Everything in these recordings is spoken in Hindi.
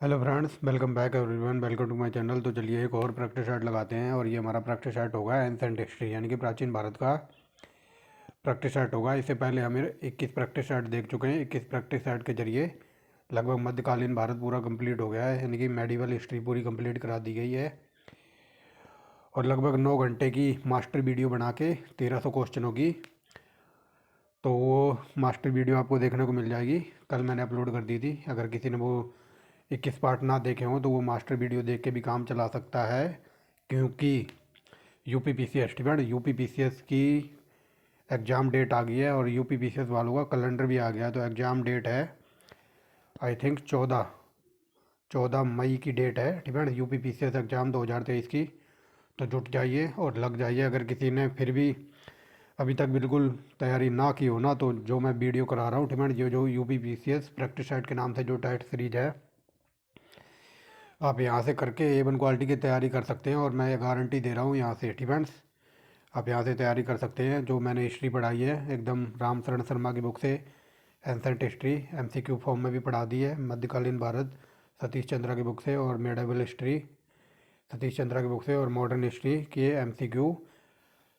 Hello friends, welcome back everyone, welcome to my channel. तो चलिए एक और प्रैक्टिस सेट लगाते हैं और ये हमारा प्रैक्टिस सेट होगा एंसेंट हिस्ट्री यानी कि प्राचीन भारत का प्रैक्टिस सेट होगा। इससे पहले हम 21 प्रैक्टिस सेट देख चुके हैं। 21 प्रैक्टिस सेट के जरिए लगभग मध्यकालीन भारत पूरा कंप्लीट हो गया है, यानी कि मेडिवल हिस्ट्री पूरी कंप्लीट करा दी गई है। और लगभग 9 घंटे की मास्टर वीडियो बना के 1300 क्वेश्चनों की, तो वो मास्टर वीडियो आपको देखने को मिल जाएगी। कल मैंने अपलोड कर दी थी। अगर किसी ने वो 21 पार्ट ना देखे हों तो वो मास्टर वीडियो देख के भी काम चला सकता है, क्योंकि UP PCS student UP PCS की एग्ज़ाम डेट आ गई है और यूपी पीसीएस वालों का कैलेंडर भी आ गया है। तो एग्ज़ाम डेट है आई थिंक 14 मई की डेट है, ठीक है। यूपी पीसीएस एग्ज़ाम 2023 की। तो जुट जाइए और लग जाइए। अगर किसी ने फिर भी अभी तक बिल्कुल तैयारी ना की हो ना, तो जो मैं वीडियो करा रहा हूँ, ठीक है, ये जो यूपी पीसीएस प्रैक्टिस सेट के नाम से जो टेस्ट सीरीज है, आप यहाँ से करके A1 क्वालिटी की तैयारी कर सकते हैं। और मैं ये गारंटी दे रहा हूँ यहाँ से, ठीक है। आप यहाँ से तैयारी कर सकते हैं। जो मैंने हिस्ट्री पढ़ाई है एकदम राम शरण शर्मा की बुक से, एंसेंट हिस्ट्री MCQ फॉर्म में भी पढ़ा दी है। मध्यकालीन भारत सतीश चंद्रा की बुक से, और मेडावल हिस्ट्री सतीश चंद्रा की बुक से, और मॉडर्न हिस्ट्री के MCQ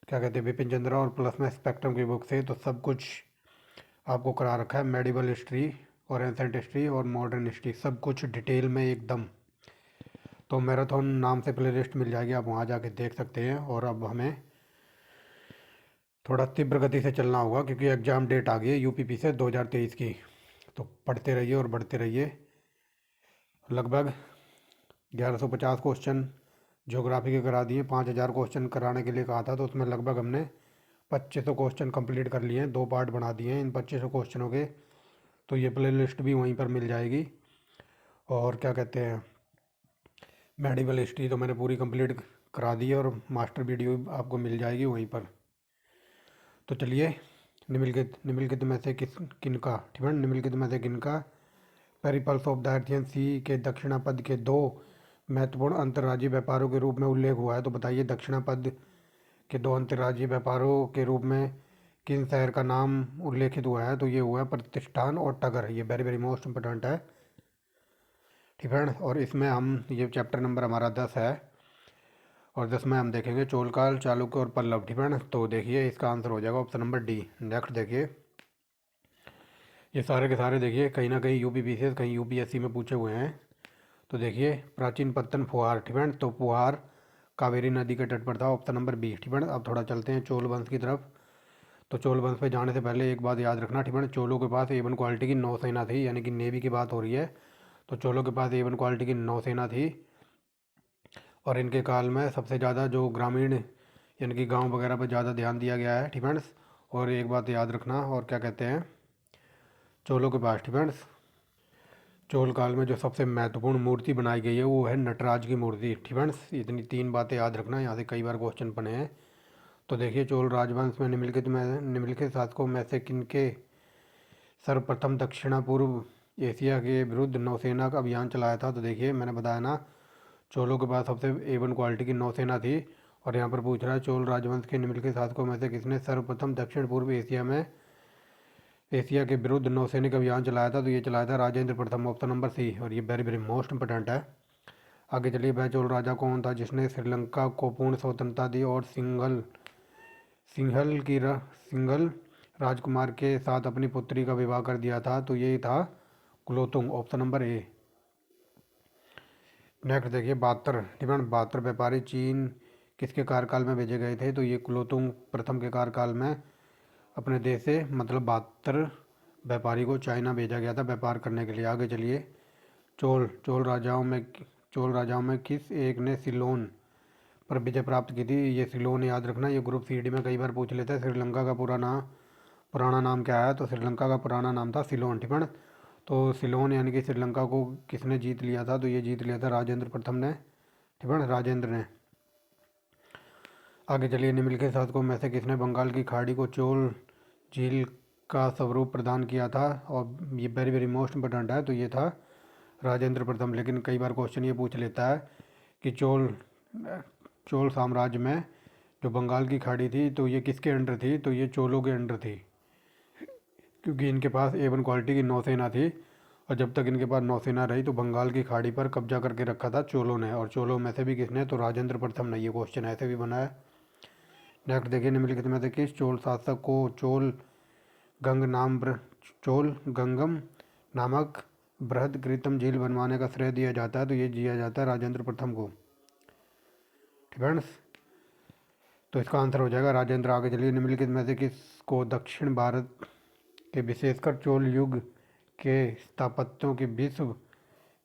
क्या कहते हैं विपिन चंद्रा और प्लस में स्पेक्ट्रम की बुक से। तो सब कुछ आपको करा रखा है। मेडिवल हिस्ट्री और एंसेंट हिस्ट्री और मॉडर्न हिस्ट्री सब कुछ डिटेल में एकदम। तो मैराथन नाम से प्लेलिस्ट मिल जाएगी, आप वहाँ जाके देख सकते हैं। और अब हमें थोड़ा तीव्र गति से चलना होगा, क्योंकि एग्ज़ाम डेट आ गई है यूपीपी से 2023 की। तो पढ़ते रहिए और बढ़ते रहिए। लगभग 1150 क्वेश्चन ज्योग्राफी के करा दिए। 5000 क्वेश्चन कराने के लिए कहा था, तो उसमें लगभग हमने 2500 क्वेश्चन कंप्लीट कर लिए हैं। 2 पार्ट बना दिए हैं इन 2500 क्वेश्चनों के। तो ये प्ले लिस्ट भी वहीं पर मिल जाएगी। और क्या कहते हैं मेडिवल हिस्ट्री तो मैंने पूरी कंप्लीट करा दी है, और मास्टर वीडियो आपको मिल जाएगी वहीं पर। तो चलिए, निम्नलिखित में से किनका, ठीक है, निम्नलिखित में से किनका पेरिपल्स ऑफ द एर्थियन सी के दक्षिणापद के 2 महत्वपूर्ण अंतर्राज्यीय व्यापारों के रूप में उल्लेख हुआ है। तो बताइए, दक्षिणापद के 2 अंतर्राज्यीय व्यापारों के रूप में किन शहर का नाम उल्लेखित हुआ है? तो ये हुआ है प्रतिष्ठान और टगर। ये वेरी वेरी मोस्ट इम्पोर्टेंट है, ठीक है। और इसमें हम ये चैप्टर नंबर हमारा 10 है, और 10 में हम देखेंगे चोलकाल, चालुक्य और पल्लव, ठीक है। तो देखिए इसका आंसर हो जाएगा ऑप्शन नंबर डी। नेक्स्ट देखिए, ये सारे के सारे देखिए कहीं ना कहीं यूपी पीसीएस कहीं यूपीएससी में पूछे हुए हैं। तो देखिए प्राचीन पत्तन फुहार, ठीक है। तो फुहार कावेरी नदी के तट पर था, ऑप्शन नंबर बी, ठीक है। अब थोड़ा चलते हैं चोल वंश की तरफ। तो चोल वंश पे जाने से पहले एक बात याद रखना, ठीक है। चोलों के पास A1 क्वालिटी की नौसेना थी, यानी कि नेवी की बात हो रही है। तो चोलों के पास A1 क्वालिटी की नौसेना थी, और इनके काल में सबसे ज़्यादा जो ग्रामीण यानी कि गांव वगैरह पर ज़्यादा ध्यान दिया गया है, ठीक है। और एक बात याद रखना, और क्या कहते हैं चोलों के पास, ठीक है, चोल काल में जो सबसे महत्वपूर्ण मूर्ति बनाई गई है वो है नटराज की मूर्ति, ठीक है। इतनी 3 बातें याद रखना, यहाँ से कई बार क्वेश्चन बने हैं। तो देखिए चोल राजवंश में निम्नलिखित शासकों में से किनके सर्वप्रथम दक्षिणा पूर्व एशिया के विरुद्ध नौसेना का अभियान चलाया था? तो देखिए मैंने बताया ना, चोलों के पास सबसे A1 क्वालिटी की नौसेना थी। और यहाँ पर पूछ रहा है चोल राजवंश के निम्नलिखित शासकों में से किसने सर्वप्रथम दक्षिण पूर्व एशिया के विरुद्ध नौसैनिक अभियान चलाया था? तो ये चलाया था राजेंद्र प्रथम, ऑप्शन नंबर सी। और ये वेरी वेरी मोस्ट इंपोर्टेंट है। आगे चलिए, वह चोल राजा कौन था जिसने श्रीलंका को पूर्ण स्वतंत्रता दी और सिंघल राजकुमार के साथ अपनी पुत्री का विवाह कर दिया था? तो ये था Kulothunga, option number A. Next देखिए 72, ठीक है, 72 व्यापारी चीन किसके कार्यकाल में भेजे गए थे? तो ये कुलोतुंग प्रथम के कार्यकाल में अपने देश से मतलब 72 व्यापारी को चाइना भेजा गया था व्यापार करने के लिए। आगे चलिए, चोल चोल राजाओं में किस एक ने सिलोन पर विजय प्राप्त की थी? ये सिलोन याद रखना, ये ग्रुप CD में कई बार पूछ लेते हैं। श्रीलंका का पुराना नाम क्या है? तो श्रीलंका का पुराना नाम था सिलोन, ठीक है। तो सिलोन यानी कि श्रीलंका को किसने जीत लिया था? तो ये जीत लिया था राजेंद्र प्रथम ने, ठीक है, राजेंद्र ने। आगे चलिए, निम्नलिखित शासकों में से किसने बंगाल की खाड़ी को चोल झील का स्वरूप प्रदान किया था? और ये वेरी वेरी मोस्ट इम्पोर्टेंट है। तो ये था राजेंद्र प्रथम। लेकिन कई बार क्वेश्चन ये पूछ लेता है कि चोल साम्राज्य में जो बंगाल की खाड़ी थी तो ये किसके अंडर थी? तो ये चोलों के अंडर थी, क्योंकि इनके पास A1 क्वालिटी की नौसेना थी। और जब तक इनके पास नौसेना रही तो बंगाल की खाड़ी पर कब्जा करके रखा था चोलों ने, और चोलों में से भी किसने, तो राजेंद्र प्रथम ने। ये क्वेश्चन ऐसे भी बना है। नेक्स्ट देखिए, निम्नलिखित में से किस चोल शासक को चोल गंगम नामक बृहद कृतम झील बनवाने का श्रेय दिया जाता है, तो ये दिया जाता है राजेंद्र प्रथम को। फ्रेंड्स, तो इसका आंसर हो जाएगा राजेंद्र। आगे चलिए, निम्नलिखित में से किसको दक्षिण भारत के विशेषकर चोल युग के स्थापत्यों की विश्व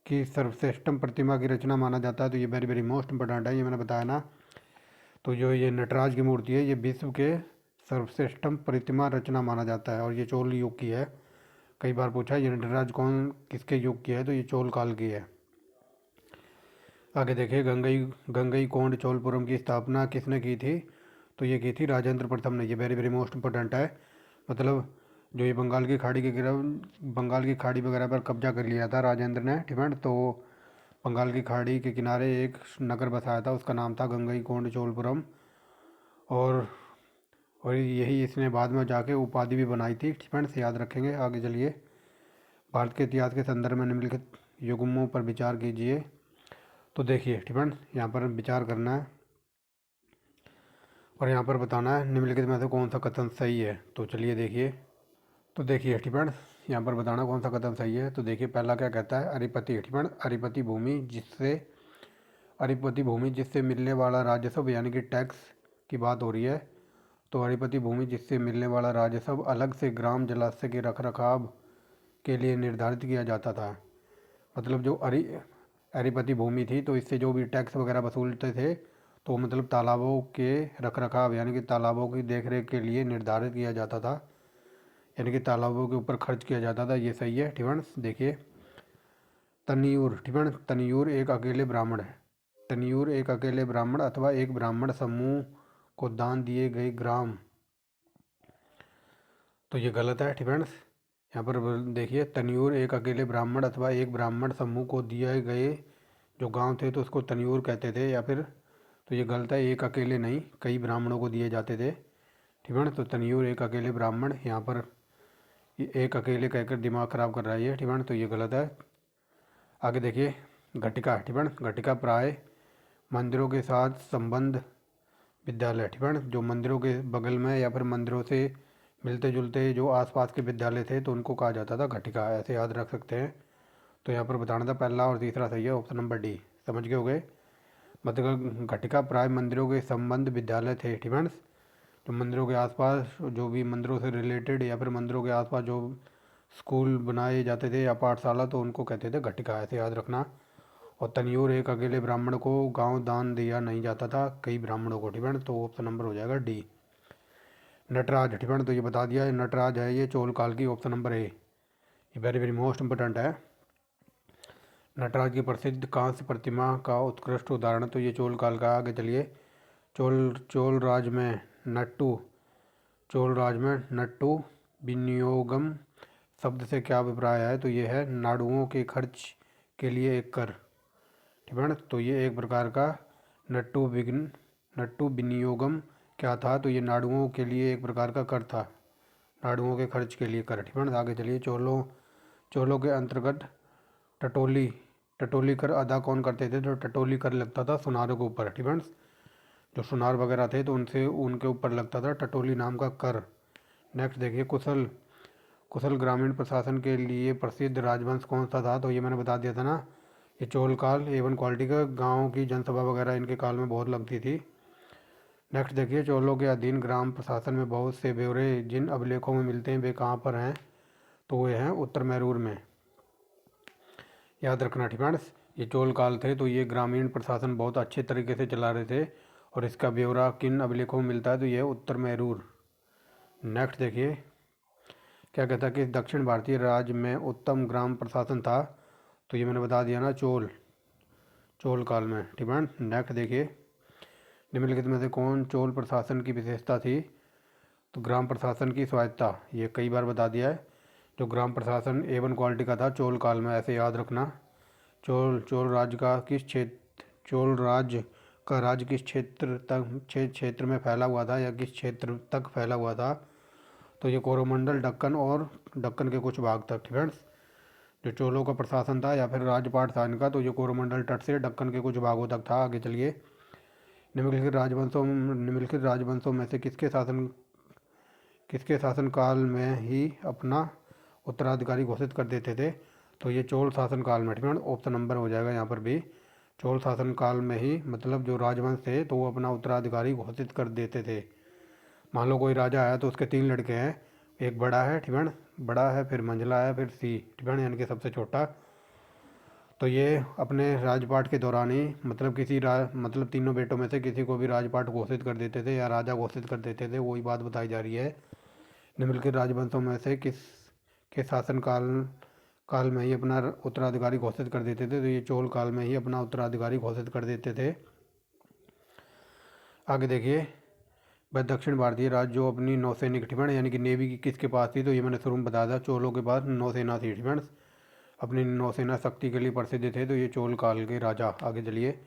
की सर्वश्रेष्ठम प्रतिमा की रचना माना जाता है, तो ये वेरी वेरी मोस्ट इंपॉर्टेंट है, ये मैंने बताया ना। तो जो ये नटराज की मूर्ति है, ये विश्व के सर्वश्रेष्ठम प्रतिमा रचना माना जाता है, और ये चोल युग की है। कई बार पूछा है ये नटराज कौन किसके युग की है, तो ये चोल काल की है। आगे देखिए, गंगई कोंड चोलपुरम की स्थापना किसने की थी, तो ये की थी राजेंद्र प्रथम ने। ये वेरी वेरी मोस्ट इंपॉर्टेंट है। मतलब जो ये बंगाल की खाड़ी वगैरह पर कब्जा कर लिया था राजेंद्र ने, ठीक है। तो बंगाल की खाड़ी के किनारे एक नगर बसाया था, उसका नाम था गंगई कोंड चोलपुरम, और यही इसने बाद में जाके उपाधि भी बनाई थी, ठीक है, से याद रखेंगे। आगे चलिए, भारत के इतिहास के संदर्भ में निम्नलिखित युग्मों पर विचार कीजिए। तो देखिए, ठीक है, यहाँ पर विचार करना है और यहाँ पर बताना है निम्नलिखित में से कौन सा कथन सही है। तो चलिए देखिए, तो देखिए ठीक है, यहाँ पर बताना कौन सा कथन सही है। तो देखिए, पहला क्या कहता है, अरिपति, ठीक है, अरिपति भूमि जिससे मिलने वाला राजस्व यानी कि टैक्स की बात हो रही है। तो अरिपति भूमि जिससे मिलने वाला राजस्व अलग से ग्राम जलाशय के रखरखाव के लिए निर्धारित किया जाता था। मतलब जो अरिपति भूमि थी, तो इससे जो भी टैक्स वगैरह वसूलते थे, तो मतलब तालाबों के रखरखाव यानी कि तालाबों की देखरेख के लिए निर्धारित किया जाता था, यानी कि तालाबों के ऊपर खर्च किया जाता था। ये सही है, ठीक है। देखिए, तनियूर, ठीक है, तनियूर एक अकेले ब्राह्मण है। तनियूर एक अकेले ब्राह्मण अथवा एक ब्राह्मण समूह को दान दिए गए ग्राम, तो ये गलत है, ठीक है। यहाँ पर देखिए, तनियूर एक अकेले ब्राह्मण अथवा एक ब्राह्मण समूह को दिए गए जो गांव थे, तो उसको तनियूर कहते थे, या फिर, तो ये गलत है, एक अकेले नहीं, कई ब्राह्मणों को दिए जाते थे, ठीक है। तो तनियूर एक अकेले ब्राह्मण, यहाँ पर एक अकेले कहकर दिमाग खराब कर रहा है ये, ठीक है, तो ये गलत है। आगे देखिए, घटिका, ठीक है, घटिका प्राय मंदिरों के साथ संबंध विद्यालय, ठीक है, जो मंदिरों के बगल में या फिर मंदिरों से मिलते जुलते जो आसपास के विद्यालय थे, तो उनको कहा जाता था घटिका, ऐसे याद रख सकते हैं। तो यहाँ पर बताना था पहला और तीसरा सही है, ऑप्शन नंबर डी। समझ गए होंगे, मतलब घटिका प्राय मंदिरों के संबंध विद्यालय थे, ठीक है। जो मंदिरों के आसपास, जो भी मंदिरों से रिलेटेड या फिर मंदिरों के आसपास जो स्कूल बनाए जाते थे या पाठशाला, तो उनको कहते थे घटिका, ऐसे याद रखना। और तनियूर एक अकेले ब्राह्मण को गांव दान दिया नहीं जाता था, कई ब्राह्मणों को, ठीक है। तो ऑप्शन नंबर हो जाएगा डी। नटराज, ठीक है, तो ये बता दिया, नटराज है ये चोल काल की, ऑप्शन नंबर ए। ये वेरी वेरी मोस्ट इंपोर्टेंट है। नटराज की प्रसिद्ध कांस्य प्रतिमा का उत्कृष्ट उदाहरण, तो ये चोल काल का। आगे चलिए, चोल राज में नट्टू विनियोगम शब्द से क्या अभिप्राय है, तो ये है नाड़ुओं के खर्च के लिए एक कर, ठीक है। तो ये एक प्रकार का नट्टू विनियोगम क्या था, तो ये नाड़ुओं के लिए एक प्रकार का कर था, नाड़ुओं के खर्च के लिए कर, ठीक है। आगे चलिए, चोलों के अंतर्गत टटोली कर अदा कौन करते थे, तो टटोली कर लगता था सुनारों के ऊपर, ठीक है। जो सुनार वगैरह थे, तो उनके ऊपर लगता था टटोली नाम का कर। नेक्स्ट देखिए, कुशल ग्रामीण प्रशासन के लिए प्रसिद्ध राजवंश कौन सा था, तो ये मैंने बता दिया था ना, ये चोल काल A1 क्वालिटी का। गाँव की जनसभा वगैरह इनके काल में बहुत लगती थी। नेक्स्ट देखिए, चोलों के अधीन ग्राम प्रशासन में बहुत से ब्यौरे जिन अभिलेखों में मिलते हैं वे कहाँ पर हैं, तो वे हैं उत्तर मैरूर में, याद रखना, ठीक है। ये चोल काल थे, तो ये ग्रामीण प्रशासन बहुत अच्छे तरीके से चला रहे थे, और इसका ब्यौरा किन अभिलेखों में मिलता है, तो ये उत्तर मैरूर। नेक्स्ट देखिए, क्या कहता है कि दक्षिण भारतीय राज्य में उत्तम ग्राम प्रशासन था, तो ये मैंने बता दिया ना, चोल काल में, ठीक है। नेक्स्ट देखिए, निम्नलिखित में से कौन चोल प्रशासन की विशेषता थी, तो ग्राम प्रशासन की स्वायत्तता, ये कई बार बता दिया है। जो ग्राम प्रशासन A1 क्वालिटी का था चोल काल में, ऐसे याद रखना। चोल राज्य का राज्य किस क्षेत्र में फैला हुआ था, या किस क्षेत्र तक फैला हुआ था, तो ये कोरोमंडल, दक्कन और दक्कन के कुछ भाग तक, ठीक है। जो चोलों का प्रशासन था या फिर राजपाट था इनका, तो ये कोरोमंडल तट से दक्कन के कुछ भागों तक था। आगे चलिए। निम्नलिखित राजवंशों में से किसके शासनकाल में ही अपना उत्तराधिकारी घोषित कर देते थे? तो ये चोल शासनकाल में। ठीक है, ऑप्शन नंबर हो जाएगा यहाँ पर भी। चोल शासनकाल में ही, मतलब जो राजवंश थे तो वो अपना उत्तराधिकारी घोषित कर देते थे। मान लो कोई राजा आया तो उसके 3 लड़के हैं, एक बड़ा है, ठीक है, बड़ा है, फिर मंझला है, फिर सी, ठीक है, यानी कि सबसे छोटा। तो ये अपने राजपाट के दौरान ही, मतलब मतलब तीनों बेटों में से किसी को भी राजपाट घोषित कर देते थे या राजा घोषित कर देते थे। वही बात बताई जा रही है। निम्नलिखित राजवंशों में से किस के शासन काल में ही अपना उत्तराधिकारी घोषित कर देते थे? तो ये चोल काल में ही अपना उत्तराधिकारी घोषित कर देते थे। आगे देखिए। वह दक्षिण भारतीय राज्य जो अपनी नौसैनिक, ठीक है, यानी कि नेवी की किसके पास थी? तो ये मैंने शुरू में बताया था, चोलों के पास नौसेना थी, ठीक है, अपनी नौसेना शक्ति के लिए प्रसिद्ध थे। तो ये चोल काल के राजा। आगे चलिए।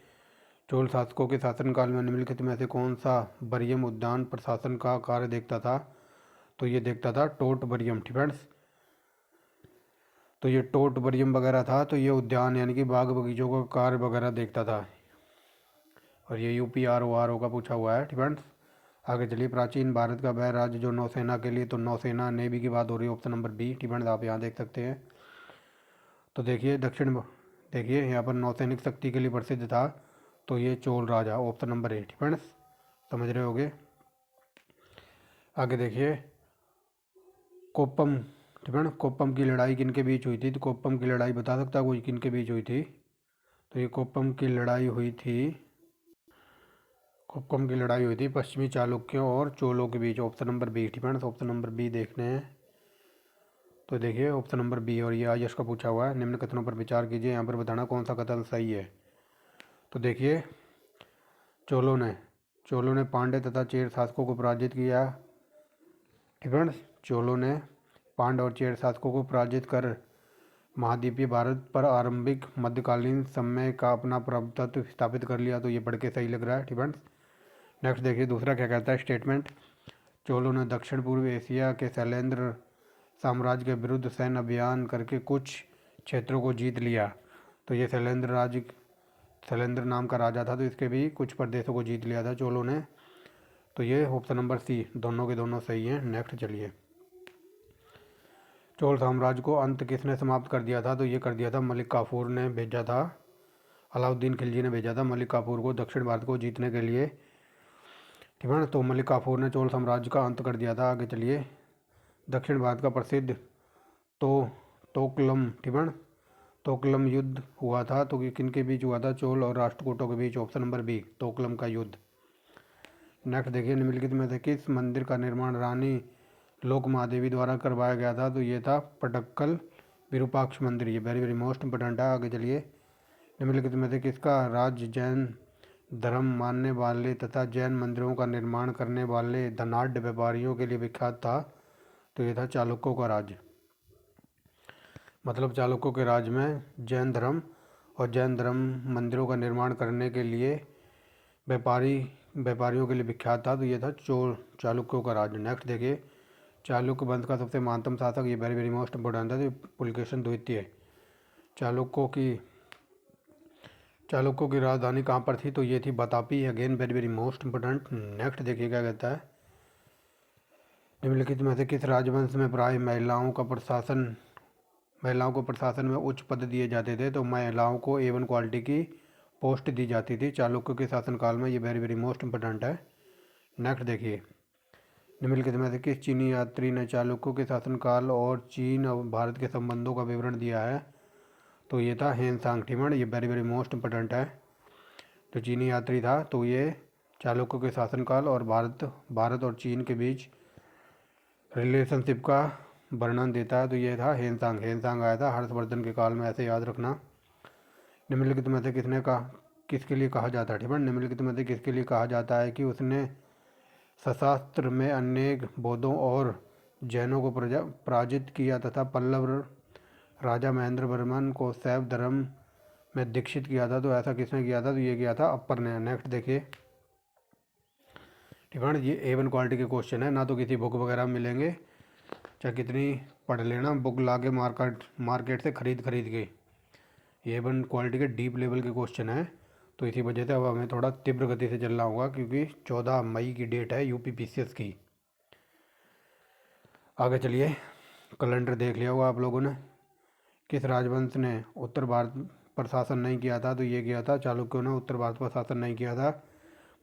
चोल शासकों के शासनकाल में निम्नलिखित में से कौन सा बरियम उद्यान प्रशासन का कार्य देखता था? तो ये देखता था टोट बरियम, ठीक है। तो ये टोट बरियम वगैरह था, तो ये उद्यान यानी कि बाग बगीचों का कार्य वगैरह देखता था। और ये UPRORO का पूछा हुआ है, ठीक है। आगे चलिए। प्राचीन भारत का वह राज्य जो नौसेना के लिए, तो नौसेना नेवी की बात हो रही है, ऑप्शन नंबर बी, ठीक है, आप यहाँ देख सकते हैं। तो देखिए देखिए यहाँ पर नौसैनिक शक्ति के लिए प्रसिद्ध था, तो ये चोल राजा, ऑप्शन नंबर ए, ठीक है, समझ रहे होगे। आगे देखिए। कोप्पम, ठीक है, कोप्पम की लड़ाई किन के बीच हुई थी? तो कोप्पम की लड़ाई बता सकता है कोई किन के बीच हुई थी? तो ये कोप्पम की लड़ाई हुई थी पश्चिमी चालुक्यों और चोलों के बीच, ऑप्शन नंबर बी, ठीक है, ऑप्शन नंबर बी देखने हैं। तो देखिए ऑप्शन नंबर बी, और ये IAS का पूछा हुआ है। निम्न कथनों पर विचार कीजिए, यहाँ पर बताना कौन सा कथन सही है। तो देखिए। चोलों ने पांड्य तथा चेर शासकों को पराजित किया, ठीक है। चोलों ने पांड्य और चेर शासकों को पराजित कर महाद्वीपीय भारत पर आरंभिक मध्यकालीन समय का अपना प्रभुत्व स्थापित कर लिया। तो ये पढ़ के सही लग रहा है, ठीक है। नेक्स्ट देखिए दूसरा क्या कहता है स्टेटमेंट। चोलों ने दक्षिण पूर्व एशिया के शैलेंद्र साम्राज्य के विरुद्ध सैन्य अभियान करके कुछ क्षेत्रों को जीत लिया। तो ये शैलेंद्र नाम का राजा था, तो इसके भी कुछ प्रदेशों को जीत लिया था चोलों ने। तो ये ऑप्शन नंबर सी, दोनों के दोनों सही हैं। नेक्स्ट चलिए। चोल साम्राज्य को अंत किसने समाप्त कर दिया था? तो ये कर दिया था मलिक काफूर ने भेजा था, अलाउद्दीन खिलजी ने भेजा था मलिक काफूर को दक्षिण भारत को जीतने के लिए, ठीक है ना। तो मलिक काफूर ने चोल साम्राज्य का अंत कर दिया था। आगे चलिए। दक्षिण भारत का प्रसिद्ध तोकलम, ठीक है, तोकलम युद्ध हुआ था, तो ये किन के बीच हुआ था? चोल और राष्ट्रकूटों के बीच, ऑप्शन नंबर बी, तोकलम का युद्ध। नेक्स्ट देखिए। निम्नलिखित में से किस मंदिर का निर्माण रानी लोक महादेवी द्वारा करवाया गया था? तो ये था पटक्कल विरूपाक्ष मंदिर। ये वेरी वेरी मोस्ट इंपोर्टेंट है। आगे चलिए। निम्नलिखित में से किसका राज्य जैन धर्म मानने वाले तथा जैन मंदिरों का निर्माण करने वाले धनाढ़ व्यापारियों के लिए विख्यात था? तो ये था चालुक्यों का राज्य। मतलब चालुक्यों के राज्य में जैन धर्म मंदिरों का निर्माण करने के लिए व्यापारियों के लिए विख्यात था। तो ये था चालुक्यों का राज्य। नेक्स्ट देखिए। चालुक्य वंश का सबसे महानतम शासक, ये वेरी वेरी मोस्ट इंपोर्टेंट था, पुलकेशन द्वितीय। चालुक्यों की राजधानी कहाँ पर थी? तो ये थी बतापी। Again very very most important. Next देखिए क्या कहता है। निम्नलिखित में से किस राजवंश में प्राय महिलाओं को प्रशासन में उच्च पद दिए जाते थे? तो महिलाओं को A1 क्वालिटी की पोस्ट दी जाती थी चालुक्य के शासनकाल में। ये वेरी वेरी मोस्ट इंपोर्टेंट है। नेक्स्ट देखिए। निम्नलिखित में से किस चीनी यात्री ने चालुक्यों के शासनकाल और चीन और भारत के संबंधों का विवरण दिया है? तो ये था हेनसांग, ठीक है। ये वेरी वेरी मोस्ट इंपोर्टेंट है। जो चीनी यात्री था, तो ये चालुक्यों के शासनकाल और भारत और चीन के बीच रिलेशनशिप का वर्णन देता है। तो ये था हेनसांग आया था हर्षवर्धन के काल में, ऐसे याद रखना। निम्नलिखित में से किसके लिए कहा जाता है, ठीक है। निम्नलिखित में से किसके लिए कहा जाता है कि उसने सशस्त्र में अनेक बौद्धों और जैनों को पराजित किया तथा पल्लव राजा महेंद्र वर्मन को शैव धर्म में दीक्षित किया था? तो ऐसा किसने किया था? तो ये किया था अकबर ने। नेक्स्ट देखिए, ठीक है। ये A1 क्वालिटी के क्वेश्चन है, ना तो किसी बुक वगैरह में मिलेंगे, चाहे कितनी पढ़ लेना बुक ला के मार्केट से खरीद के। ये वन क्वालिटी के डीप लेवल के क्वेश्चन है, तो इसी वजह से अब हमें थोड़ा तीव्र गति से चलना होगा, क्योंकि 14 मई की डेट है यूपीपीसीएस की। आगे चलिए, कैलेंडर देख लिया होगा आप लोगों ने। किस राजवंश ने उत्तर भारत पर शासन नहीं किया था? तो ये किया था चालुक्यों ने उत्तर भारत पर शासन नहीं किया था।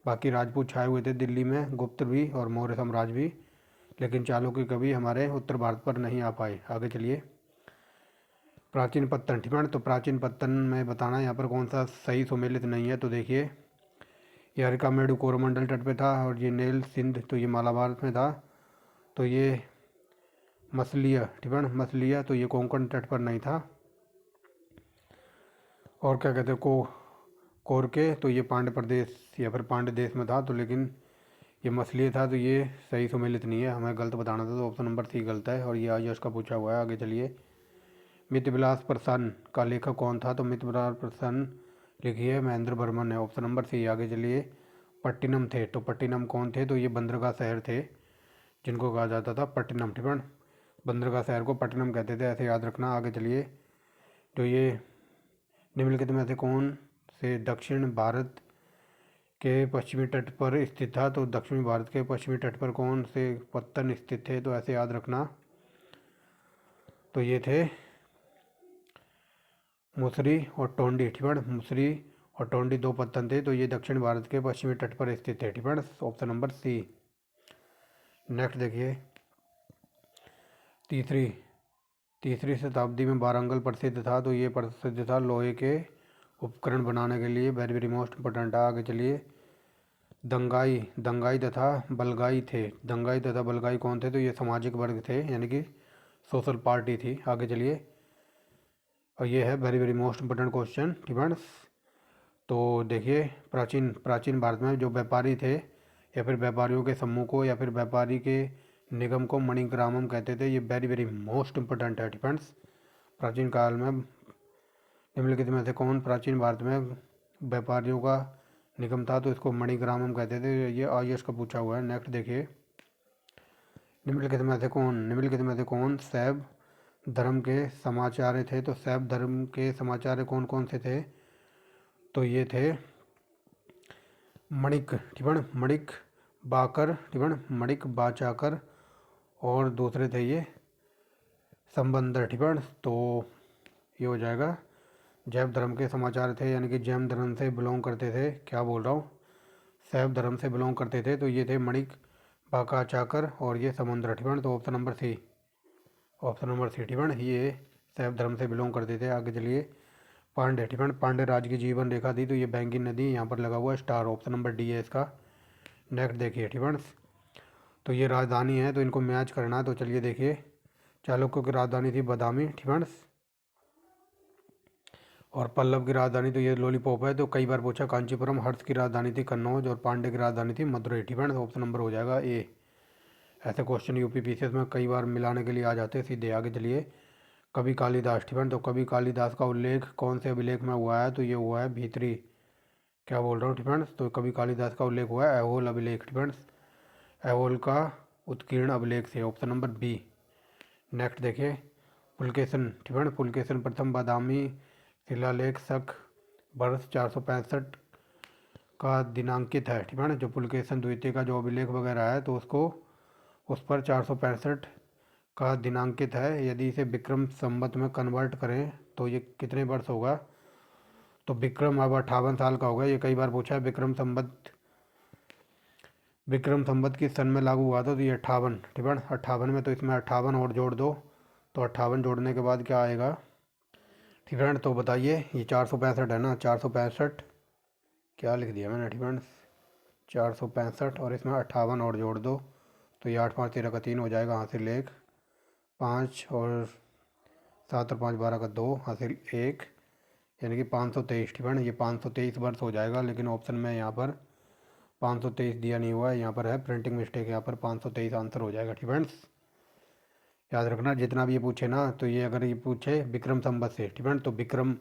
बाकी राजपूत छाए हुए थे दिल्ली में, गुप्त भी और मौर्य साम्राज्य भी, लेकिन चालुक्य कभी हमारे उत्तर भारत पर नहीं आ पाए। आगे चलिए, प्राचीन पत्तन, ठीक है। तो प्राचीन पत्तन में बताना यहाँ पर कौन सा सही सुमेलित नहीं है। तो देखिए, ये अरिकामेडु कोरोमंडल तट पे था, और ये नेल सिंध, तो ये मालाबार में था। तो ये मसलिया, ठीक है, मसलिया, तो ये कोंकण तट पर नहीं था। और क्या कहते हैं, कोरके, तो ये पांड्य प्रदेश या फिर पांड्य देश में था। तो लेकिन ये मसलिया था, तो ये सही सुमेलित नहीं है, हमें गलत बताना था। तो ऑप्शन नंबर सी गलत है, और ये आयुष का पूछा हुआ है। आगे चलिए, मितविलास प्रसन्न का लेखक कौन था? तो मितविलास प्रसन्न लिखिए महेंद्र बर्मन है, ऑप्शन नंबर सी। आगे चलिए, पट्टिनम थे, तो पट्टिनम कौन थे? तो ये बंदरगाह शहर थे, जिनको कहा जाता था पट्टिनम, ठीक है। बंदरगाह शहर को पट्टिनम कहते थे, ऐसे याद रखना। आगे चलिए, तो ये निम्नलिखित में से कौन से दक्षिण भारत के पश्चिमी तट पर स्थित था? तो दक्षिणी भारत के पश्चिमी तट पर कौन से पत्तन स्थित थे? तो ऐसे याद रखना। तो ये थे मुसरी और टोंडी, ठीक है। मुसरी और टोंडी दो पत्तन थे, तो ये दक्षिण भारत के पश्चिमी तट पर स्थित थे, ठीक है। ऑप्शन नंबर सी। नेक्स्ट देखिए, तीसरी शताब्दी में वारंगल प्रसिद्ध था। तो ये प्रसिद्ध था लोहे के उपकरण बनाने के लिए, वेरी वेरी मोस्ट इम्पोर्टेंट है। आगे चलिए, दंगाई तथा बलगाई थे, दंगाई तथा बलगाई कौन थे? तो ये सामाजिक वर्ग थे, यानी कि सोशल पार्टी थी। आगे चलिए, और ये है very very most important question, ठीक है। तो देखिए, प्राचीन भारत में जो व्यापारी थे, या फिर व्यापारियों के समूह को, या फिर व्यापारी के निगम को मणिग्रामम कहते थे। ये वेरी वेरी मोस्ट इम्पोर्टेंट है, डिफेंस। प्राचीन काल में निम्नलिखित में से कौन प्राचीन भारत में व्यापारियों का निगम था? तो इसको मणिग्रामम कहते थे। ये आईएएस का पूछा हुआ है। नेक्स्ट देखिए, निम्नलिखित में से कौन शैव धर्म के समाचार्य थे? तो शैव धर्म के समाचार्य कौन कौन से थे? तो ये थे मणिक, ठीक है, मणिक बाकर, ठीक है, मणिक बाचाकर, और दूसरे थे ये संबंदर, ठीक है। तो ये हो जाएगा, जैव धर्म के समाचार थे, यानी कि जैन धर्म से बिलोंग करते थे, क्या बोल रहा हूँ, शैव धर्म से बिलोंग करते थे। तो ये थे मणिक बाकाचाकर और ये समुद्र, ठीक है। तो ऑप्शन नंबर सी, ठीक है, ये शैव धर्म से बिलोंग करते थे। आगे चलिए, पांडे, ठीक है, पांडे राज की जीवन रेखा थी। तो ये बैंकिंग नदी यहाँ पर लगा हुआ है स्टार, ऑप्शन नंबर डी है इसका। नेक्स्ट देखिए, ठीक है, तो ये राजधानी है, तो इनको मैच करना है। तो चलिए देखिए, चालुक्यों की राजधानी थी बदामी, ठीक है, और पल्लव की राजधानी तो ये लॉलीपॉप है। तो कई बार पूछा कांचीपुरम, हर्ष की राजधानी थी कन्नौज, और पांडे की राजधानी थी मदुरई, ठीक है। ऑप्शन नंबर हो जाएगा ए। ऐसे क्वेश्चन यूपीपीसीएस में कई बार मिलाने के लिए आ जाते हैं सीधे। आगे चलिए, कवि कालिदास, ठीक है। तो कवि कालिदास का उल्लेख कौन से अभिलेख में हुआ है? तो ये हुआ है भीतरी, क्या बोल रहा हूँ, ठीक है। तो कवि कालिदास का उल्लेख हुआ है ऐहोल अभिलेख, ठीक है, ऐहोल का उत्कीर्ण अभिलेख से, ऑप्शन नंबर बी। नेक्स्ट देखिए, पुलकेशन, ठीक है, पुलकेशन प्रथम बादामी शिलालेख शक वर्ष 465 का दिनांकित है, ठीक है ना। जो पुलकेशन द्वितीय का जो अभिलेख वगैरह है, तो उसको उस पर 465 का दिनांकित है। यदि इसे विक्रम संवत में कन्वर्ट करें तो ये कितने वर्ष होगा? तो विक्रम अब 58 साल का होगा। ये कई बार पूछा है, विक्रम संवत किस सन में लागू हुआ था? तो ये 58, ठीक है, 58 में। तो इसमें 58 और जोड़ दो, तो 58 जोड़ने के बाद क्या आएगा, ठीक है। तो बताइए, ये 465 है ना, 465 क्या लिख दिया मैंने, ठीक है, 465, और इसमें 58 और जोड़ दो, तो ये 8 5 13 का 3 हो जाएगा, हासिल लेख 5, और 7 और 5 12 का 2, हासिल 1, यानी कि 523, ठीक है ना। ये 523 वर्ष हो जाएगा, लेकिन ऑप्शन में यहाँ पर 523 दिया नहीं हुआ है, यहाँ पर है प्रिंटिंग मिस्टेक, यहाँ पर 523 आंसर हो जाएगा, ठीक है। याद रखना, जितना भी ये पूछे ना, तो ये अगर ये पूछे विक्रम संवत से, ठीक है, तो विक्रम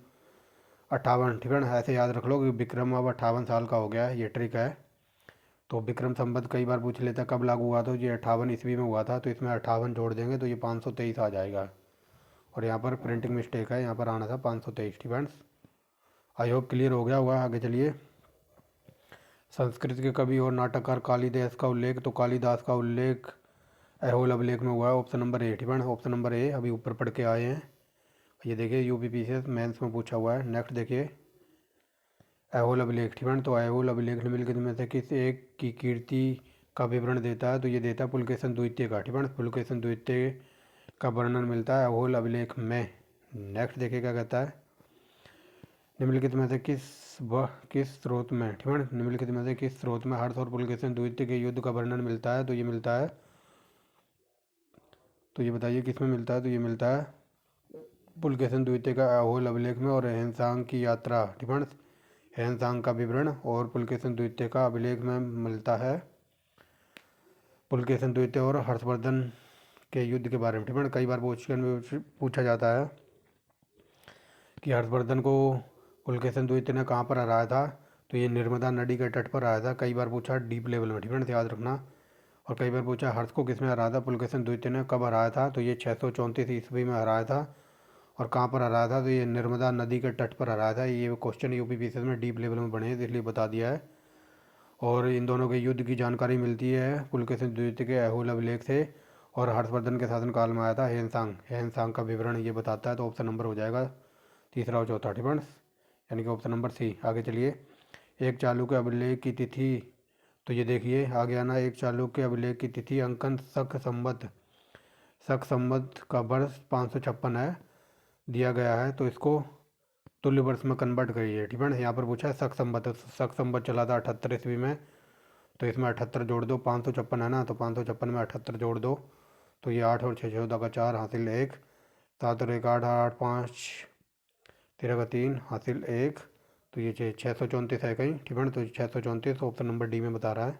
58, ठीक है, ऐसे याद रख लो कि विक्रम अब 58 साल का हो गया है, ये ट्रिक है। तो विक्रम संवत कई बार पूछ लेता कब लागू हुआ, तो ये 58 ईस्वी में हुआ था, तो इसमें 58 जोड़ देंगे तो ये 523 आ जाएगा। और यहाँ पर प्रिंटिंग मिस्टेक है, यहाँ पर आना था 523। फ्रेंड्स आई होप क्लियर हो गया होगा। आगे चलिए। संस्कृत के कवि और नाटककार कालिदास का उल्लेख, तो कालिदास का उल्लेख ऐहोल अभिलेख में हुआ है, option number A. Friends option number A अभी ऊपर पढ़ के आए हैं। ये देखिए यूपीपीसीएस मेंस में पूछा हुआ है। नेक्स्ट देखिए ऐहोल अभिलेख। फ्रेंड्स तो ऐहोल अभिलेख निम्नलिखित में से किस एक की कीर्ति का विवरण देता है, तो ये देता है पुलकेशन द्वितीय का। फ्रेंड्स पुलकेशन द्वितीय का वर्णन मिलता है ऐहोल अभिलेख में। नेक्स्ट देखिए क्या कहता है, निम्नलिखित में से किस स्रोत में, ठीक है, निम्नलिखित में से किस स्रोत में हर्ष और पुलकेशन द्वितीय के युद्ध का वर्णन मिलता है, तो ये मिलता है, तो ये बताइए किस में मिलता है, तो ये मिलता है पुलकेशन द्वितीय का ऐहोल अभिलेख में और हेनसांग की यात्रा। ठीक है, हेनसांग का विवरण और पुलकेशन द्वितीय का अभिलेख में मिलता है पुलकेशन द्वितीय और हर्षवर्धन के युद्ध के बारे में। ठीक है, कई बार पूछा जाता है कि हर्षवर्धन को पुलकेशन द्वितीय ने कहाँ पर हराया था, तो ये नर्मदा नदी के तट पर आया था। कई बार पूछा डीप लेवल में, ठीक है, याद रखना। और कई बार पूछा हर्ष को किसमें हराया था, पुलकेशन द्वितीय ने कब हराया था, तो ये 634 ईस्वी में हराया था। और कहाँ पर हराया था, तो ये नर्मदा नदी के तट पर हराया था। ये क्वेश्चन यूपीपीसीएस में डीप लेवल में बने हैं, इसलिए बता दिया है। और इन दोनों के युद्ध की जानकारी मिलती है पुलकेशन द्वितीय के ऐहोल अभिलेख से, और हर्षवर्धन के शासनकाल में आया था हेनसांग का विवरण ये बताता है। तो ऑप्शन नंबर हो जाएगा तीसरा और चौथा। ठीक है, यानी कि ऑप्शन नंबर सी। आगे चलिए। एक चालुक्य अभिलेख की तिथि, तो ये देखिए आगे आना, एक चालुक्य अभिलेख की तिथि अंकन शक संवत का वर्ष 556 है दिया गया है, तो इसको तुल्य वर्ष में कन्वर्ट करिए। ठीक है, यहाँ पर पूछा है शक संवत चला था 78 ईस्वी में, तो इसमें 78 जोड़ दो। 556 है ना, तो 556 में 78 जोड़ दो, तो ये 8 और 6 14 का 4 हासिल 1, 7 और 1 8 8 5 13 का 3 हासिल 1, तो ये 634 है कहीं। ठीक है, तो 634 ऑप्शन नंबर डी में बता रहा है।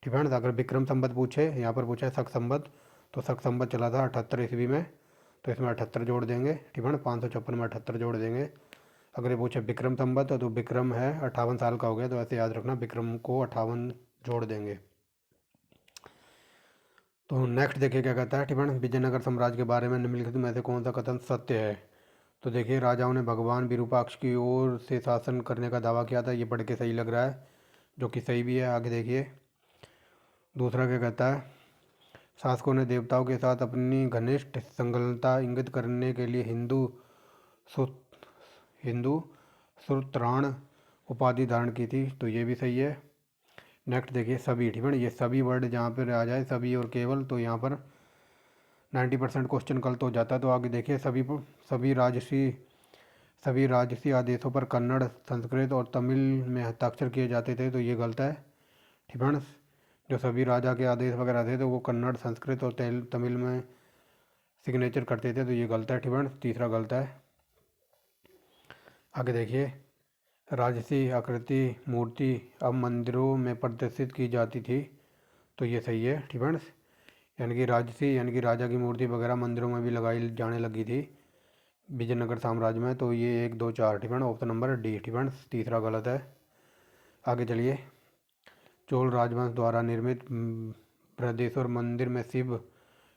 ठीक है, अगर विक्रम संवत पूछे, यहाँ पर पूछा है शक संवत, तो शक संवत चला था 78 ईस्वी में, तो इसमें 78 जोड़ देंगे। ठीक है, 556 में 78 जोड़ देंगे। अगर ये पूछे विक्रम संवत, तो विक्रम है 58 साल का हो गया, तो ऐसे याद रखना विक्रम को 58 जोड़ देंगे। तो नेक्स्ट देखिए क्या कहता है। ठीक है, विजयनगर साम्राज्य के बारे में निम्नलिखित में से कौन सा कथन सत्य है, तो देखिए राजाओं ने भगवान विरूपाक्ष की ओर से शासन करने का दावा किया था। ये पढ़ के सही लग रहा है, जो कि सही भी है। आगे देखिए दूसरा क्या कहता है, शासकों ने देवताओं के साथ अपनी घनिष्ठ संलग्नता इंगित करने के लिए हिंदू सुत्राण उपाधि धारण की थी, तो ये भी सही है। नेक्स्ट देखिए सभी। ठीक है, ये सभी वर्ड जहाँ पर आ जाए सभी और केवल, तो यहाँ पर 90% क्वेश्चन गलत हो जाता है। तो आगे देखिए सभी राजसी आदेशों पर कन्नड़, संस्कृत और तमिल में हस्ताक्षर किए जाते थे, तो ये गलत है। ठीक है, जो सभी राजा के आदेश वगैरह थे तो वो कन्नड़, संस्कृत और तमिल में सिग्नेचर करते थे, तो ये गलत है। ठीक है, तीसरा गलत है। आगे देखिए राजसी आकृति मूर्ति अब मंदिरों में प्रदर्शित की जाती थी, तो ये सही है। ठीक है, यानी कि राजसी यानी कि राजा की मूर्ति वगैरह मंदिरों में भी लगाई जाने लगी थी विजयनगर साम्राज्य में, तो ये 1 2 4। ठीक है, ऑप्शन नंबर डी। ठीक है, तीसरा गलत है। आगे चलिए। चोल राजवंश द्वारा निर्मित बृहदेश्वर मंदिर में शिव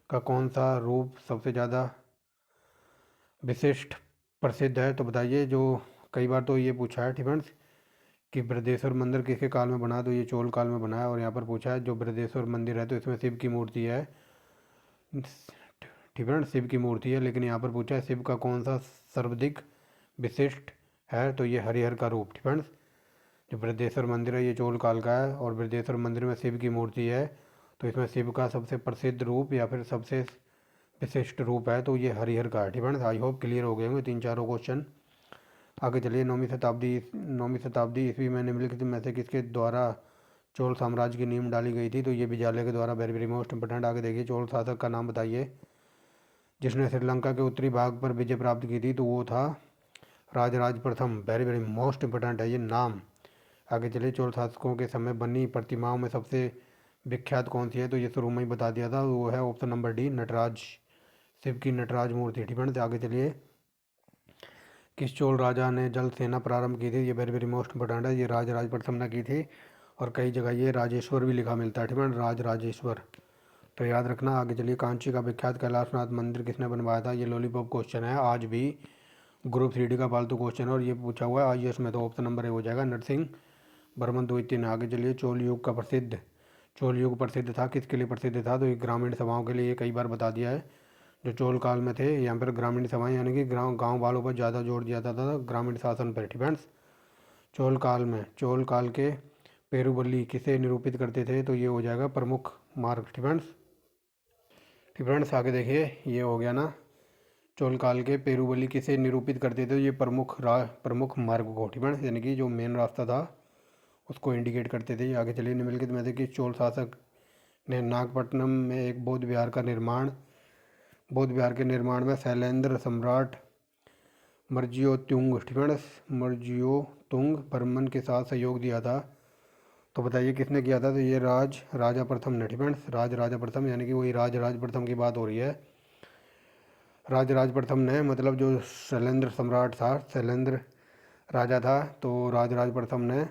का कौन सा रूप सबसे ज़्यादा विशिष्ट प्रसिद्ध है, तो बताइए। जो कई बार तो ये पूछा है। ठीक है, कि बृहदेश्वर मंदिर किसके काल में बना, तो ये चोल काल में बना है। और यहाँ पर पूछा है जो बृहदेश्वर मंदिर है तो इसमें शिव की मूर्ति है। ठीक है, शिव की मूर्ति है, लेकिन यहाँ पर पूछा है शिव का कौन सा सर्वाधिक विशिष्ट है, तो ये हरिहर का रूप। ठीक है, जो बृहदेश्वर मंदिर है ये चोल काल का है, और बृहदेश्वर मंदिर में शिव की मूर्ति है, तो इसमें शिव का सबसे प्रसिद्ध रूप या फिर सबसे विशिष्ट रूप है, तो ये हरिहर का है। ठीक है, आई होप क्लियर हो गए होंगे 3 4 क्वेश्चन। आगे चलिए। 9वीं शताब्दी ईस्वी में निम्नलिखित में से किसके द्वारा चोल साम्राज्य की नींव डाली गई थी, तो ये विजयालय के द्वारा। Very very most important. आगे देखिए चोल शासक का नाम बताइए जिसने श्रीलंका के उत्तरी भाग पर विजय प्राप्त की थी, तो वो था राजराज प्रथम। वेरी वेरी मोस्ट इंपोर्टेंट है ये नाम। आगे चलिए। चोल शासकों के समय बनी प्रतिमाओं में सबसे विख्यात कौन सी है, तो ये शुरू में ही बता दिया था, वो है option number D Nataraja, Shiv की नटराज मूर्ति। ठीक है, आगे चलिए। किस चोल राजा ने जल सेना प्रारंभ की थी, ये वेरी वेरी मोस्ट इंपोर्टेंट है, ये राजराज प्रथम ने की थी। और कई जगह ये राजेश्वर भी लिखा मिलता है, ठीक है, राज राजेश्वर। तो याद रखना। आगे चलिए, कांची का विख्यात कैलाशनाथ मंदिर किसने बनवाया था? ये लॉलीपॉप क्वेश्चन है, आज भी ग्रुप 3D का फालतू क्वेश्चन है और ये पूछा हुआ है आईएएस में, तो ऑप्शन नंबर ए हो जाएगा, नरसिंह वर्मन द्वितीय ने। आगे चलिए, चोल युग प्रसिद्ध था, किसके लिए प्रसिद्ध था? तो ये ग्रामीण सभाओं के लिए, ये कई बार बता दिया है। जो चोल काल में थे यहाँ पर ग्रामीण सभाएं, यानी कि गाँव वालों पर ज़्यादा जोर दिया जाता था ग्रामीण शासन पर, ठीक है। चोल काल के पेरुबल्ली किसे निरूपित करते थे? तो ये हो जाएगा प्रमुख मार्ग, ठीक है। फ्रेंड्स आगे देखिए, ये हो गया ना, चोल काल के पेरुबल्ली किसे निरूपित करते थे? ये प्रमुख मार्ग को, ठीक है, यानी कि जो मेन रास्ता था उसको इंडिकेट करते थे। आगे चलिए, निम्नलिखित में से किस चोल शासक ने नागपट्टनम में एक बौद्ध विहार के निर्माण में शैलेंद्र सम्राट मर्जियोतुंग वर्मन के साथ सहयोग दिया था? तो बताइए किसने किया था? तो ये राजा प्रथम ने, ठीक है, राजा प्रथम, यानी कि वही राज प्रथम की बात हो रही है। राज प्रथम ने, मतलब जो शैलेंद्र राजा था, तो राज प्रथम ने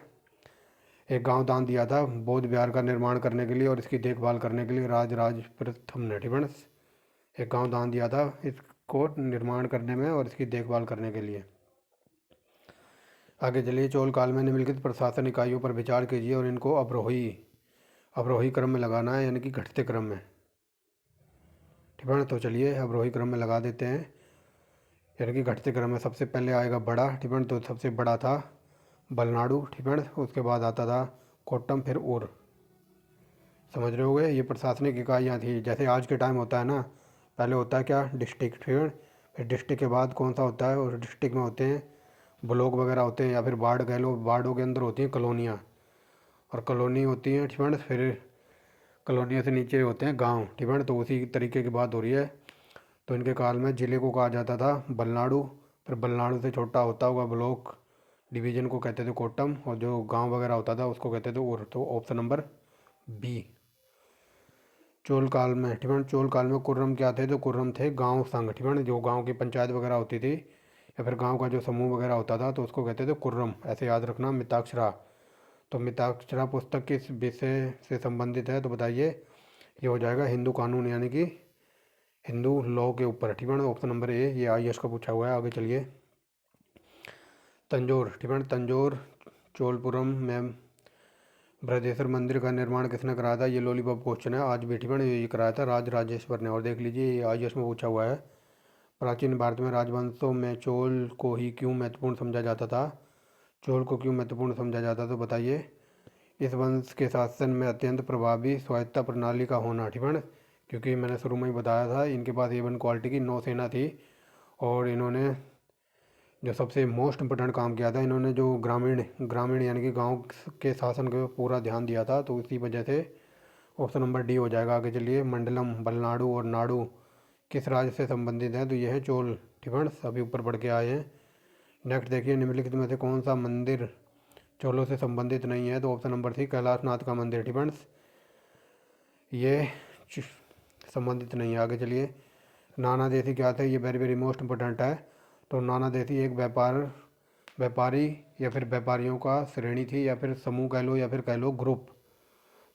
एक गांव दान दिया था बौद्ध विहार का निर्माण करने के लिए और इसकी देखभाल करने के लिए। राज प्रथम ने, ठीक है, एक गांव दान दिया था इसको निर्माण करने में और इसकी देखभाल करने के लिए। आगे चलिए, चोल काल में निम्नलिखित प्रशासन इकाइयों पर विचार कीजिए और इनको अवरोही क्रम में लगाना है, यानी कि घटते क्रम में, ठीक है। तो चलिए अवरोही क्रम में लगा देते हैं, यानी कि घटते क्रम में। सबसे पहले आएगा बड़ा, ठीक है, तो सबसे बड़ा था बलनाडु, ठीक है। उसके बाद आता था कोट्टम, फिर उर। समझ रहे होगे, ये प्रशासनिक इकाइयाँ थी। जैसे आज के टाइम होता है ना, पहले होता है क्या, डिस्ट्रिक्ट, फिर डिस्ट्रिक्ट के बाद कौन सा होता है, और डिस्ट्रिक्ट में होते हैं ब्लॉक वगैरह होते हैं, या फिर वार्ड कह लो, वार्डों के अंदर होती हैं कॉलोनियाँ, और कॉलोनी होती हैं, ठीक है, फिर कॉलोनियों से नीचे होते हैं गांव, ठीक है। तो उसी तरीके की बात हो रही है। तो इनके काल में ज़िले को कहा जाता था बलनाडु, फिर बलनाडु से छोटा होता हुआ ब्लॉक डिवीज़न को कहते थे कोट्टम, और जो गांव वगैरह होता था उसको कहते थे उर। तो ऑप्शन नंबर बी। चोल काल में, ठीक है, चोल काल में कुर्रम क्या थे? तो कुर्रम थे गांव संघ, ठीक है, जो गांव की पंचायत वगैरह होती थी या फिर गांव का जो समूह वगैरह होता था तो उसको कहते थे कुर्रम। ऐसे याद रखना। मिताक्षरा, तो मिताक्षरा पुस्तक किस विषय से संबंधित है? तो बताइए, ये हो जाएगा हिंदू कानून, यानी कि हिंदू लॉ के ऊपर, ठीक है। ऑप्शन नंबर ए, ये आईएएस का पूछा हुआ है। आगे चलिए, तंजौर, ठीक है, तंजौर चोलपुरम में बृहदेश्वर मंदिर का निर्माण किसने कराया था? ये लॉलीपॉप क्वेश्चन है, आज भी, ठीक है, ये कराया था राज राजेश्वर ने। और देख लीजिए, ये आईएएस में पूछा हुआ है। प्राचीन भारत में राजवंशों में चोल को ही क्यों महत्वपूर्ण समझा जाता था? चोल को क्यों महत्वपूर्ण समझा जाता? तो बताइए, इस वंश के शासन में अत्यंत प्रभावी स्वायत्ता प्रणाली का होना, ठीक है, क्योंकि मैंने शुरू में ही बताया था इनके पास A1 क्वालिटी की नौसेना थी, और इन्होंने जो सबसे मोस्ट इम्पोर्टेंट काम किया था, इन्होंने जो ग्रामीण यानी कि गांव के शासन को पूरा ध्यान दिया था, तो इसी वजह से ऑप्शन नंबर डी हो जाएगा। आगे चलिए, मंडलम, बलनाडु और नाडु किस राज्य से संबंधित हैं? तो ये है चोल, ठीक है, अभी ऊपर बढ़ के आए हैं। नेक्स्ट देखिए, निम्नलिखित में से कौन सा मंदिर चोलों से संबंधित नहीं है? तो ऑप्शन नंबर सी, कैलाशनाथ का मंदिर, ठीक है, ये संबंधित नहीं है। आगे चलिए, नाना देशी क्या थे? ये वेरी वेरी मोस्ट इम्पोर्टेंट है। तो नाना देशी एक व्यापारी या फिर व्यापारियों का श्रेणी थी, या फिर समूह कह लो, या फिर कह लो ग्रुप।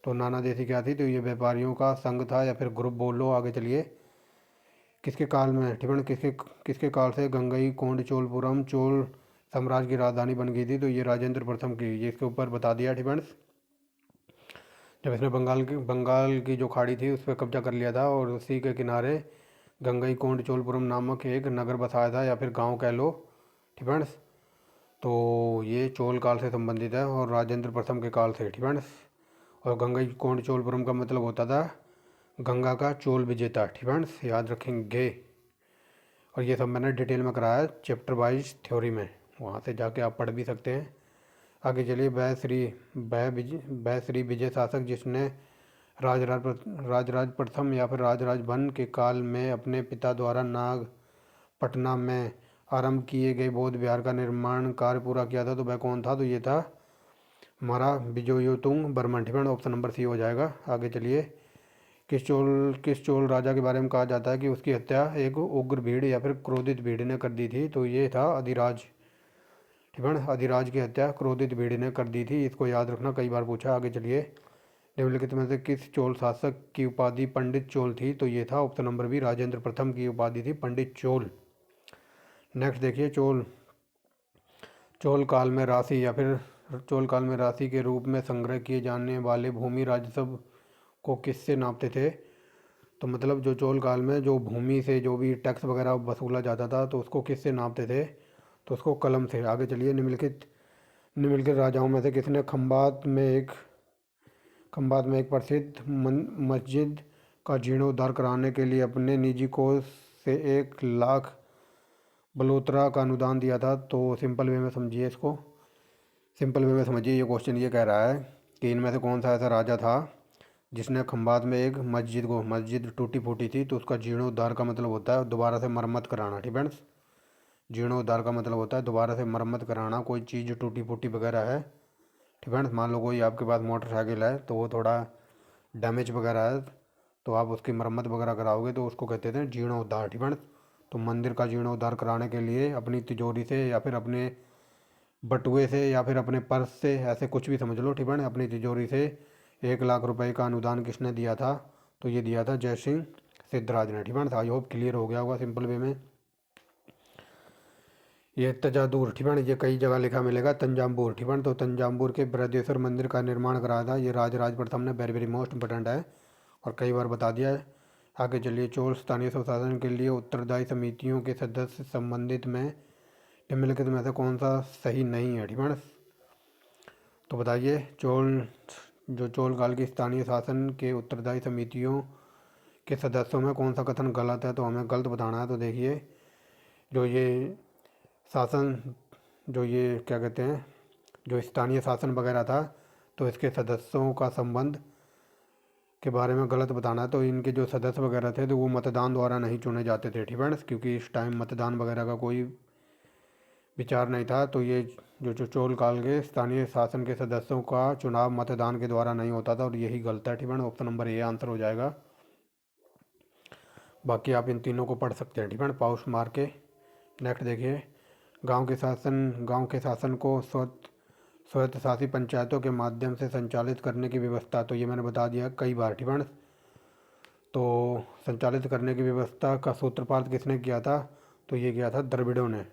तो नाना देशी क्या थी? तो ये व्यापारियों का संघ था, या फिर ग्रुप बोल लो। आगे चलिए, किसके काल में, ठीक है, किसके काल से गंगई कोंड चोलपुरम चोल साम्राज्य की राजधानी बन गई थी? तो ये राजेंद्र प्रथम की, ये इसके ऊपर बता दिया, ठीक है। जब इसने बंगाल की जो खाड़ी थी उस पर कब्जा कर लिया था, और उसी के किनारे गंगई कोंड चोलपुरम नामक एक नगर बसाया था, या फिर गांव कह लो, ठीक है। तो ये चोल काल से संबंधित है और राजेंद्र प्रथम के काल से, ठीक है। और गंगई कोंड चोलपुरम का मतलब होता था गंगा का चोल विजेता, ठीक है, याद रखेंगे। और ये सब मैंने डिटेल में कराया है चैप्टर वाइज थ्योरी में, वहाँ से जाके आप पढ़ भी सकते हैं। आगे चलिए, वह श्री विजय शासक जिसने राजराज प्रथम या फिर राजराज वन के काल में अपने पिता द्वारा नागपटना में आरंभ किए गए बौद्ध विहार का निर्माण कार्य पूरा किया था, तो वह कौन था? तो ये था हमारा विजयोतुंग वर्मन, ठीक है, ऑप्शन नंबर सी हो जाएगा। आगे चलिए, किस चोल राजा के बारे में कहा जाता है कि उसकी हत्या एक उग्र भीड़ या फिर क्रोधित भीड़ ने कर दी थी? तो ये था अधिराज, ठीक है। अधिराज की हत्या क्रोधित भीड़ ने कर दी थी, इसको याद रखना, कई बार पूछा। आगे चलिए, निम्नलिखित में से किस चोल शासक की उपाधि पंडित चोल थी? तो ये था ऑप्शन नंबर बी, राजेंद्र प्रथम की उपाधि थी पंडित चोल। नेक्स्ट देखिए, चोल काल में राशि या फिर चोल काल में राशि के रूप में संग्रह किए जाने वाले भूमि राजस्व को किससे नापते थे? तो मतलब जो चोल काल में जो भूमि से जो भी टैक्स वगैरह वसूला जाता था तो उसको किससे नापते थे? तो उसको कलम से। आगे चलिए, निम्नलिखित राजाओं में से किसने खंबात में एक प्रसिद्ध मस्जिद का जीर्णोद्धार कराने के लिए अपने निजी कोष से 1 लाख बलोत्रा का अनुदान दिया था? तो सिंपल वे में समझिए इसको, सिंपल वे में समझिए। ये क्वेश्चन ये कह रहा है कि इनमें से कौन सा ऐसा राजा था जिसने खंबात में एक मस्जिद टूटी फूटी थी तो उसका जीर्णोद्धार का मतलब होता है दोबारा से मरम्मत कराना। ठीक है, जीर्णोद्धार का मतलब होता है दोबारा से मरम्मत कराना। कोई चीज़ टूटी फूटी वगैरह है, ठीक है, मान लो कोई आपके पास मोटरसाइकिल है तो वो थोड़ा डैमेज वगैरह है तो आप उसकी मरम्मत वगैरह कराओगे तो उसको कहते थे जीर्णोद्धार। ठीक है, तो मंदिर का जीर्णोद्धार कराने के लिए अपनी तिजोरी से या फिर अपने बटुए से या फिर अपने पर्स से, ऐसे कुछ भी समझ लो, ठीक है, अपनी तिजोरी से 1 लाख रुपए का अनुदान किसने दिया था? तो ये दिया था जय सिंह सिद्धराज ने। ठीक है, आई होप क्लियर हो गया होगा सिंपल वे में। ये तजादूर, ठीक है, ये कई जगह लिखा मिलेगा तंजावुर। ठीक है, तो तंजावुर के बृहदेश्वर मंदिर का निर्माण कराया था ये राज प्रथम ने। वेरी वेरी मोस्ट इंपॉर्टेंट है और कई बार बता दिया है। आगे चलिए, चोल स्थानीय स्वशासन के लिए उत्तरदायी समितियों के सदस्य संबंधित में निम्नलिखित में से कौन सा सही नहीं है? ठीक है, तो बताइए, चोल काल की स्थानीय शासन के उत्तरदायी समितियों के सदस्यों में कौन सा कथन गलत है? तो हमें गलत बताना है। तो देखिए, जो ये शासन, जो ये क्या कहते हैं, जो स्थानीय शासन वगैरह था तो इसके सदस्यों का संबंध के बारे में गलत बताना है। तो इनके जो सदस्य वगैरह थे तो वो मतदान द्वारा नहीं चुने जाते थे। ठीक है, क्योंकि इस टाइम मतदान वगैरह का कोई विचार नहीं था। तो ये जो चोल काल के स्थानीय शासन के सदस्यों का चुनाव मतदान के द्वारा नहीं होता था और यही गलत है। ठीक है, ऑप्शन नंबर ए आंसर हो जाएगा। बाकी आप इन तीनों को पढ़ सकते हैं। ठीक है, पाउस मार के। नेक्स्ट देखिए, गांव के शासन को स्वायत्तशासी पंचायतों के माध्यम से संचालित करने की व्यवस्था। तो ये मैंने बता दिया कई बार। ठीक है, तो संचालित करने की व्यवस्था का सूत्रपात किसने किया था? तो ये किया था द्रविड़ों ने।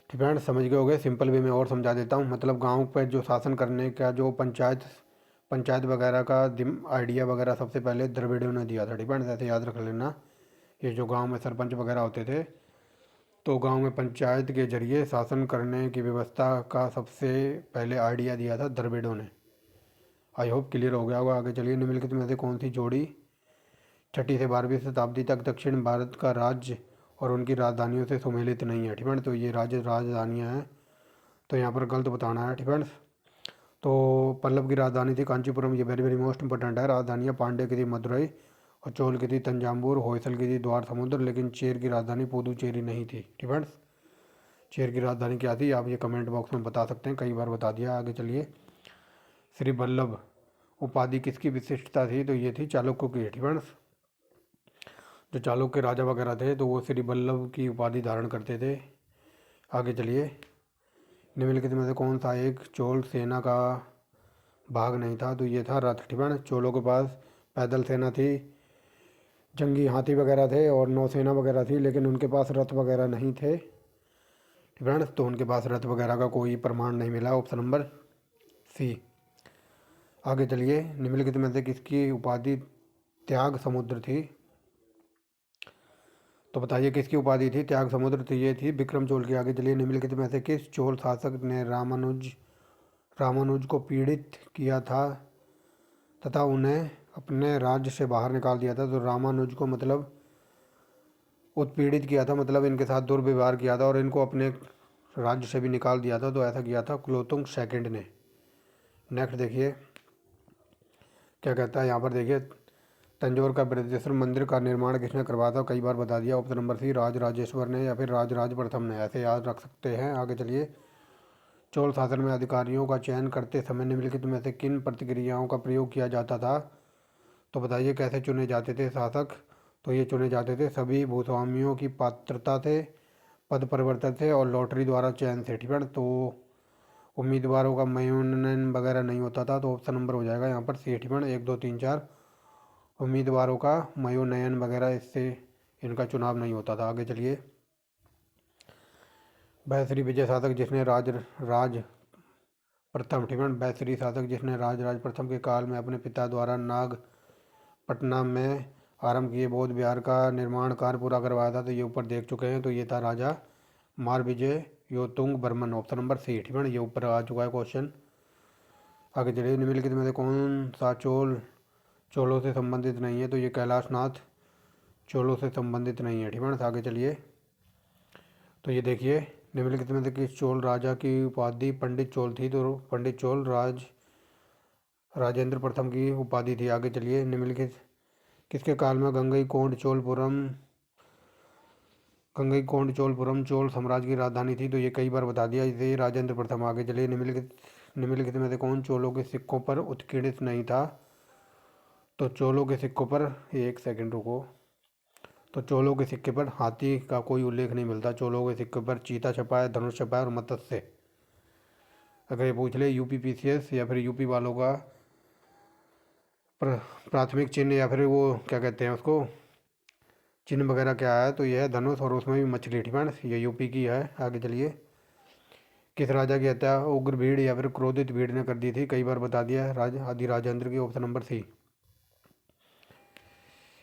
ठीक है, समझ गए होगे। सिंपल वे में और समझा देता हूँ। मतलब गांव पर जो शासन करने का जो पंचायत वगैरह का आइडिया वगैरह सबसे पहले द्रविड़ों ने दिया था। ठीक है, ऐसे याद रख लेना। ये जो गांव में सरपंच वगैरह होते थे तो गांव में पंचायत के जरिए शासन करने की व्यवस्था का सबसे पहले आइडिया दिया था द्रविड़ों ने। आई होप क्लियर हो गया होगा। आगे चलिए, निम्नलिखित में से कौन सी जोड़ी 6ठी से 12वीं शताब्दी तक दक्षिण भारत का राज्य और उनकी राजधानियों से सुमेलित नहीं है? ठीक है, तो ये राजधानियाँ हैं तो यहाँ पर गलत बताना है। ठीक है, तो पल्लव की राजधानी थी कांचीपुरम, ये वेरी वेरी मोस्ट इंपॉर्टेंट है। राजधानियाँ पांड्य की थी मदुरई और चोल की थी तंजावुर, होयसल की थी द्वार समुद्र, लेकिन चेर की राजधानी पुदुचेरी नहीं थी। ठीक है, चेर की राजधानी क्या थी आप ये कमेंट बॉक्स में बता सकते हैं, कई बार बता दिया। आगे चलिए, श्री वल्लभ उपाधि किसकी विशिष्टता थी? तो ये थी चालुक्यों की। ठीक है, जो चालुक्य राजा वगैरह थे तो वो श्री वल्लभ की उपाधि धारण करते थे। आगे चलिए, निम्नलिखित में से कौन सा एक चोल सेना का भाग नहीं था? तो ये था रथ। ठीक है, चोलों के पास पैदल सेना थी, जंगी हाथी वगैरह थे और नौसेना वगैरह थी, लेकिन उनके पास रथ वगैरह नहीं थे। ठीक है, तो उनके पास रथ वगैरह का कोई प्रमाण नहीं मिला। Option number C. आगे चलिए, निम्नलिखित में से किसकी उपाधि त्याग समुद्र थी? तो बताइए किसकी उपाधि थी त्याग समुद्र? तो ये थी विक्रम चोल की। आगे चलिए, निम्नलिखित में से किस चोल शासक ने रामानुज को पीड़ित किया था तथा उन्हें अपने राज्य से बाहर निकाल दिया था? तो रामानुज को मतलब उत्पीड़ित किया था, मतलब इनके साथ दुर्व्यवहार किया था और इनको अपने राज्य से भी निकाल दिया था। तो ऐसा किया था कुलोतुंग सेकंड ने। नेक्स्ट देखिए क्या कहता है यहाँ पर। देखिए, तंजौर का बृहदेश्वर मंदिर का निर्माण किसने करवाया था? कई बार बता दिया। ऑप्शन नंबर सी, राजराजेश्वर ने या फिर राजराज प्रथम ने, ऐसे याद रख सकते हैं। आगे चलिए, चोल शासन में अधिकारियों का चयन करते समय निम्नलिखित में से किन प्रतिक्रियाओं का प्रयोग किया जाता था? तो बताइए कैसे चुने जाते थे शासक? तो ये चुने जाते थे सभी भूस्वामियों की पात्रता से पद परिवर्तन से और लॉटरी द्वारा चयन से, ठीक है। तो उम्मीदवारों का मनोनयन वगैरह नहीं होता था, तो ऑप्शन नंबर हो जाएगा यहाँ पर सी, ठीक है। 1 2 3 4 उम्मीदवारों का मनोनयन वगैरह इससे इनका चुनाव नहीं होता था। आगे चलिए। वह विजय शासक जिसने राज प्रथम, ठीक है। वह शासक जिसने राज प्रथम के काल में अपने पिता द्वारा नागपट्टनम में आरंभ किए बौद्ध विहार का निर्माण कार्य पूरा करवाया था, तो ये ऊपर देख चुके हैं। तो ये था राजा मारविजय योतुंग बर्मन, ऑप्शन नंबर सी, ठीक है। ये ऊपर आ चुका है क्वेश्चन। आगे चलिए। निम्नलिखित में से कौन सा चोलों से संबंधित नहीं है, तो ये कैलाश नाथ चोलों से संबंधित नहीं है, ठीक है। आगे चलिए। तो ये देखिए, निम्नलिखित में से किस चोल राजा की उपाधि पंडित चोल थी, तो पंडित चोल राजेंद्र प्रथम की उपाधि थी। आगे चलिए। निम्नलिखित किसके काल में गंगईकोंड चोलपुरम चोल साम्राज्य की राजधानी थी, तो ये कई बार बता दिया, इसे राजेंद्र प्रथम। आगे चलिए। निम्नलिखित में से कौन चोलों के सिक्कों पर उत्कीर्णित नहीं था, तो चोलों के सिक्कों पर, एक सेकंड रुको, तो चोलों के सिक्के पर हाथी का कोई उल्लेख नहीं मिलता। चोलों के सिक्के पर चीता छपा है, धनुष छपा है और मत्स्य। अगर ये पूछ ले यूपीपीसीएस या फिर यूपी वालों का प्राथमिक चिन्ह या फिर वो क्या कहते हैं उसको, चिन्ह वगैरह क्या है, तो यह है धनुष और उसमें भी मछली, ठीक है। ये यूपी की है। आगे चलिए। किस राजा की हत्या उग्र भीड़ या फिर क्रोधित भीड़ ने कर दी थी, कई बार बता दिया है, आदि राजेंद्र की, option number C.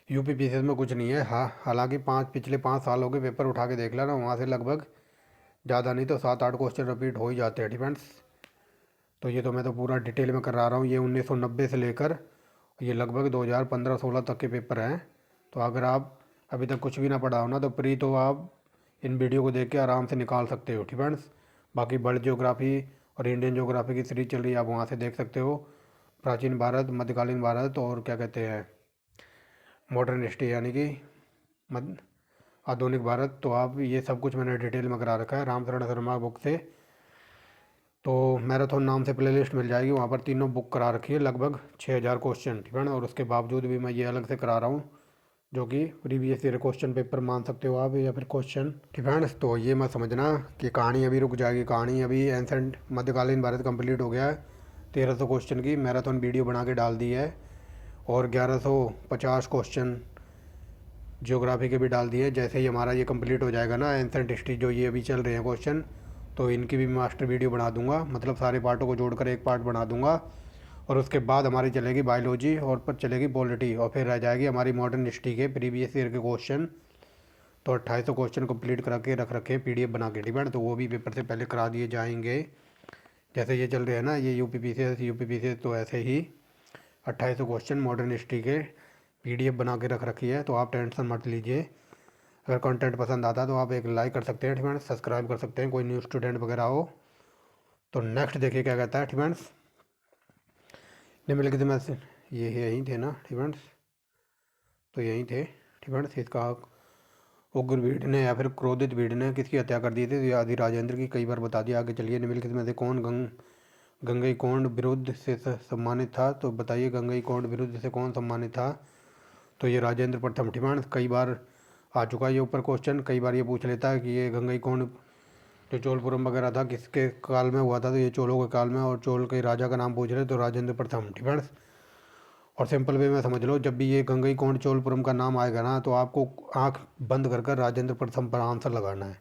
UP PCS में कुछ नहीं है। हाँ, हालांकि पिछले 5 सालों के पेपर उठा के देख लेना, वहाँ से लगभग ज़्यादा नहीं तो 7 8 क्वेश्चन रिपीट हो ही जाते हैं, डिपेंड्स। तो ये तो मैं तो पूरा डिटेल में करा रहा हूँ। ये 1990 से लेकर ये लगभग 2015-16 तक के पेपर हैं। तो अगर आप अभी तक कुछ भी ना पढ़ा हो ना, तो आप इन वीडियो को देख के आराम से निकाल सकते हो, ठीक है। बाकी वर्ल्ड ज्योग्राफी और इंडियन ज्योग्राफी की सीरीज चल रही है, आप वहाँ से देख सकते हो। प्राचीन भारत, मध्यकालीन भारत और क्या कहते हैं मॉडर्न हिस्ट्री, यानी कि मध्य आधुनिक भारत। तो आप ये सब कुछ मैंने डिटेल में करा रखा है रामचरण शर्मा बुक से। तो मैराथन नाम से प्लेलिस्ट मिल जाएगी, वहाँ पर तीनों बुक करा रखी है, लगभग 6000 क्वेश्चन, ठीक है ना। और उसके बावजूद भी मैं ये अलग से करा रहा हूँ, जो कि प्रीवियस ईयर क्वेश्चन पेपर मान सकते हो आप या फिर क्वेश्चन, ठीक है। तो ये मत समझना कि कहानी अभी रुक जाएगी। कहानी अभी एंसेंट मध्यकालीन भारत कंप्लीट हो गया है। 1300 क्वेश्चन की मैराथन वीडियो बना के डाल दी है और 1150 क्वेश्चन ज्योग्राफी के भी डाल दिए। जैसे ही हमारा ये कंप्लीट हो जाएगा ना एंसेंट हिस्ट्री, जो ये अभी चल रहे हैं क्वेश्चन, तो इनकी भी मास्टर वीडियो बना दूंगा, मतलब सारे पार्टों को जोड़कर एक पार्ट बना दूंगा। और उसके बाद हमारी चलेगी बायोलॉजी और पर चलेगी पॉलिटी, और फिर रह जाएगी हमारी मॉडर्न हिस्ट्री के प्रीवियस ईयर के क्वेश्चन। तो 2800 क्वेश्चन कंप्लीट करा के रख रखे पीडीएफ बना के, ठीक है। तो वो भी पेपर से पहले करा दिए जाएंगे। जैसे ये चल रहे हैं ना ये यूपीपीसीएस, तो ऐसे ही 2800 क्वेश्चन मॉडर्न हिस्ट्री के पीडीएफ बना के रख रखी है। तो आप टेंशन मत लीजिए। अगर कंटेंट पसंद आता है तो आप एक लाइक कर सकते हैं, ठीक है। सब्सक्राइब कर सकते हैं, कोई न्यू स्टूडेंट वगैरह हो तो। नेक्स्ट देखिए क्या कहता है, ठीक है। निम्नलिखित में से ये यहीं थे ना, ठीक है। तो यहीं थे, ठीक है। इसका उग्र भीड़ ने या फिर क्रोधित भीड़ ने किसकी हत्या कर दी थी, तो आदि राजेंद्र की, कई बार बता दिया। आगे चलिए। निम्नलिखित में से कौन गंगईकोंड बिरुद से सम्मानित था, तो बताइए गंगईकोंड बिरुद से कौन सम्मानित था, तो ये राजेंद्र प्रथम, ठीक है। कई बार आ चुका है ये ऊपर क्वेश्चन, कई बार ये पूछ लेता है कि ये गंगईकोंड जो चोलपुरम वगैरह था किसके काल में हुआ था, तो ये चोलों के काल में, और चोल के राजा का नाम पूछ रहे तो राजेंद्र प्रथम, ठीक है। और सिंपल वे में समझ लो, जब भी ये गंगईकोंड चोलपुरम का नाम आएगा ना, तो आपको आंख बंद कर कर राजेंद्र प्रथम पर आंसर लगाना है,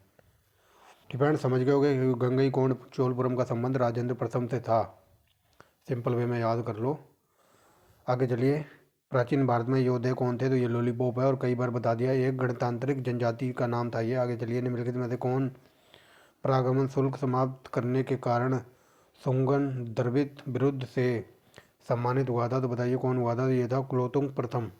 ठीक है। समझ गए होगे कि गंगईकोंड चोलपुरम का संबंध राजेंद्र प्रथम से था। सिंपल वे में याद कर लो। आगे चलिए। प्राचीन भारत में योद्धे कौन थे, तो ये लॉलीपॉप है और कई बार बता दिया, एक गणतांत्रिक जनजाति का नाम था ये। आगे चलिए। निम्नलिखित में से कौन परागमन शुल्क समाप्त करने के कारण सुंगन द्रविड़ विरुद्ध से सम्मानित हुआ था, तो बताइए कौन हुआ था, तो ये था कुलोत्तुंग प्रथम।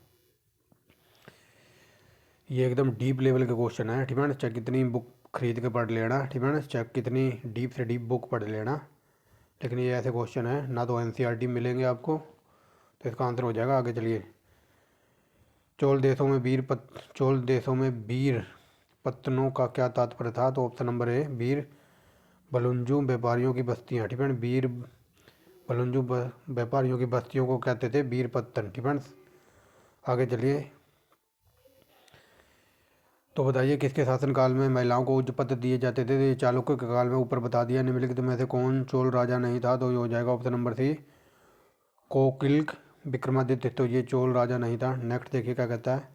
ये एकदम डीप लेवल के क्वेश्चन है, ठीक है। चाहे कितनी बुक खरीद के पढ़ लेना, ठीक है, चाहे कितनी डीप से डीप बुक पढ़ लेना, लेकिन ये ऐसे क्वेश्चन है ना, तो एनसीईआरटी मिलेंगे आपको, तो इसका आंसर हो जाएगा। आगे चलिए। चोल देशों में वीर पत्तनों का क्या तात्पर्य था, तो ऑप्शन नंबर ए वीर बलुंजू व्यापारियों की बस्तियाँ, ठीक है। वीर बलुंजू व्यापारियों की बस्तियों को कहते थे वीर पत्तन, ठीक है। आगे चलिए। तो बताइए किसके शासनकाल में महिलाओं को उच्च पद दिए जाते थे। तो ये चालुक्य के काल में ऊपर बता दिया। निम्नलिखित में से कौन चोल राजा नहीं था। तो ये हो जाएगा ऑप्शन नंबर सी, कोकिल विक्रमादित्य। तो ये चोल राजा नहीं था। नेक्स्ट देखिए क्या कहता है।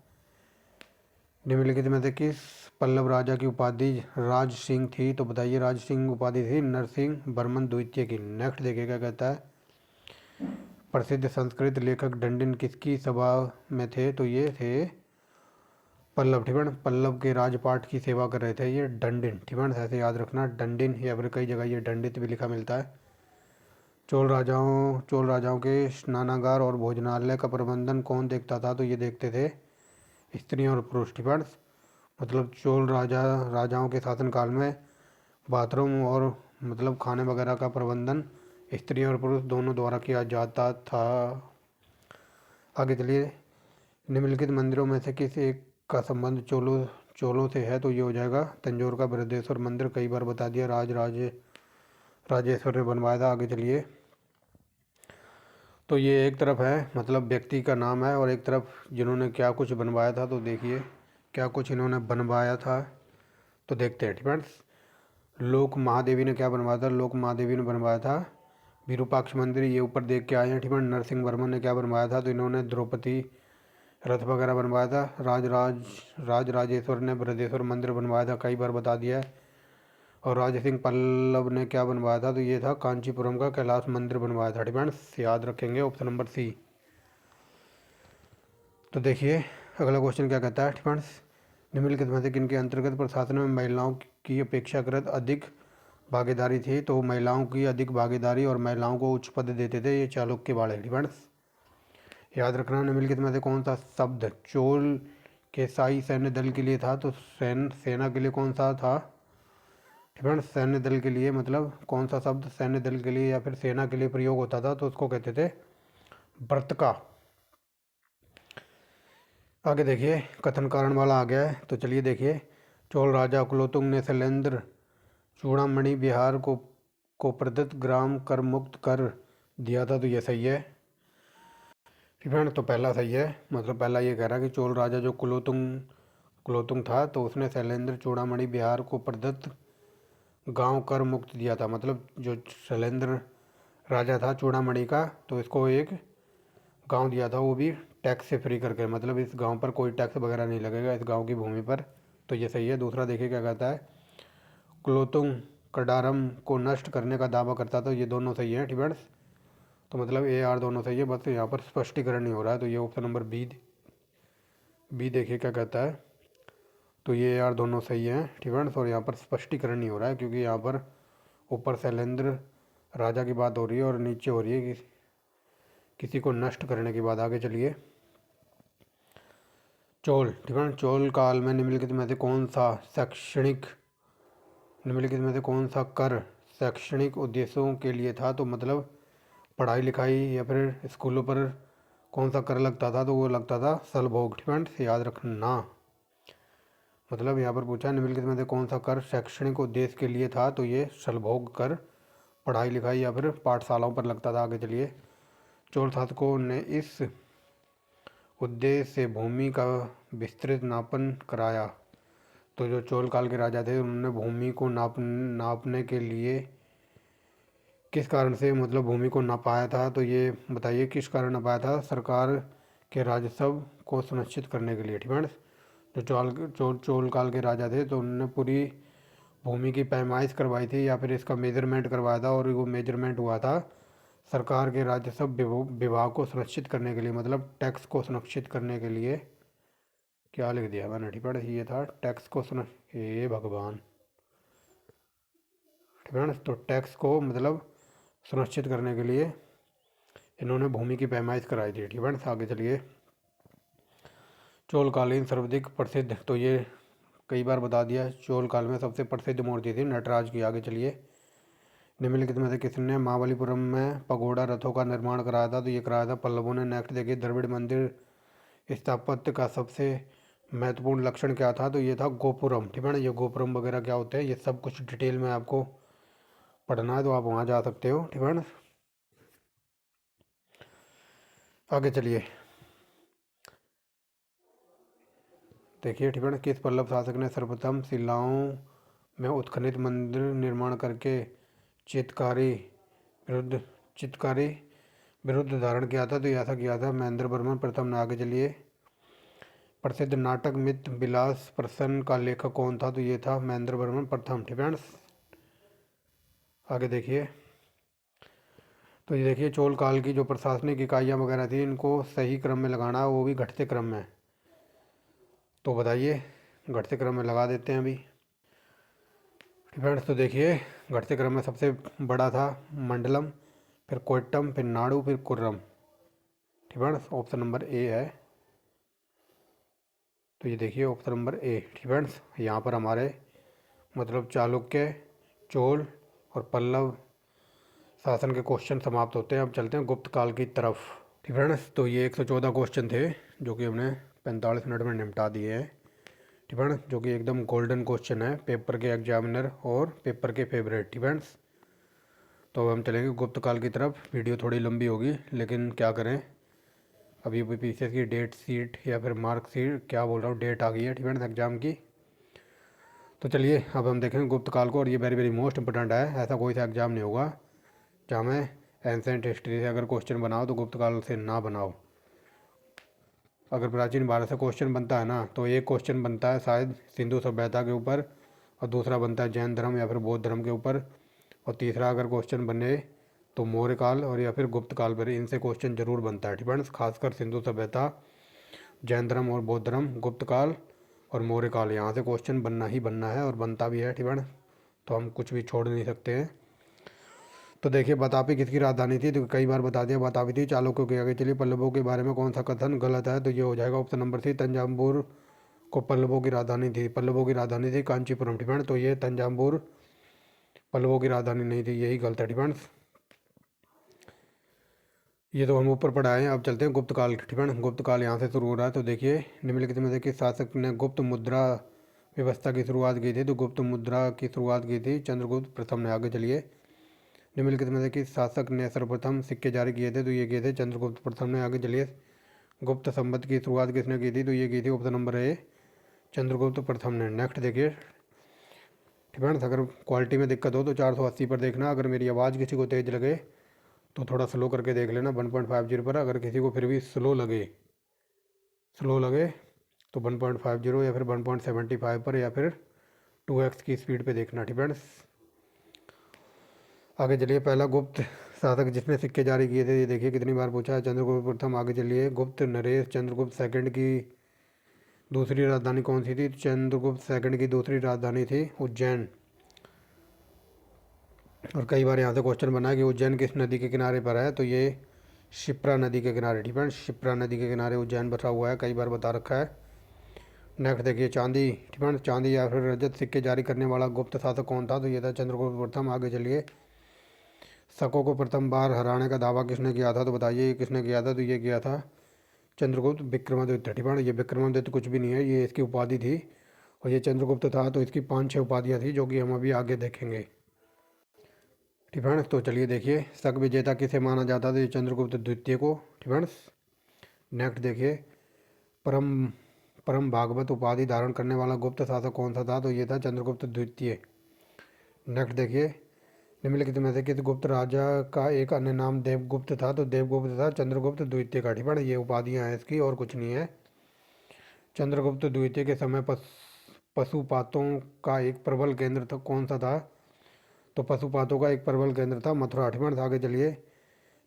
निम्नलिखित में से किस पल्लव राजा की उपाधि राज सिंह थी। तो बताइए राज सिंह उपाधि थी नरसिंह वर्मन द्वितीय की। नेक्स्ट देखिए क्या कहता है। प्रसिद्ध संस्कृत लेखक डंडिन किसकी सभा में थे। तो ये थे पल्लव, ठीक है। पल्लव के राजपाट की सेवा कर रहे थे ये डंडिन, ठीक है। ऐसे याद रखना डंडिन, या फिर कई जगह ये डंडित भी लिखा मिलता है। चोल राजाओं के स्नानागार और भोजनालय का प्रबंधन कौन देखता था। तो ये देखते थे स्त्रियां और पुरुष, ठीक है। मतलब चोल राजाओं के शासनकाल में बाथरूम और मतलब खाने वगैरह का प्रबंधन स्त्री और पुरुष दोनों द्वारा किया जाता था। आगे चलिए। निम्नलिखित मंदिरों में से किस एक का संबंध चोलों से है। तो ये हो जाएगा तंजौर का बृहदेश्वर मंदिर। कई बार बता दिया, राजेश्वर ने बनवाया था। आगे चलिए। तो ये एक तरफ है मतलब व्यक्ति का नाम है, और एक तरफ जिन्होंने क्या कुछ बनवाया था। तो देखिए क्या कुछ इन्होंने बनवाया था, तो देखते हैं, ठीक है। लोक महादेवी ने क्या बनवाया था। लोक महादेवी ने बनवाया था विरूपाक्ष मंदिर, ये ऊपर देख के आए हैं, ठीक है। नरसिंह वर्मन ने क्या बनवाया था। तो इन्होंने द्रौपदी रथ वगैरह बनवाया था। राजराजेश्वर ने बृहदेश्वर मंदिर बनवाया था, कई बार बता दिया है। और राज सिंह पल्लव ने क्या बनवाया था। तो ये था कांचीपुरम का कैलाश मंदिर बनवाया था, ठीक है। याद रखेंगे ऑप्शन नंबर सी। तो देखिए अगला क्वेश्चन क्या कहता है, ठीक है। निम्नलिखित में से किनके अंतर्गत प्रशासन में महिलाओं की अपेक्षाकृत अधिक भागीदारी थी। तो महिलाओं की अधिक भागीदारी और महिलाओं को उच्च पद देते थे ये चालुक्य वाले, ठीक है। याद रखना। निम्नलिखित में से कौन सा शब्द चोल के शाही सैन्य दल के लिए था। तो सेना के लिए कौन सा था, ठीक है। सैन्य दल के लिए मतलब कौन सा शब्द सैन्य दल के लिए या फिर सेना के लिए प्रयोग होता था। तो उसको कहते थे व्रतका। आगे देखिए कथन कारण वाला आ गया है। तो चलिए देखिए। चोल राजा कुलोतुंग ने शैलेंद्र चूड़ामणि बिहार को प्रदत्त ग्राम कर मुक्त कर दिया था। तो ये सही है, ठीक है। तो पहला सही है, मतलब पहला ये कह रहा है कि चोल राजा जो कुलोतुंग था तो उसने शैलेंद्र चूड़ामणि बिहार को प्रदत्त गांव कर मुक्त दिया था। मतलब जो शैलेंद्र राजा था चूड़ामणि का, तो इसको एक गांव दिया था, वो भी टैक्स से फ्री करके। मतलब इस गांव पर कोई टैक्स वगैरह नहीं लगेगा इस गांव की भूमि पर। तो ये सही है। दूसरा देखिए क्या कहता है। कुलोतुंग कडारम को नष्ट करने का दावा करता था। ये दोनों सही है, ठीक है। तो मतलब ए आर दोनों सही है, बस यहाँ पर स्पष्टीकरण नहीं हो रहा है। तो ये ऑप्शन नंबर बी देखिए क्या कहता है। तो ये यार दोनों सही हैं, ठीक है। और यहाँ पर स्पष्टीकरण नहीं हो रहा है क्योंकि यहाँ पर ऊपर शैलेंद्र राजा की बात हो रही है और नीचे हो रही है कि किसी को नष्ट करने की बात। आगे चलिए। चोल, ठीक है। चोल काल में निम्नलिखित में से कौन सा कर शैक्षणिक उद्देश्यों के लिए था। तो मतलब पढ़ाई लिखाई या फिर स्कूलों पर कौन सा कर लगता था। तो वो लगता था सलभोग, ठीक है। याद रखना। मतलब यहाँ पर पूछा निम्नलिखित में से कौन सा कर शैक्षणिक उद्देश्य के लिए था। तो ये सलभोग कर पढ़ाई लिखाई या फिर पाठशालाओं पर लगता था। आगे चलिए। चोल शासकों ने इस उद्देश्य से भूमि का विस्तृत नापन कराया। तो जो चोल काल के राजा थे उन्होंने भूमि को नापने के लिए किस कारण से मतलब भूमि को नापाया था। तो ये बताइए किस कारण नापाया था। सरकार के राजस्व को सुनिश्चित करने के लिए, ठीक है। जो चोल काल के राजा थे तो उन्होंने पूरी भूमि की पैमाइश करवाई थी या फिर इसका मेजरमेंट करवाया था, और वो मेजरमेंट हुआ था सरकार के राजस्व विभाग को सुनिश्चित करने के लिए, मतलब टैक्स को सुनिश्चित करने के लिए। क्या लिख दिया मैंने, ठीक है। ये था टैक्स को ये भगवान, ठीक है। तो टैक्स को मतलब सुनिश्चित करने के लिए इन्होंने भूमि की पैमाइश कराई थी, ठीक है। आगे चलिए। चोलकालीन सर्वाधिक प्रसिद्ध, तो ये कई बार बता दिया। चोल काल में सबसे प्रसिद्ध मूर्ति थी नटराज की। आगे चलिए। निम्नलिखित में से किसने महाबलीपुरम में पगोड़ा रथों का निर्माण कराया था। तो ये कराया था पल्लवों ने। नेक्स्ट देखिए। द्रविड़ मंदिर स्थापत्य का सबसे महत्वपूर्ण लक्षण क्या था। तो ये था गोपुरम, ठीक है ना। ये गोपुरम वगैरह क्या होते हैं ये सब कुछ डिटेल में आपको पढ़ना है, तो आप वहाँ जा सकते हो, ठीक है ना। आगे चलिए। देखिए ठीक है ना, किस पल्लव शासक ने सर्वप्रथम शिलाओं में उत्खनित मंदिर निर्माण करके चित्रकारी विरुद्ध चित्रकारी विरुद्ध धारण किया था? तो ये ऐसा किया था महेंद्र वर्मन प्रथम ने। आगे चलिए, प्रसिद्ध नाटक मित्र विलास प्रसन्न का लेखक कौन था? तो ये था महेंद्र वर्मन प्रथम। ठीक है, आगे देखिए। तो ये देखिए, चोल काल की जो प्रशासनिक इकाइयाँ वगैरह थी, इनको सही क्रम में लगाना, वो भी घटते क्रम में। तो बताइए, घटते क्रम में लगा देते हैं अभी। फ्रेंड्स तो देखिए, घटते क्रम में सबसे बड़ा था मंडलम, फिर कोट्टम, फिर नाडु, फिर कुर्रम। ठीक है, ऑप्शन नंबर ए है। तो ये देखिए ऑप्शन नंबर ए। ठीक है, यहाँ पर हमारे मतलब चालुक्य, चोल और पल्लव शासन के क्वेश्चन समाप्त होते हैं। अब चलते हैं गुप्त काल की तरफ। ठीक है फ्रेंड्स, तो ये 114 क्वेश्चन थे जो कि हमने 45 मिनट में निपटा दिए हैं। ठीक है, जो कि एकदम गोल्डन क्वेश्चन है पेपर के एग्जामिनर और पेपर के फेवरेट। ठीक है, तो अब हम चलेंगे गुप्त काल की तरफ। वीडियो थोड़ी लंबी होगी, लेकिन क्या करें, अभी पीछे की डेट शीट या फिर मार्क शीट, क्या बोल रहा हूँ, डेट आ गई है। ठीक है, एग्ज़ाम की। तो चलिए अब हम देखेंगे गुप्त काल को, और ये वेरी वेरी मोस्ट इंपॉर्टेंट है। ऐसा कोई सा एग्ज़ाम नहीं होगा जहाँ में एंसेंट हिस्ट्री से अगर क्वेश्चन बनाओ तो गुप्त काल से ना बनाओ। अगर प्राचीन भारत से क्वेश्चन बनता है ना, तो एक क्वेश्चन बनता है शायद सिंधु सभ्यता के ऊपर, और दूसरा बनता है जैन धर्म या फिर बौद्ध धर्म के ऊपर, और तीसरा अगर क्वेश्चन बने तो मौर्य काल और या फिर गुप्त काल पर। इनसे क्वेश्चन जरूर बनता है। ठीक है, खासकर सिंधु सभ्यता, जैन धर्म और बौद्ध धर्म, गुप्त काल और मौर्य काल, यहाँ से क्वेश्चन बनना ही बनना है और बनता भी है। ठीक है, तो हम कुछ भी छोड़ नहीं सकते हैं। तो देखिए, बतापी किसकी राजधानी थी? तो कई बार बता दिया, बतापी थी चालुक्यों की। आगे चलिए, पल्लवों के बारे में कौन सा कथन गलत है? तो ये हो जाएगा ऑप्शन नंबर सी, तंजावुर को पल्लवों की राजधानी थी। पल्लवों की राजधानी थी कांचीपुरम। ठीक है, तो ये तंजावुर पल्लवों की राजधानी नहीं थी, यही गलत है। ठीक है, ये तो हम ऊपर पढ़ाए हैं। अब चलते हैं गुप्त काल। ठीक है, गुप्त काल यहाँ से शुरू हो रहा है। तो देखिए, निम्नलिखित में से किस शासक ने गुप्त मुद्रा व्यवस्था की शुरुआत की थी? तो गुप्त मुद्रा की शुरुआत की थी चंद्रगुप्त प्रथम ने। आगे चलिए, निम्नलिखित में से किस शासक ने सर्वप्रथम सिक्के जारी किए थे? तो ये किए थे चंद्रगुप्त प्रथम ने। आगे चलिए, गुप्त संवत की शुरुआत किसने की थी? तो ये की थी ऑप्शन नंबर ए, चंद्रगुप्त प्रथम ने। नेक्स्ट देखिए, ठीक है, अगर क्वालिटी में दिक्कत हो तो 480 पर देखना। अगर मेरी आवाज़ किसी को तेज़ लगे तो थोड़ा स्लो करके देख लेना 1.50 पर। अगर किसी को फिर भी स्लो लगे तो 1.50 या फिर 1.75 पर, या फिर 2x की स्पीड पे देखना। ठीक है, आगे चलिए, पहला गुप्त शासक जिसने सिक्के जारी किए थे, ये देखिए कितनी बार पूछा है, चंद्रगुप्त प्रथम। आगे चलिए, गुप्त नरेश चंद्रगुप्त सेकंड की दूसरी राजधानी कौन सी थी? चंद्रगुप्त सेकंड की दूसरी राजधानी थी उज्जैन। और कई बार यहाँ से क्वेश्चन बना है कि उज्जैन किस नदी के किनारे पर है? तो ये शिप्रा नदी के किनारे। ठीक है, शिप्रा नदी के किनारे उज्जैन बसा हुआ है, कई बार बता रखा है। नेक्स्ट देखिए, चांदी। ठीक है, चांदी या फिर रजत सिक्के जारी करने वाला गुप्त शासक कौन था? तो ये था चंद्रगुप्त प्रथम। आगे चलिए, शकों को प्रथम बार हराने का दावा किसने किया था? तो बताइए ये किसने किया था? तो ये किया था चंद्रगुप्त विक्रमादित्य। ठीक है, ये विक्रमादित्य कुछ भी नहीं है, ये इसकी उपाधि थी, और ये चंद्रगुप्त था तो इसकी 5-6 उपाधियाँ थी जो कि हम अभी आगे देखेंगे। ठीक है, तो चलिए देखिए, शक विजेता किसे माना जाता था? ये चंद्रगुप्त द्वितीय को। ठीक है, नेक्स्ट देखिए, परम परम भागवत उपाधि धारण करने वाला गुप्त शासक कौन सा था? तो ये था चंद्रगुप्त द्वितीय। नेक्स्ट देखिए, निम्नलिखित में से किस गुप्त राजा का एक अन्य नाम देवगुप्त था? तो देवगुप्त था चंद्रगुप्त द्वितीय का। ठीक है, ये उपाधियाँ हैं इसकी और कुछ नहीं है। चंद्रगुप्त द्वितीय के समय पशुपातों का एक प्रबल केंद्र था, कौन सा था? तो पशुपातों का एक प्रबल केंद्र था मथुरा। ठीक है, आगे चलिए,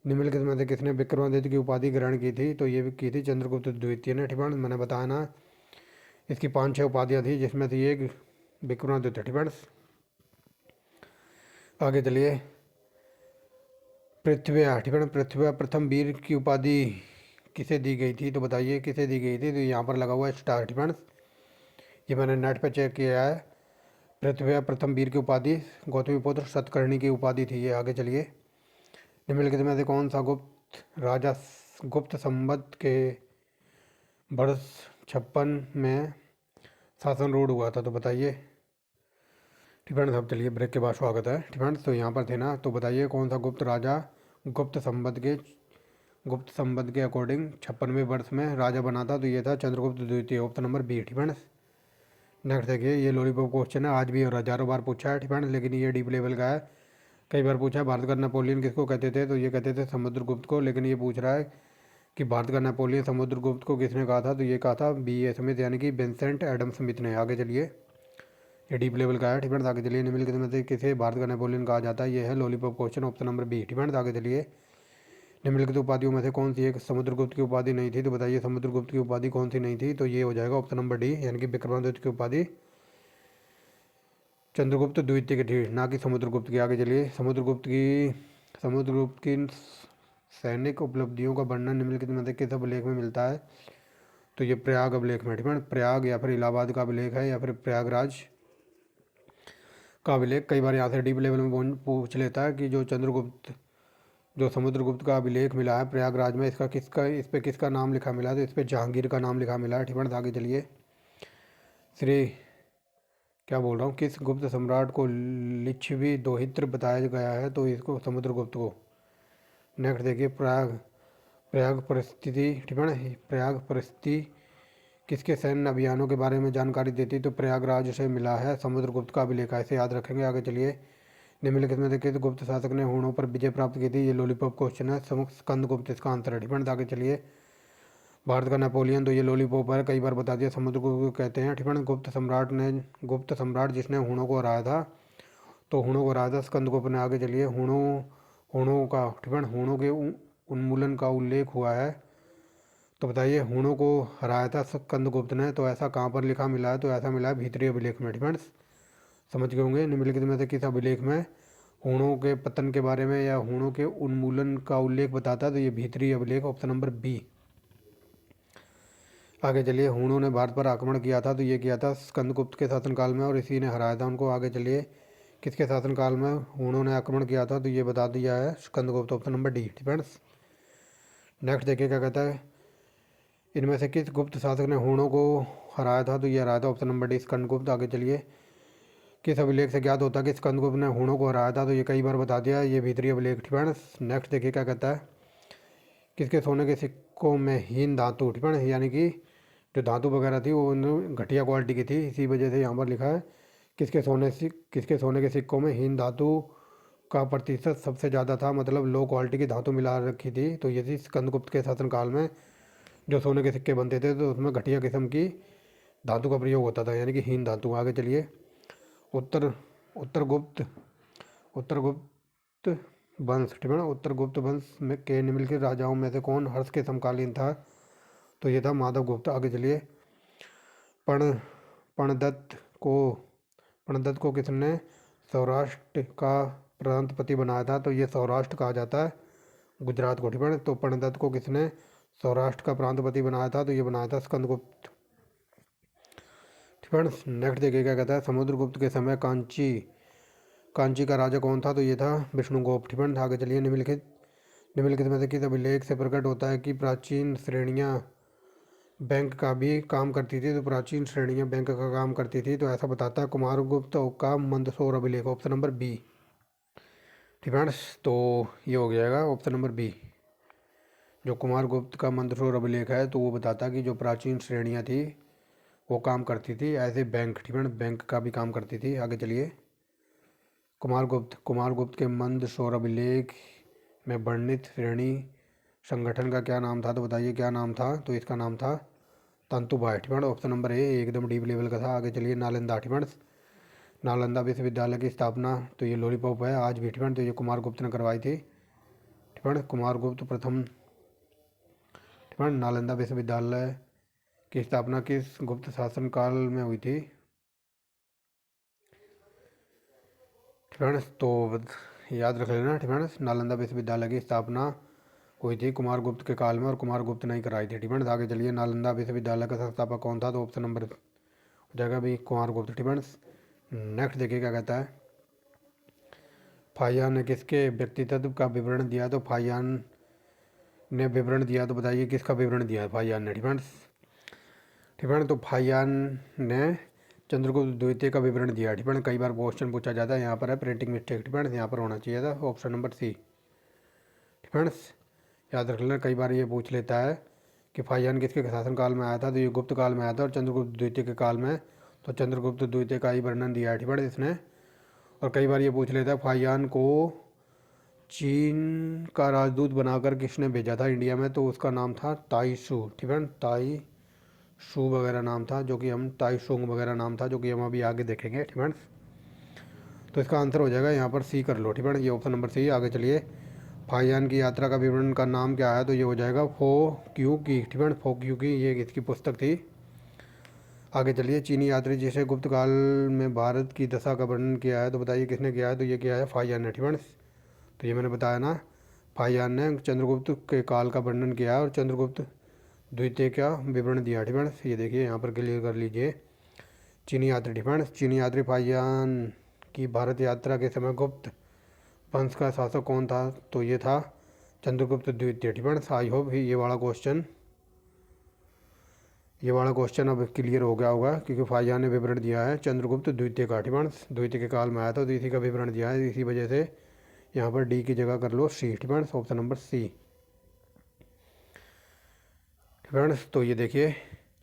निम्नलिखित में से किसने विक्रमादित्य की उपाधि ग्रहण की थी? तो ये भी की थी चंद्रगुप्त द्वितीय ने। ठीक है, मैंने बताया ना, इसकी 5-6 उपाधियाँ थी जिसमें से एक विक्रमादित्य। ठीक है, आगे चलिए, पृथ्वी। ठीक है, पृथ्वी प्रथम वीर की उपाधि किसे दी गई थी? तो बताइए किसे दी गई थी? तो यहाँ पर लगा हुआ है स्टार। ठीक है, ये मैंने नेट पर चेक किया है। पृथ्वी प्रथम वीर की उपाधि गौतमीपुत्र सतकर्णी की उपाधि थी ये। आगे चलिए, निम्नलिखित में से कौन सा गुप्त राजा गुप्त संवत के वर्ष 56 में शासन रूढ़ हुआ था? तो बताइए। ठीक है, अब चलिए ब्रेक के बाद स्वागत है। ठीक है, तो यहाँ पर थे ना, तो बताइए कौन सा गुप्त राजा गुप्त संवत के गुप्त संबंध के अकॉर्डिंग 56वें वर्ष में राजा बना था, तो ये था चंद्रगुप्त द्वितीय, ऑप्शन नंबर बी। ठीक है। नेक्स्ट देखिए, ये लॉलीपॉप क्वेश्चन है, आज भी और हज़ारों बार पूछा है। ठीक है, लेकिन ये डीप लेवल का है, कई बार पूछा है। भारत का नेपोलियन किसको कहते थे, तो ये कहते थे समुद्रगुप्त को। लेकिन ये पूछ रहा है कि भारत का नेपोलियन समुद्रगुप्त को किसने कहा था, तो ये कहा था B.A. स्मिथ, यानी कि विंसेंट एडम स्मिथ ने। आगे चलिए, ये डीप लेवल का है। ठीक है, आगे चलिए, निम्नलिखित में से किसे भारत का नेपोलियन कहा जाता है, ये है lollipop question, option number B. ठीक है, आगे चलिए, निम्नलिखित उपाधियों में से कौन सी एक समुद्रगुप्त की उपाधि नहीं थी, तो बताइए समुद्रगुप्त की उपाधि कौन सी नहीं थी, तो ये हो जाएगा ऑप्शन नंबर डी, यानी कि विक्रमादित्य की उपाधि चंद्रगुप्त द्वितीय की थी, ना कि समुद्रगुप्त की। आगे चलिए, समुद्रगुप्त की सैनिक उपलब्धियों का वर्णन निम्नलिखित में से किस अभिलेख में मिलता है, तो ये प्रयाग अभिलेख में। ठीक है, प्रयाग या फिर इलाहाबाद का अभिलेख है, या फिर प्रयागराज का अभिलेख। कई बार यहाँ से डीप लेवल में पूछ लेता है कि जो समुद्रगुप्त का अभिलेख मिला है प्रयागराज में, इस पे किसका नाम लिखा मिला है, तो इस पे जहांगीर का नाम लिखा मिला है। ठीक है, आगे चलिए, श्री क्या बोल रहा हूँ, किस गुप्त सम्राट को लिच्छवी दोहित्र बताया गया है, तो इसको समुद्रगुप्त को। नेक्स्ट देखिए, प्रयाग परिस्थिति। ठीक है, प्रयाग परिस्थिति किसके सैन्य अभियानों के बारे में जानकारी देती, तो प्रयागराज से मिला है समुद्रगुप्त का अभिलेख, ऐसे याद रखेंगे। आगे चलिए, निम्नलिखित में देखिए, गुप्त शासक ने हूणों पर विजय प्राप्त की थी, ये लॉलीपॉप क्वेश्चन है, स्कंदगुप्त इसका आंसर है। ठीक है, आगे चलिए, भारत का नेपोलियन, तो ये लॉलीपॉप है, कई बार बता दिया, समुद्रगुप्त कहते हैं। ठीक है, गुप्त सम्राट जिसने हूणों को हराया था, तो हूणों को हराया था स्कंदगुप्त ने। आगे चलिए, हूणों का, ठीक है, हूणों के उन्मूलन का उल्लेख हुआ है, तो बताइए हूणों को हराया था स्कंदगुप्त ने, तो ऐसा कहाँ पर लिखा मिला है, तो ऐसा मिला है भीतरी अभिलेख में। ठीक है, समझ गए होंगे। निम्नलिखित में से किस अभिलेख में हूणों के पतन के बारे में या हूणों के उन्मूलन का उल्लेख बताता है, तो ये भीतरी अभिलेख, ऑप्शन नंबर बी। आगे चलिए, हूणों ने भारत पर आक्रमण किया था, तो ये किया था स्कंदगुप्त के शासनकाल में, और इसी ने हराया था उनको। आगे चलिए, किसके शासनकाल में हूणों ने आक्रमण किया था, तो ये बता दिया है Skandagupta, option number D. Depends. Next देखिए, क्या कहता है, इनमें से किस गुप्त शासक ने हूणों को हराया था, तो ये हराया था, ऑप्शन नंबर डी, स्कंदगुप्त। आगे चलिए, किस अभिलेख से ज्ञात होता है कि स्कंदगुप्त ने हूणों को हराया था, तो ये कई बार बता दिया, ये भीतरी अभिलेख। डिपेंड्स। नेक्स्ट देखिए, क्या कहता है, किसके सोने के सिक्कों में हीन धातु, ठीक है, यानी कि जो धातु वगैरह थी वो घटिया क्वालिटी की थी, इसी वजह से यहाँ पर लिखा है किसके सोने के सिक्कों में हीन धातु का प्रतिशत सबसे ज़्यादा था, मतलब लो क्वालिटी की धातु मिला रखी थी, तो ये थी स्कंदगुप्त के शासनकाल में। जो सोने के सिक्के बनते थे तो उसमें घटिया किस्म की धातु का प्रयोग होता था, यानी कि हीन धातु। आगे चलिए, उत्तर उत्तरगुप्त उत्तरगुप्त वंश, ठीक है ना, उत्तरगुप्त वंश में के निम्नलिखित राजाओं में से कौन हर्ष के समकालीन था, तो ये था माधवगुप्त। आगे चलिए, पण पणदत्त को पणदत्त को किसने सौराष्ट्र का प्रांतपति बनाया था, तो ये सौराष्ट्र कहा जाता है गुजरात को। ठीक है, तो पणदत्त को किसने सौराष्ट्र का प्रांतपति बनाया था, तो ये बनाया था स्कंदगुप्त। ठीक है, नेक्स्ट देखिए, क्या कहता है, समुद्रगुप्त के समय कांची का राजा कौन था, तो ये था विष्णुगुप्त। ठीक है, आगे चलिए, निम्नलिखित में से किस अभिलेख से प्रकट होता है कि प्राचीन श्रेणियाँ बैंक का भी काम करती थी, तो प्राचीन श्रेणियाँ बैंक का काम करती थी, तो ऐसा बताता है कुमारगुप्त का मंदसौर अभिलेख, ऑप्शन नंबर बी। ठीक है, तो ये हो जाएगा ऑप्शन नंबर बी। जो कुमारगुप्त का मंदसौर अभिलेख है, तो वो बताता है कि जो प्राचीन श्रेणियाँ थी वो काम करती थी एज ए बैंक। ठीक है, बैंक का भी काम करती थी। आगे चलिए, कुमारगुप्त के मंदसौर अभिलेख में वर्णित श्रेणी संगठन का क्या नाम था, तो बताइए क्या नाम था, तो इसका नाम था तंतुबाय। ठीक है, ऑप्शन नंबर ए एकदम डीप लेवल का था। आगे चलिए, नालंदा। ठीक है, नालंदा विश्वविद्यालय की स्थापना, तो ये लॉलीपॉप है आज भी। ठीक है, तो ये कुमारगुप्त ने करवाई थी। ठीक है, कुमारगुप्त प्रथम। ठीक है, नालंदा विश्वविद्यालय की स्थापना किस गुप्त शासन काल में हुई थी। ठीक है, तो याद रख लेना। ठीक है, नालंदा विश्वविद्यालय की स्थापना हुई थी कुमारगुप्त के काल में, और कुमारगुप्त ने ही कराई थी। ठीक है, आगे चलिए, नालंदा विश्वविद्यालय का संस्थापक कौन था, तो ऑप्शन नंबर हो जाएगा भी कुमारगुप्त। ठीक है, नेक्स्ट देखिए, क्या कहता है, फाहियान ने किसके व्यक्तित्व का विवरण दिया, तो फाहियान ने विवरण दिया, तो बताइए किसका विवरण दिया है फाहियान ने। ठीक है, तो फाहियान ने चंद्रगुप्त द्वितीय का विवरण दिया। ठीक है, कई बार क्वेश्चन पूछा जाता है, यहाँ पर है प्रिंटिंग मिस्टेक। ठीक है, यहाँ पर होना चाहिए था ऑप्शन नंबर सी। ठीक है, याद रख लेना, कई बार ये पूछ लेता है कि फाहियान किसके शासनकाल में आया था, तो ये गुप्त काल में आया था और चंद्रगुप्त द्वितीय के काल में, तो चंद्रगुप्त द्वितीय का ही वर्णन दिया है, ठीक है इसने। और कई बार ये पूछ लेता है फाहियान को चीन का राजदूत बनाकर किसने भेजा था इंडिया में, तो उसका नाम था ताई शू, ठीक है, ताई शू वगैरह नाम था, जो कि हम ताई शुंग वगैरह नाम था, जो कि हम अभी आगे देखेंगे, ठीक है। तो इसका आंसर हो जाएगा यहाँ पर सी कर लो, ठीक है, ये ऑप्शन नंबर सी। आगे चलिए, फाहियान की यात्रा का विवरण का नाम क्या है, तो ये हो जाएगा फो क्यू की, ठीक है, फो क्यू की, ये इसकी पुस्तक थी। आगे चलिए, चीनी यात्री जिसे गुप्त काल में भारत की दशा का वर्णन किया है, तो बताइए किसने किया है, तो ये किया है फाहियान ने, ठीक है। तो ये मैंने बताया ना, फाहियान ने चंद्रगुप्त के काल का वर्णन किया है और चंद्रगुप्त द्वितीय का विवरण दिया, ठीक है। ये देखिए यहाँ पर क्लियर कर लीजिए, चीनी यात्री, ठीक है, चीनी यात्री फाहियान की भारत यात्रा के समय गुप्त वंश का शासक कौन था, तो ये था चंद्रगुप्त द्वितीय, ठीक है। आई होप ये वाला क्वेश्चन अब क्लियर हो गया होगा, क्योंकि फाहियान ने विवरण दिया है चंद्रगुप्त द्वितीय का, ठीक है, द्वितीय के काल में आया था, तो इसी का विवरण दिया है, इसी वजह से यहाँ पर डी की जगह कर लो सी, ठीक है, ऑप्शन नंबर सी, ठीक है। तो ये देखिए,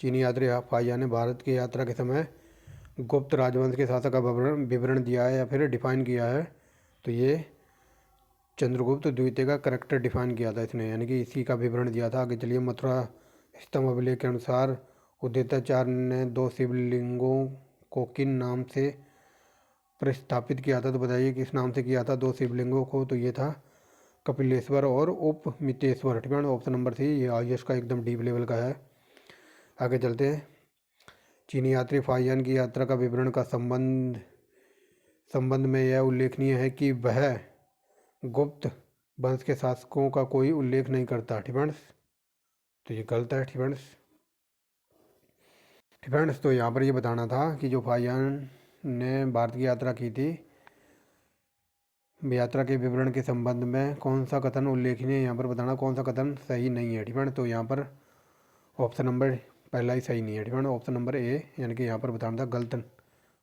चीनी यात्री फाहियान ने भारत की यात्रा के समय गुप्त राजवंश के शासक का विवरण दिया है या फिर डिफाइन किया है, तो ये चंद्रगुप्त द्वितीय का करेक्टर डिफाइन किया था इसने, यानी कि इसी का विवरण दिया था। आगे चलिए, मथुरा स्तंभ अभिलेख के अनुसार उदिताचार्य ने 2 शिवलिंगों को किन नाम से प्रतिस्थापित किया था, तो बताइए किस नाम से किया था 2 शिवलिंगों को, तो ये था कपिलेश्वर और उपमितेश्वर, ठीक है, ऑप्शन नंबर सी, ये आयुष का एकदम डीप लेवल का है। आगे चलते हैं, चीनी यात्री फाहियान की यात्रा का विवरण का संबंध में यह उल्लेखनीय है कि वह गुप्त वंश के शासकों का कोई उल्लेख नहीं करता, ठीक है, तो ये गलत है, ठीक है। फ्रेंड्स, तो यहाँ पर ये बताना था कि जो फाहियान ने भारत की यात्रा की थी, यात्रा के विवरण के संबंध में कौन सा कथन उल्लेखनीय है, यहाँ पर बताना कौन सा कथन सही नहीं है, ठीक है। तो यहाँ पर ऑप्शन नंबर पहला ही सही नहीं है, ठीक है, ऑप्शन नंबर ए, यानी कि यहाँ पर बताना था गलत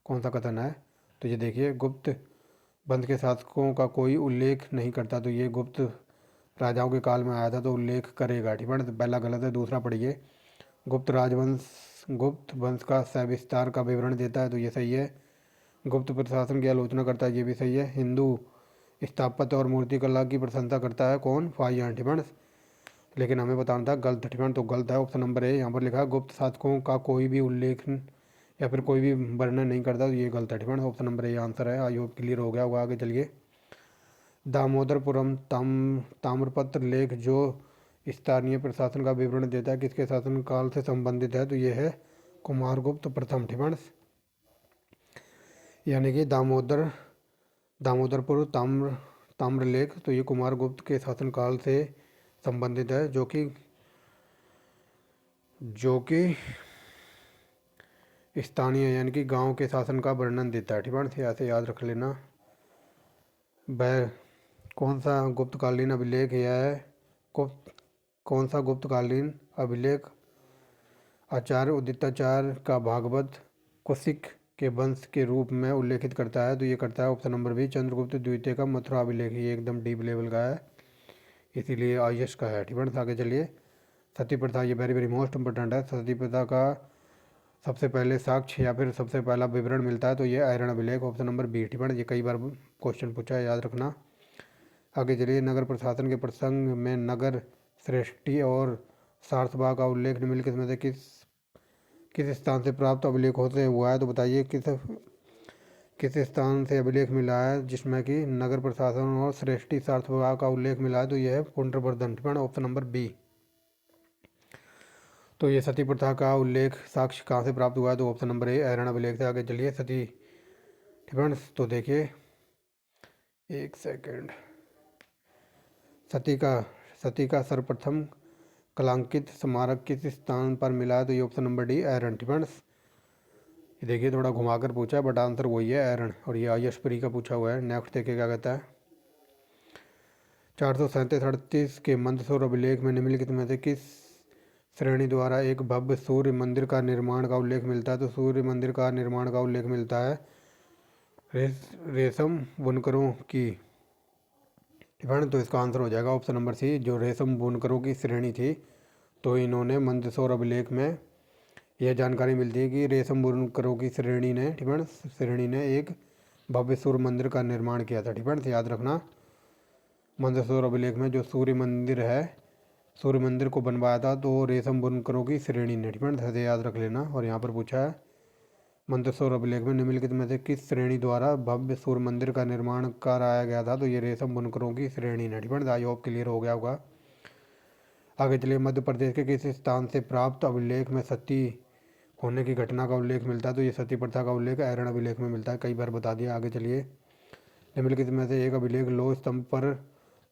कौन सा कथन है, तो ये देखिए, गुप्त वंश के शासकों का कोई उल्लेख नहीं करता, तो ये गुप्त राजाओं के काल में आया था तो उल्लेख करेगा, ठीक है, तो पहला गलत है। दूसरा पढ़िए, गुप्त वंश का सविस्तार का विवरण देता है, तो ये सही है। गुप्त प्रशासन की आलोचना करता है, ये भी सही है। हिंदू स्थापत्य और मूर्तिकला की प्रशंसा करता है कौन, फाहियान, ठीक है, लेकिन हमें बताना था गलत, ठीक है, तो गलत है ऑप्शन नंबर ए। यहाँ पर लिखा है गुप्त शासकों का कोई भी उल्लेख या फिर कोई भी वर्णन नहीं करता, तो ये गलत है, ठीक है, ऑप्शन नंबर ए आंसर है। आई होप क्लियर हो गया होगा। आगे चलिए, दामोदरपुरम ताम्रपत्र लेख जो स्थानीय प्रशासन का विवरण देता है किसके शासन काल से संबंधित है, तो ये है कुमारगुप्त प्रथम, ठीक है, यानी कि दामोदरपुर ताम्रलेख, तो ये कुमारगुप्त के शासनकाल से संबंधित है, जो कि स्थानीय यानी कि गांव के शासन का वर्णन देता है, ठीक है, ऐसे याद रख लेना। वह कौन सा गुप्तकालीन अभिलेख यह है, कौन सा गुप्तकालीन अभिलेख आचार्य उदिताचार्य का भागवत कुशिक के वंश के रूप में उल्लेखित करता है, तो ये करता है ऑप्शन नंबर बी, चंद्रगुप्त द्वितीय का मथुरा अभिलेख, ये एकदम डीप लेवल का है, इसीलिए आयुष का है, ठीक है। आगे चलिए, सती प्रथा, ये वेरी वेरी मोस्ट इंपॉर्टेंट है। सती प्रथा का सबसे पहले साक्ष्य या फिर सबसे पहला विवरण मिलता है, तो ये आयरन अभिलेख, ऑप्शन नंबर बी, ठीक है, ये कई बार क्वेश्चन पूछा है, याद रखना। आगे चलिए, नगर प्रशासन के प्रसंग में नगर श्रेष्ठी और सारसबा का उल्लेख निम्नलिखित में से किस स्थान से प्राप्त अभिलेखों से हुआ है, तो बताइए किस स्थान से अभिलेख मिला है जिसमें कि नगर प्रशासन और श्रेष्ठी सारसबा का उल्लेख मिला है, तो यह है पुंड्रबर्धन, ठीक है, ऑप्शन नंबर बी। तो ये सती प्रथा का उल्लेख साक्ष्य कहाँ से प्राप्त हुआ है, तो ऑप्शन नंबर ए, ऐरण अभिलेख से। आगे चलिए, सती, ठीक है, तो देखिए एक सेकेंड, सती का सर्वप्रथम कलांकित स्मारक किस स्थान पर मिला है, तो ये ऑप्शन नंबर डी, ऐरण, ठीक है। ये देखिए, थोड़ा घुमाकर पूछा है बट आंसर वही है, ऐरण, और ये आयशपुरी का पूछा हुआ है। नेक्स्ट देखिए क्या कहता है, 437-38 के मंदसौर अभिलेख में निम्नलिखित में से किस श्रेणी द्वारा एक भव्य सूर्य मंदिर का निर्माण का उल्लेख मिलता है, तो सूर्य मंदिर का निर्माण का उल्लेख मिलता है रेशम बुनकरों की, ठीक है। तो इसका आंसर हो जाएगा ऑप्शन नंबर सी, जो रेशम बुनकरों की श्रेणी थी। तो इन्होंने मंदसौर अभिलेख में यह जानकारी मिलती है कि रेशम बुनकरों की श्रेणी ने, ठीक है, श्रेणी ने एक भव्य सूर्य मंदिर का निर्माण किया था। ठीक है, तो याद रखना मंदसौर अभिलेख में जो सूर्य मंदिर है, सूर्य मंदिर को बनवाया था तो रेशम बुनकरों की श्रेणी ने। ठीक है, ऐसे याद रख लेना। और यहाँ पर पूछा है मंदसौर अभिलेख में निम्नलिखित में से किस श्रेणी द्वारा भव्य सूर्य मंदिर का निर्माण कराया गया था, तो ये रेशम बुनकरों की श्रेणी ने। ठीक है, आई होप क्लियर हो गया होगा। आगे चलिए, मध्य प्रदेश के किस स्थान से प्राप्त अभिलेख में सती होने की घटना का उल्लेख मिलता है, तो ये सती प्रथा का उल्लेख ऐरण अभिलेख में मिलता है, कई बार बता दिया। आगे चलिए, निम्नलिखित में से एक अभिलेख लोह स्तंभ पर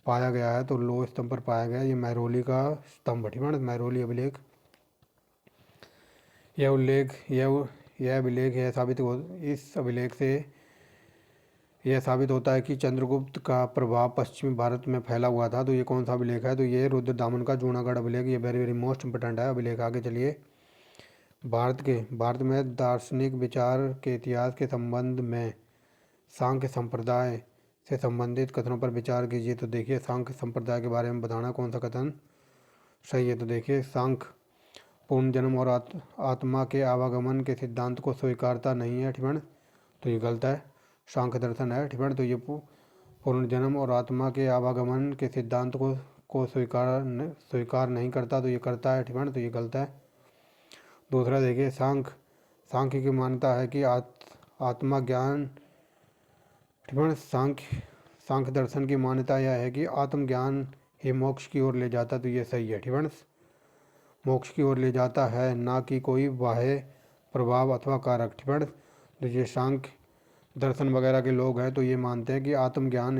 पाया गया है, तो लोह स्तंभ पर पाया गया ये महरौली का स्तंभ। ठीक है, महरौली अभिलेख। यह उल्लेख यह अभिलेख इस अभिलेख से यह साबित होता है कि चंद्रगुप्त का प्रभाव पश्चिमी भारत में फैला हुआ था। तो ये कौन सा अभिलेख है, तो ये रुद्रदामन का जूनागढ़ अभिलेख। ये वेरी वेरी मोस्ट इंपोर्टेंट है अभिलेख। आगे चलिए, भारत में दार्शनिक विचार के इतिहास के संबंध में सांख्य संप्रदाय से संबंधित कथनों पर विचार कीजिए। तो देखिए, सांख्य संप्रदाय के बारे में बताना कौन सा कथन सही है। तो देखिए, सांख्य पुनर्जन्म और आत्मा के आवागमन के सिद्धांत को स्वीकारता नहीं है। ठीक है, तो ये गलत है, सांख्य दर्शन है। ठीक है, तो ये पुनर्जन्म और आत्मा के आवागमन के सिद्धांत को स्वीकार नहीं करता, तो ये करता है। ठीक है, तो ये गलत है। दूसरा देखिए, सांख्य की मान्यता है कि आत्मा ज्ञान, ठीक है, सांख्य दर्शन की मान्यता यह है कि आत्मज्ञान ही मोक्ष की ओर ले जाता, तो ये सही है। ठीक है, मोक्ष की ओर ले जाता है, ना कि कोई बाह्य प्रभाव अथवा कारक। ठीक है, तो ये सांख्य दर्शन वगैरह के लोग हैं तो ये मानते हैं कि आत्मज्ञान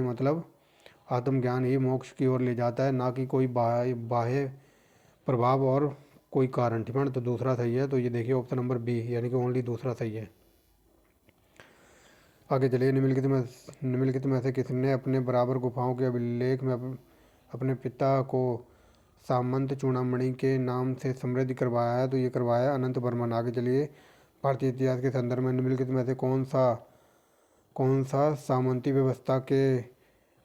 ही मोक्ष की ओर ले जाता है, ना कि कोई बाह्य प्रभाव और कोई कारण। ठीक है, तो दूसरा सही है। तो ये देखिए ऑप्शन नंबर बी, यानी कि ओनली दूसरा सही है। आगे चलिए, निम्नलिखित में से किसने अपने बराबर गुफाओं के अभिलेख में अपने पिता को सामंत चूड़ामणि के नाम से समृद्ध करवाया है, तो ये करवाया अनंत बर्मन। आगे चलिए, भारतीय इतिहास के संदर्भ में निम्नलिखित में से कौन सा सामंती व्यवस्था के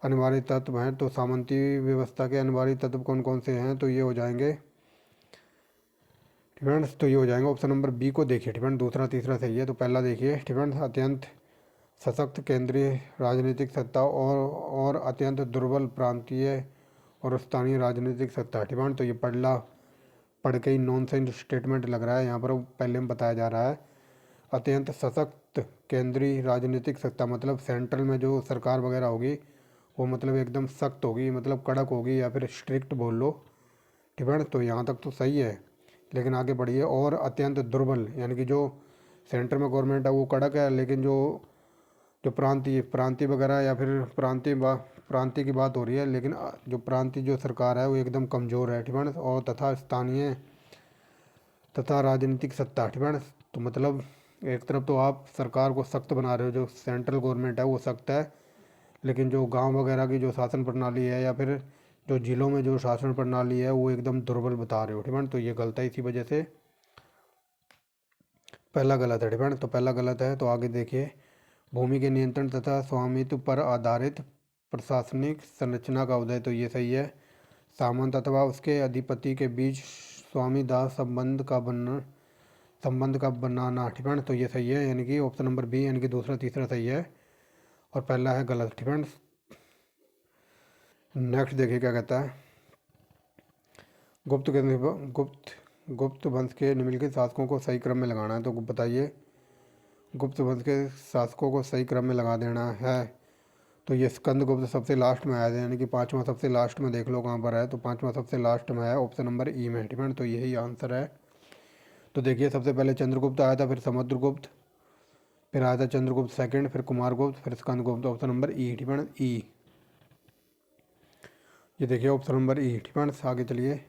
अनिवार्य तत्व हैं, तो सामंती व्यवस्था के अनिवार्य तत्व कौन कौन से हैं, तो ये हो जाएंगे, ठीक है, तो ये हो जाएंगे ऑप्शन नंबर बी को देखिए। ठीक है, दूसरा तीसरा सही है। तो पहला देखिए, ठीक है, अत्यंत सशक्त केंद्रीय राजनीतिक सत्ता और अत्यंत दुर्बल प्रांतीय और स्थानीय राजनीतिक सत्ता। ठीक है, तो ये पढ़ के ही नॉनसेंस स्टेटमेंट लग रहा है, यहाँ पर पहले में बताया जा रहा है अत्यंत सशक्त केंद्रीय राजनीतिक सत्ता, मतलब सेंट्रल में जो सरकार वगैरह होगी वो मतलब एकदम सख्त होगी, मतलब कड़क होगी, या फिर स्ट्रिक्ट बोल लो। ठीक है, तो यहाँ तक तो सही है, लेकिन आगे बढ़िए। और अत्यंत दुर्बल, यानी कि जो सेंटर में गवर्नमेंट है वो कड़क है, लेकिन जो प्रांतीय वगैरह या फिर प्रांतीय की बात हो रही है, लेकिन जो प्रांतीय जो सरकार है वो एकदम कमज़ोर है। ठीक है, और तथा स्थानीय तथा राजनीतिक सत्ता। ठीक है, तो मतलब एक तरफ तो आप सरकार को सख्त बना रहे हो, जो सेंट्रल गवर्नमेंट है वो सख्त है, लेकिन जो गांव वगैरह की जो शासन प्रणाली है या फिर जो जिलों में जो शासन प्रणाली है वो एकदम दुर्बल बता रहे हो। ठीक है, तो ये गलत है, इसी वजह से पहला गलत है। ठीक है, तो पहला गलत है। तो आगे देखिए, भूमि के नियंत्रण तथा स्वामित्व पर आधारित प्रशासनिक संरचना का उदय, तो ये सही है। सामंत अथवा उसके अधिपति के बीच स्वामी दास संबंध का बनाना। ठीक है, तो ये सही है, यानी कि ऑप्शन नंबर बी, यानी कि दूसरा तीसरा सही है और पहला है गलत। ठीक है, नेक्स्ट देखिए क्या कहता है। गुप्त वंश के निम्नलिखित शासकों को सही क्रम में लगाना है, तो बताइए, गुप्त वंश के शासकों को सही क्रम में लगा देना है। तो ये स्कंदगुप्त सबसे लास्ट में आया था, यानी कि पाँचवा सबसे लास्ट में, देख लो कहाँ पर है, तो पाँचवा सबसे लास्ट में है, ऑप्शन नंबर ई में। ठीक है, तो यही आंसर है। तो देखिए, सबसे पहले चंद्रगुप्त आया था, फिर समुद्रगुप्त, फिर आया था चंद्रगुप्त सेकंड, फिर कुमारगुप्त, फिर स्कंदगुप्त, ऑप्शन नंबर ई। ठीक है, ई, ये देखिए ऑप्शन नंबर ई। ठीक है, आगे चलिए,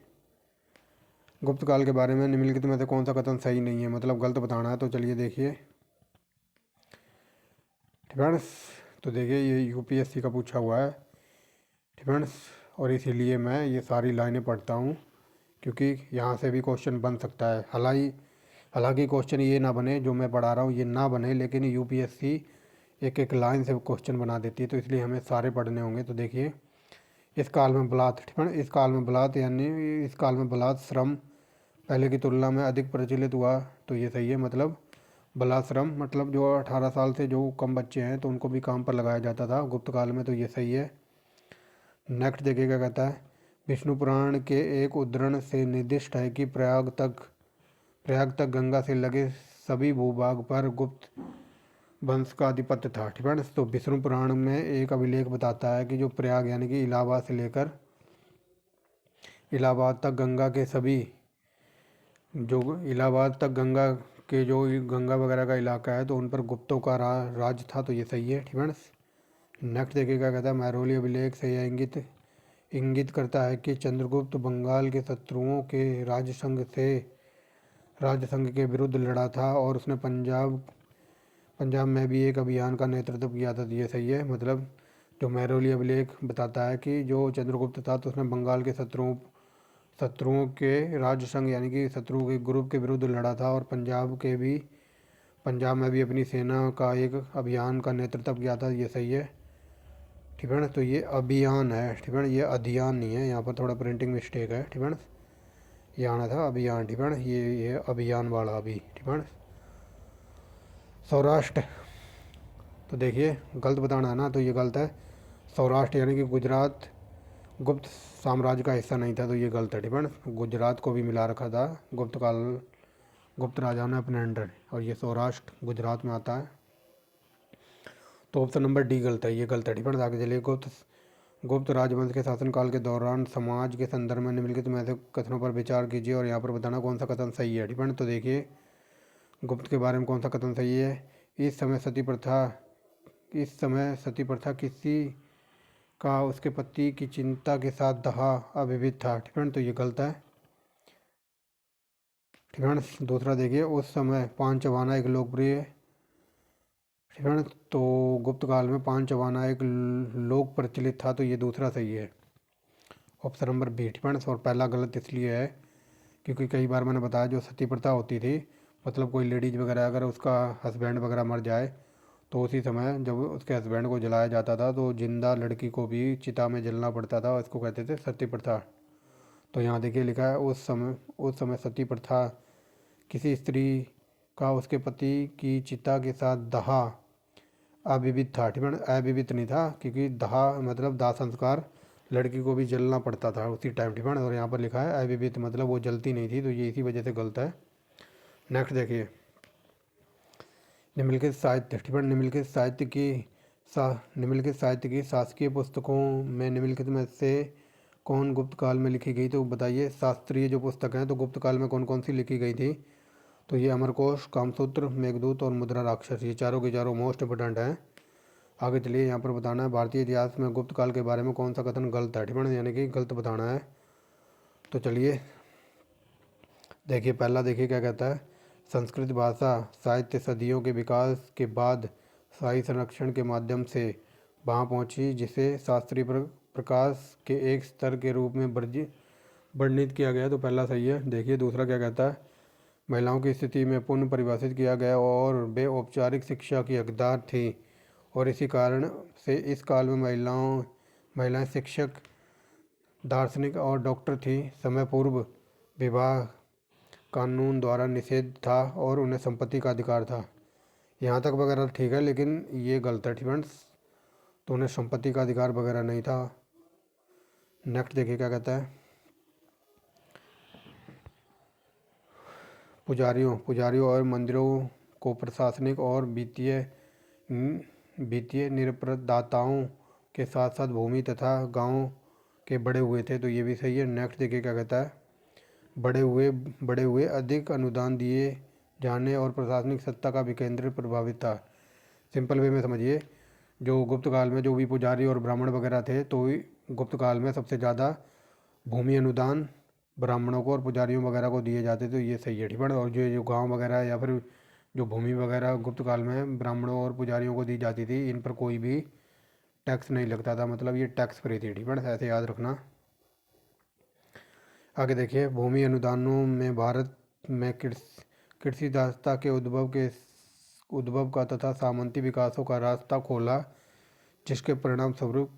गुप्त काल के बारे में निम्नलिखित में से कौन सा कथन सही नहीं है, मतलब गलत बताना है। तो चलिए देखिए, ठीक है, तो देखिए ये यूपीएससी का पूछा हुआ है। ठीक है, और इसीलिए मैं ये सारी लाइनें पढ़ता हूँ, क्योंकि यहाँ से भी क्वेश्चन बन सकता है। हालांकि क्वेश्चन ये ना बने, जो मैं पढ़ा रहा हूँ ये ना बने, लेकिन यूपीएससी एक एक लाइन से क्वेश्चन बना देती है, तो इसलिए हमें सारे पढ़ने होंगे। तो देखिए, इस काल में बलात्, ठीक है। इस काल में बलात् यानी इस काल में बलात् श्रम पहले की तुलना में अधिक प्रचलित हुआ, तो ये सही है। मतलब बलात् श्रम मतलब जो 18 साल से जो कम बच्चे हैं तो उनको भी काम पर लगाया जाता था गुप्त काल में, तो ये सही है। नेक्स्ट देखिए क्या कहता है। विष्णु पुराण के एक उद्धरण से निर्दिष्ट है कि प्रयाग तक गंगा से लगे सभी भूभाग पर गुप्त वंश का आधिपत्य था, ठीक है। तो विष्णु पुराण में एक अभिलेख बताता है कि जो प्रयाग यानी कि इलाहाबाद से लेकर इलाहाबाद तक गंगा के सभी जो इलाहाबाद तक गंगा के जो गंगा वगैरह का इलाका है तो उन पर गुप्तों का राज था, तो ये सही है, ठीक है। नेक्स्ट देखिए क्या कहता है। महरौली अभिलेख से यह इंगित करता है कि चंद्रगुप्त बंगाल के शत्रुओं के राजसंघ के विरुद्ध लड़ा था और उसने पंजाब में भी एक अभियान का नेतृत्व किया था, तो ये सही है। मतलब जो महरौली अभिलेख बताता है कि जो चंद्रगुप्त था तो उसने बंगाल के शत्रुओं के राजसंघ यानी कि शत्रुओं के ग्रुप के विरुद्ध लड़ा था और पंजाब में भी अपनी सेना का एक अभियान का नेतृत्व किया था, ये सही है, ठीक है ना। तो ये अभियान है, ठीक है ना, ये अभियान नहीं है, यहाँ पर थोड़ा प्रिंटिंग मिस्टेक है, ठीक है ना। ये आना था अभियान, ठीक है ना, ये अभियान वाला अभी, ठीक है ना। सौराष्ट्र, तो देखिए गलत बताना है ना, तो ये गलत है। सौराष्ट्र यानी कि गुजरात गुप्त साम्राज्य का हिस्सा नहीं था, तो ये गलत है, ठीक है ना। गुजरात को भी मिला रखा था गुप्त राजाओं ने अपने अंडर, और ये सौराष्ट्र गुजरात में आता है, तो ऑप्शन नंबर डी गलत है, ये गलत है, ठीक है। आगे चलिए। गुप्त राजवंश के शासनकाल के दौरान समाज के संदर्भ में निम्नलिखित में से कथनों पर विचार कीजिए और यहाँ पर बताना कौन सा कथन सही है, ठीक है। तो देखिए गुप्त के बारे में कौन सा कथन सही है। इस समय सती प्रथा किसी का उसके पति की चिंता के साथ दहा अविविध था, ठीक है। तो ये गलत है, ठीक है। दूसरा देखिए, उस समय पान चबाना एक लोकप्रिय, ठीक है। तो गुप्त काल में पान चबाना एक लोक प्रचलित था, तो ये दूसरा सही है, ऑप्शन नंबर बी, ठीक है। और पहला गलत इसलिए है क्योंकि कई बार मैंने बताया जो सती प्रथा होती थी, मतलब कोई लेडीज वगैरह अगर उसका हस्बैंड वगैरह मर जाए तो उसी समय जब उसके हस्बैंड को जलाया जाता था तो जिंदा लड़की को भी चिता में जलना पड़ता था, इसको कहते थे सती प्रथा। तो यहाँ देखिए लिखा है उस समय सती प्रथा किसी स्त्री का उसके पति की चिता के साथ दहा अविविध था, ठीक है। अविविध नहीं था क्योंकि दहा मतलब दाह संस्कार लड़की को भी जलना पड़ता था उसी टाइम, ठीक है। और यहाँ पर लिखा है अविविध मतलब वो जलती नहीं थी, तो ये इसी वजह से गलत है। नेक्स्ट देखिए, निम्नलिखित साहित्य, ठीक है। निम्नलिखित साहित्य की शासकीय पुस्तकों में निम्नलिखित में से कौन गुप्त काल में लिखी गई, तो बताइए। शास्त्रीय जो पुस्तक हैं तो गुप्त काल में कौन कौन सी लिखी गई थी, तो ये अमरकोश, कामसूत्र, मेघदूत और मुद्रा राक्षस, ये चारों के चारों मोस्ट इंपोर्टेंट हैं। आगे चलिए, यहाँ पर बताना है भारतीय इतिहास में गुप्त काल के बारे में कौन सा कथन गलत है, ठीक है, यानी कि गलत बताना है। तो चलिए देखिए, पहला देखिए क्या कहता है। संस्कृत भाषा साहित्य सदियों के विकास के बाद शाही संरक्षण के माध्यम से वहाँ पहुँची जिसे शास्त्रीय प्रकाश के एक स्तर के रूप में वर्णित किया गया, तो पहला सही है। देखिए दूसरा क्या कहता है। महिलाओं की स्थिति में पुनः परिभाषित किया गया और वे औपचारिक शिक्षा की हकदार थी और इसी कारण से इस काल में महिलाएं शिक्षक, दार्शनिक और डॉक्टर थी। समय पूर्व विवाह कानून द्वारा निषेध था और उन्हें संपत्ति का अधिकार था। यहाँ तक वगैरह ठीक है, लेकिन ये गलत है, फ्रेंड्स। तो उन्हें संपत्ति का अधिकार वगैरह नहीं था। नेक्स्ट देखिए क्या कहता है। पुजारियों और मंदिरों को प्रशासनिक और वित्तीय निरपराधाताओं के साथ साथ भूमि तथा गांव के बड़े हुए थे, तो ये भी सही है। नेक्स्ट देखिए क्या कहता है। बड़े हुए अधिक अनुदान दिए जाने और प्रशासनिक सत्ता का विकेंद्र प्रभावित था। सिंपल वे में समझिए, जो गुप्त काल में जो भी पुजारी और ब्राह्मण वगैरह थे तो गुप्त काल में सबसे ज़्यादा भूमि अनुदान ब्राह्मणों को और पुजारियों वगैरह को दिए जाते, तो ये सही है, ठीक है। और जो गांव वगैरह या फिर जो भूमि वगैरह गुप्त काल में ब्राह्मणों और पुजारियों को दी जाती थी, इन पर कोई भी टैक्स नहीं लगता था, मतलब ये टैक्स फ्री थी, ठीक है, ऐसे याद रखना। आगे देखिए, भूमि अनुदानों में भारत में कृषि दासता के उद्भव का तथा सामंती विकासों का रास्ता खोला, जिसके परिणाम स्वरूप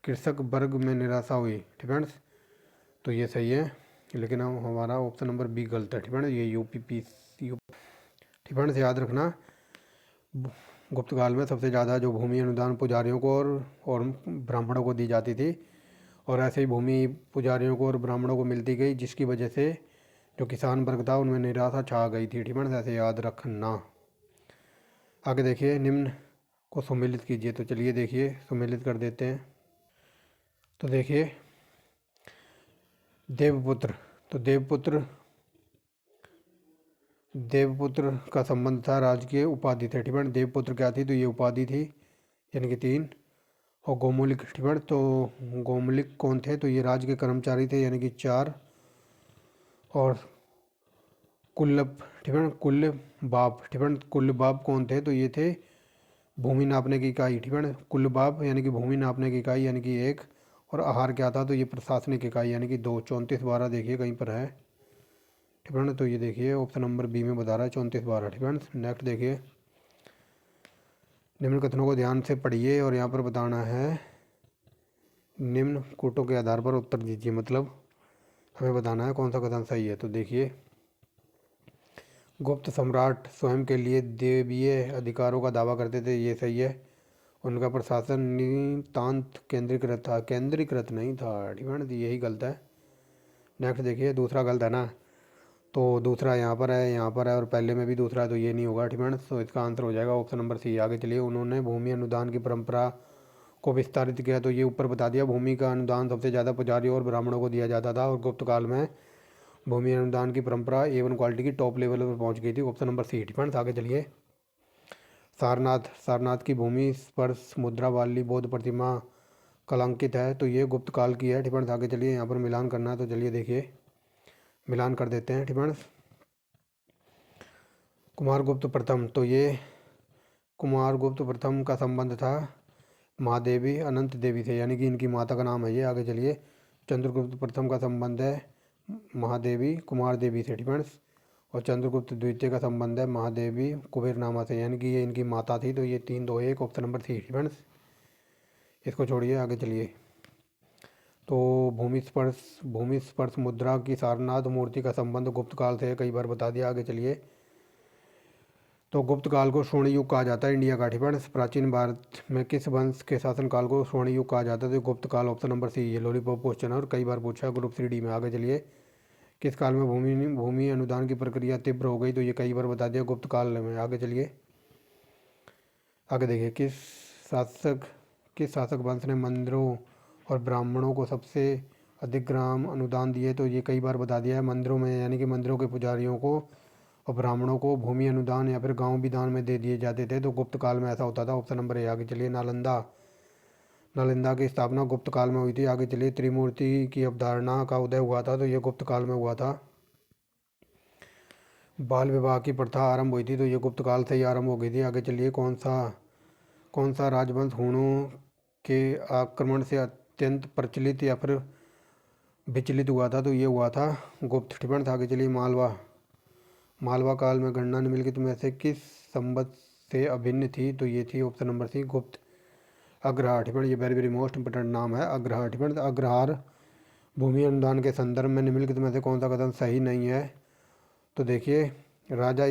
कृषक वर्ग में निराशा हुई। ठीक है, तो ये सही है, लेकिन हमारा ऑप्शन नंबर बी गलत है। ठीक है, ये यूपीपी। ठीक है, याद रखना गुप्त काल में सबसे ज़्यादा जो भूमि अनुदान पुजारियों को और ब्राह्मणों को दी जाती थी, और ऐसे ही भूमि पुजारियों को और ब्राह्मणों को मिलती गई, जिसकी वजह से जो किसान वर्ग था उनमें निराशा छा गई थी। ठीक है, ऐसे याद रखना। आगे देखिए, निम्न को सम्मिलित कीजिए। तो चलिए देखिए, सम्मिलित कर देते हैं। तो देखिए, देवपुत्र। तो देवपुत्र का संबंध था राजकीय उपाधि थे। ठीक है, देवपुत्र क्या थी, तो ये उपाधि थी, यानी कि 3। और गोमुलिक। ठीक है, तो गोमुलिक कौन थे, तो ये राज्य के कर्मचारी थे, यानी कि 4। और कुल्लभ। ठीक है, कुल्लबाब। ठीक है, कुल्लबाब कौन थे, तो ये थे भूमि नापने की इकाई। ठीक है, कुल्लबाब यानी कि भूमि नापने की इकाई, यानी कि 1। और आहार क्या था, तो ये प्रशासनिक इकाई, यानी कि 2। 34/12 देखिए कहीं पर है। ठीक है ना, तो ये देखिए ऑप्शन नंबर बी में बता रहा है 34/12। ठीक है, नेक्स्ट देखिए, निम्न कथनों को ध्यान से पढ़िए और यहाँ पर बताना है, निम्न कूटों के आधार पर उत्तर दीजिए। मतलब हमें बताना है कौन सा कथन सही है। तो देखिए, गुप्त सम्राट स्वयं के लिए देवीय अधिकारों का दावा करते थे, ये सही है। उनका प्रशासन नितांत केंद्रीकृत था, केंद्रीकृत नहीं था। ठीक है ना, यही गलत है। नेक्स्ट देखिए, दूसरा गलत है ना, तो दूसरा यहाँ पर है, यहाँ पर है, और पहले में भी दूसरा है, तो ये नहीं होगा। ठीक है, तो इसका आंसर हो जाएगा ऑप्शन नंबर सी। आगे चलिए, उन्होंने भूमि अनुदान की परंपरा को विस्तारित किया। तो ये ऊपर बता दिया, भूमि का अनुदान सबसे ज़्यादा पुजारियों और ब्राह्मणों को दिया जाता था, और गुप्त काल में भूमि अनुदान की परंपरा A1 क्वालिटी की टॉप लेवल पर पहुँच गई थी। Option number C. ठीक है, आगे चलिए, सारनाथ की भूमि स्पर्श मुद्रा वाली बौद्ध प्रतिमा कलांकित है, तो ये गुप्त काल की है। ठीक है, आगे चलिए, यहाँ पर मिलान करना है, तो चलिए देखिए मिलान कर देते हैं। ठीक है, कुमारगुप्त प्रथम। तो ये कुमारगुप्त प्रथम का संबंध था महादेवी अनंत देवी से, यानी कि इनकी माता का नाम है ये। आगे चलिए, चंद्रगुप्त प्रथम का संबंध है महादेवी कुमार देवी से। ठीक है, और चंद्रगुप्त द्वितीय का संबंध है महादेवी कुबेर नामा से, यानी कि ये इनकी माता थी। तो ये 3, 2, 1 ऑप्शन नंबर सी। ठीक है, इसको छोड़िए, आगे चलिए। तो भूमि स्पर्श मुद्रा की सारनाथ मूर्ति का संबंध गुप्त काल से कई बार बता दिया। आगे चलिए, तो गुप्त काल को स्वर्ण युग कहा जाता है इंडिया का। ठीक है, प्राचीन भारत में किस वंश के शासन काल को स्वर्ण युग कहा जाता है, तो गुप्त काल ऑप्शन नंबर सी। ये लॉलीपॉप क्वेश्चन है और कई बार पूछा ग्रुप 3D में। आगे चलिए, किस काल में भूमि अनुदान की प्रक्रिया तीव्र हो गई, तो ये कई बार बता दिया गुप्त काल में। आगे चलिए, आगे देखिए, किस शासक वंश ने मंदिरों और ब्राह्मणों को सबसे अधिक ग्राम अनुदान दिए, तो ये कई बार बता दिया है मंदिरों में, यानी कि मंदिरों के पुजारियों को और ब्राह्मणों को भूमि अनुदान या फिर गांव भी दान में दे दिए जाते थे। तो गुप्त काल में ऐसा होता था। Option number A. आगे चलिए, नालंदा की स्थापना गुप्त काल में हुई थी। आगे चलिए, त्रिमूर्ति की अवधारणा का उदय हुआ था, तो ये गुप्त काल में हुआ था। बाल विवाह की प्रथा आरंभ हुई थी, तो ये गुप्त काल से ही आरंभ हो गई थी। आगे चलिए, कौन सा राजवंश हूणों के आक्रमण से अत्यंत प्रचलित या फिर विचलित हुआ था, तो ये हुआ था गुप्त। ठीक है, आगे चलिए, मालवा काल में गणना निम्नलिखित में से किस संबंध से अभिन्न थी, तो ये थी ऑप्शन नंबर सी गुप्त अग्रहार। ठीक है, ये वेरी वेरी मोस्ट इंपोर्टेंट नाम है अग्रहार। ठीक है, अग्रहार भूमि अनुदान के संदर्भ में निम्नलिखित में से कौन सा कथन सही नहीं है, तो देखिए, राजा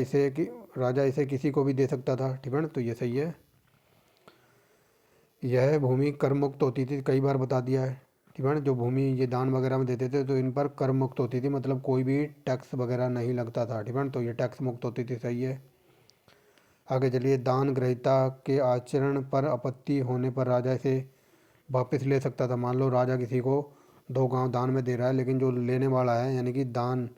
इसे किसी को भी दे सकता था। ठीक है ना, तो ये सही है। यह भूमि कर मुक्त होती थी, कई बार बता दिया है। ठीक है ना, जो भूमि ये दान वगैरह में देते थे तो इन पर कर मुक्त होती थी, मतलब कोई भी टैक्स वगैरह नहीं लगता था। ठीक है ना, तो ये टैक्स मुक्त होती थी, सही है। आगे चलिए, दान ग्रहीता के आचरण पर आपत्ति होने पर राजा इसे वापस ले सकता था। मान लो राजा किसी को 2 गांव दान में दे रहा है, लेकिन जो लेने वाला है यानी कि दान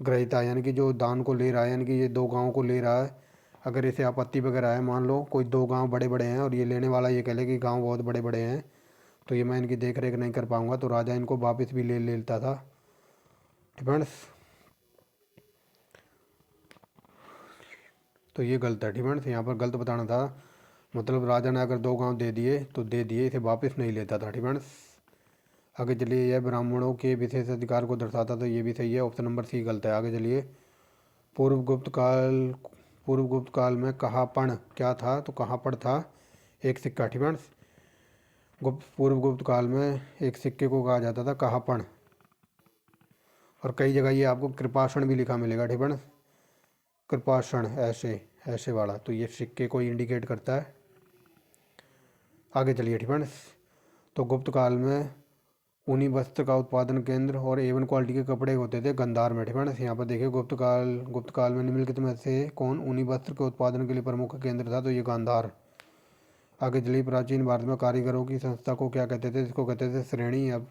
ग्रहीता, यानी कि जो दान को ले रहा है, यानी कि ये 2 गाँव को ले रहा है, अगर इसे आपत्ति वगैरह है, मान लो कोई 2 गांव बड़े बड़े हैं और ये लेने वाला ये कह ले कि गांव बहुत बड़े बड़े हैं, तो ये मैं इनकी देख रेख नहीं कर पाऊँगा, तो राजा इनको वापस भी ले लेता था। डिपेंड्स, तो ये गलत है। डिपेंड्स, यहाँ पर गलत बताना था, मतलब राजा ने अगर 2 गांव दे दिए तो दे दिए, इसे वापस नहीं लेता था। डिपेंड्स, आगे चलिए, यह ब्राह्मणों के विशेष अधिकार को दर्शाता, तो ये भी सही है, ऑप्शन नंबर सी गलत है। आगे चलिए, पूर्व गुप्त काल पूर्व गुप्त काल में कहापण क्या था, तो कहापण था एक सिक्का। ठीक है, पूर्व गुप्त काल में एक सिक्के को कहा जाता था कहापण, और कई जगह ये आपको कृपाषण भी लिखा मिलेगा, ठीक है ना। कृपाषण ऐसे ऐसे वाला, तो ये सिक्के को इंडिकेट करता है। आगे चलिए, ठीक है ना। तो गुप्त काल में ऊनी वस्त्र का उत्पादन केंद्र और एवन क्वालिटी के कपड़े होते थे गांधार में, ठीक है ना। यहाँ पर देखिए गुप्त काल में निम्नलिखित में से कौन ऊनी वस्त्र के उत्पादन के लिए प्रमुख केंद्र था, तो ये गांधार। आगे चलिए, प्राचीन भारत में कारीगरों की संस्था को क्या कहते थे, इसको कहते थे श्रेणी। अब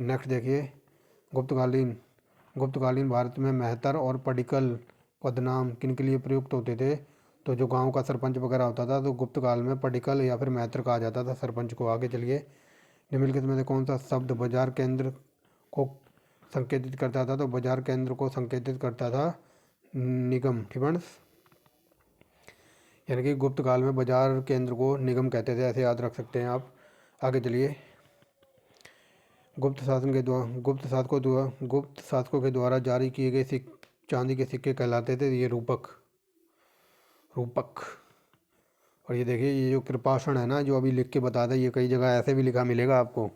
नेक्स्ट देखिए, गुप्तकालीन भारत में मेहतर और पडिक्कल पदनाम किन के लिए प्रयुक्त होते थे, तो जो गांव का सरपंच वगैरह होता था तो गुप्त काल में पडिक्कल या फिर मेहतर कहा जाता था सरपंच को। आगे चलिए, निम्नलिखित में से कौन सा शब्द बाजार केंद्र को संकेतित करता था, तो बाजार केंद्र को संकेतित करता था निगम, ठीक है। यानी कि गुप्त काल में बाजार केंद्र को निगम कहते थे, ऐसे याद रख सकते हैं आप। आगे चलिए, गुप्त शासकों के द्वारा जारी किए गए चांदी के सिक्के कहलाते थे ये रूपक। और ये देखिए, ये जो कृपाषण है ना, जो अभी लिख के बताता है, ये कई जगह ऐसे भी लिखा मिलेगा आपको,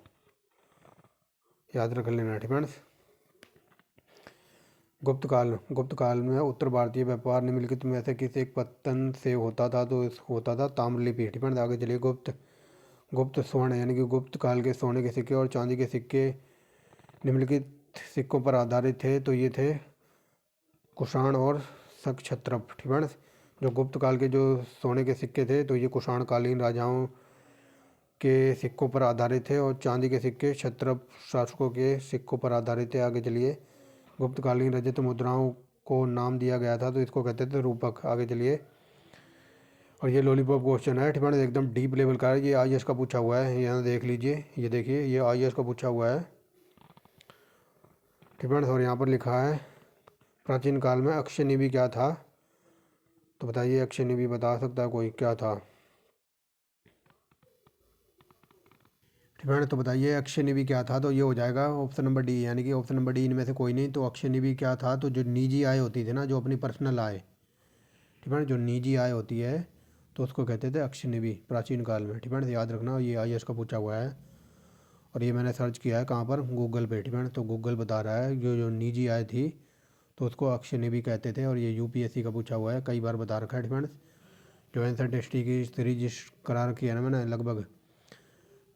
याद रख लेना, ठीक है। गुप्त काल में उत्तर भारतीय व्यापार निम्नलिखित में से किस एक पत्तन से होता था, तो होता था ताम्रलिपि, ठीक है। आगे चलिए, गुप्त स्वर्ण यानी कि गुप्त काल के सोने के सिक्के और चांदी के सिक्के निम्नलिखित सिक्कों पर आधारित थे, तो ये थे कुषाण और क्षत्रप, ठीक है। जो गुप्त काल के जो सोने के सिक्के थे, तो ये कुषाण कालीन राजाओं के सिक्कों पर आधारित थे, और चांदी के सिक्के क्षत्रप शासकों के सिक्कों पर आधारित थे। आगे चलिए, गुप्तकालीन रजत मुद्राओं को नाम दिया गया था, तो इसको कहते थे रूपक। आगे चलिए, और ये लॉलीपॉप क्वेश्चन है, ठीक है, एकदम डीप लेवल का है, ये आईएएस का पूछा हुआ है, यहाँ देख लीजिए, ये देखिए, ये आईएएस का पूछा हुआ है, ठीक है। और यहाँ पर लिखा है प्राचीन काल में अक्षय निधि क्या था, तो बताइए, अक्षय निधि बता सकता है कोई, क्या था, ठीक है। तो बताइए अक्षय निधि क्या था, तो ये हो जाएगा ऑप्शन नंबर डी, यानी कि ऑप्शन नंबर डी इनमें से कोई नहीं। तो अक्षय निधि क्या था, तो जो निजी आय होती थी ना, जो अपनी पर्सनल आय, ठीक है, जो निजी आय होती है, तो उसको कहते थे अक्षय निधि प्राचीन काल में, ठीक है। याद रखना, ये आईएएस का पूछा हुआ है, और ये मैंने सर्च किया है कहाँ पर, गूगल पे, ठीक है। तो गूगल बता रहा है जो निजी आय थी, तो उसको अक्षय निधि कहते थे, और ये यूपीएससी का पूछा हुआ है, कई बार बता रखा है, ठीक है। जो आंसर टेस्ट की सीरीज करा रखी है ना मैंने, लगभग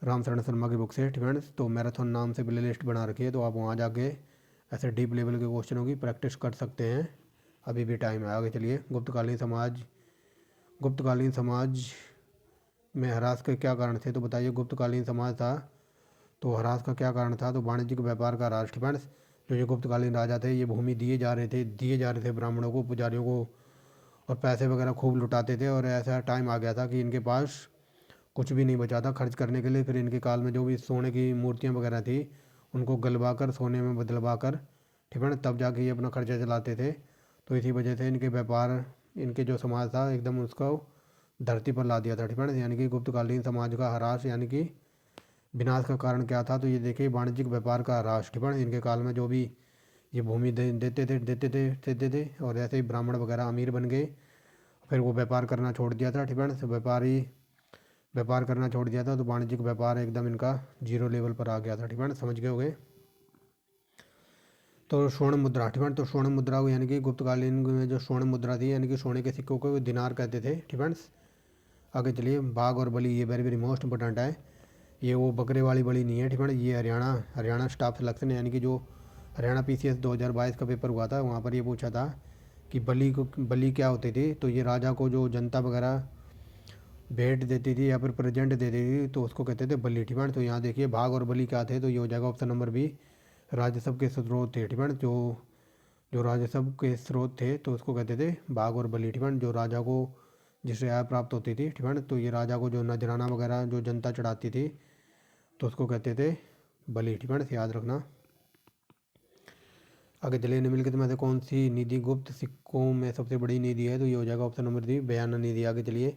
रामशरण शर्मा की बुक से, ठीक है। तो मैराथन नाम से प्ले लिस्ट बना रखी है, तो आप वहाँ जाके ऐसे डीप लेवल के क्वेश्चनों की प्रैक्टिस कर सकते हैं, अभी भी टाइम है। आगे चलिए, गुप्तकालीन समाज में ह्रास के क्या कारण थे, तो बताइए, गुप्तकालीन समाज था तो ह्रास का क्या कारण था, तो वाणिज्यिक व्यापार का ह्रास, ठीक है। जो ये गुप्तकालीन राजा थे, ये भूमि दिए जा रहे थे ब्राह्मणों को, पुजारियों को, और पैसे वगैरह खूब लुटाते थे, और ऐसा टाइम आ गया था कि इनके पास कुछ भी नहीं बचा था खर्च करने के लिए। फिर इनके काल में जो भी सोने की मूर्तियाँ वगैरह थी, उनको गलवा कर सोने में बदलवा कर, ठीक है ना, तब जाके ये अपना खर्चा चलाते थे। तो इसी वजह से इनके जो समाज था एकदम उसको धरती पर ला दिया था, ठीक है ना। यानी कि गुप्तकालीन समाज का ह्रास यानी कि विनाश का कारण क्या था, तो ये देखिए, वाणिज्यिक व्यापार का ह्रास, ठीक है। इनके काल में जो भी ये भूमि देते थे, और ऐसे ही ब्राह्मण वगैरह अमीर बन गए, फिर वो व्यापार करना छोड़ दिया था, ठीक है। तो व्यापार करना छोड़ दिया था, तो वाणिज्यिक व्यापार एकदम इनका जीरो लेवल पर आ गया था, ठीक है, समझ गए होंगे। तो स्वर्ण मुद्रा, ठीक है, तो स्वर्ण मुद्रा को यानी कि गुप्तकालीन में जो स्वर्ण मुद्रा थी, यानी कि सोने के सिक्कों को दिनार कहते थे, ठीक है। आगे चलिए, बाघ और बलि, ये वेरी वेरी मोस्ट इंपॉर्टेंट है, ये वो बकरे वाली बलि नहीं है, ठीक है। ये हरियाणा स्टाफ सिलेक्शन, यानी कि जो हरियाणा पीसीएस 2022 का पेपर हुआ था, वहाँ पर ये पूछा था कि बलि क्या होती थी, तो ये राजा को जो जनता वगैरह भेंट देती थी या फिर प्रेजेंट देती थी, तो उसको कहते थे बलि, ठीक है। तो यहाँ देखिए, भाग और बलि क्या थे, तो ये हो जाएगा ऑप्शन नंबर बी, राजस्व के स्रोत थे, ठीक है। जो राजस्व के स्रोत थे, तो उसको कहते थे भाग और बलि, ठीक है। जो राजा को जिससे आय प्राप्त होती थी, ठीक है, तो ये राजा को जो नजराना वगैरह जो जनता चढ़ाती थी, तो उसको कहते थे बलि, ठीक है, याद रखना। आगे चलिए, निम्नलिखित में से कौन सी निधि गुप्त सिक्कों में सबसे बड़ी निधि है, तो ये हो जाएगा ऑप्शन नंबर डी, बयाना निधि। आगे चलिए,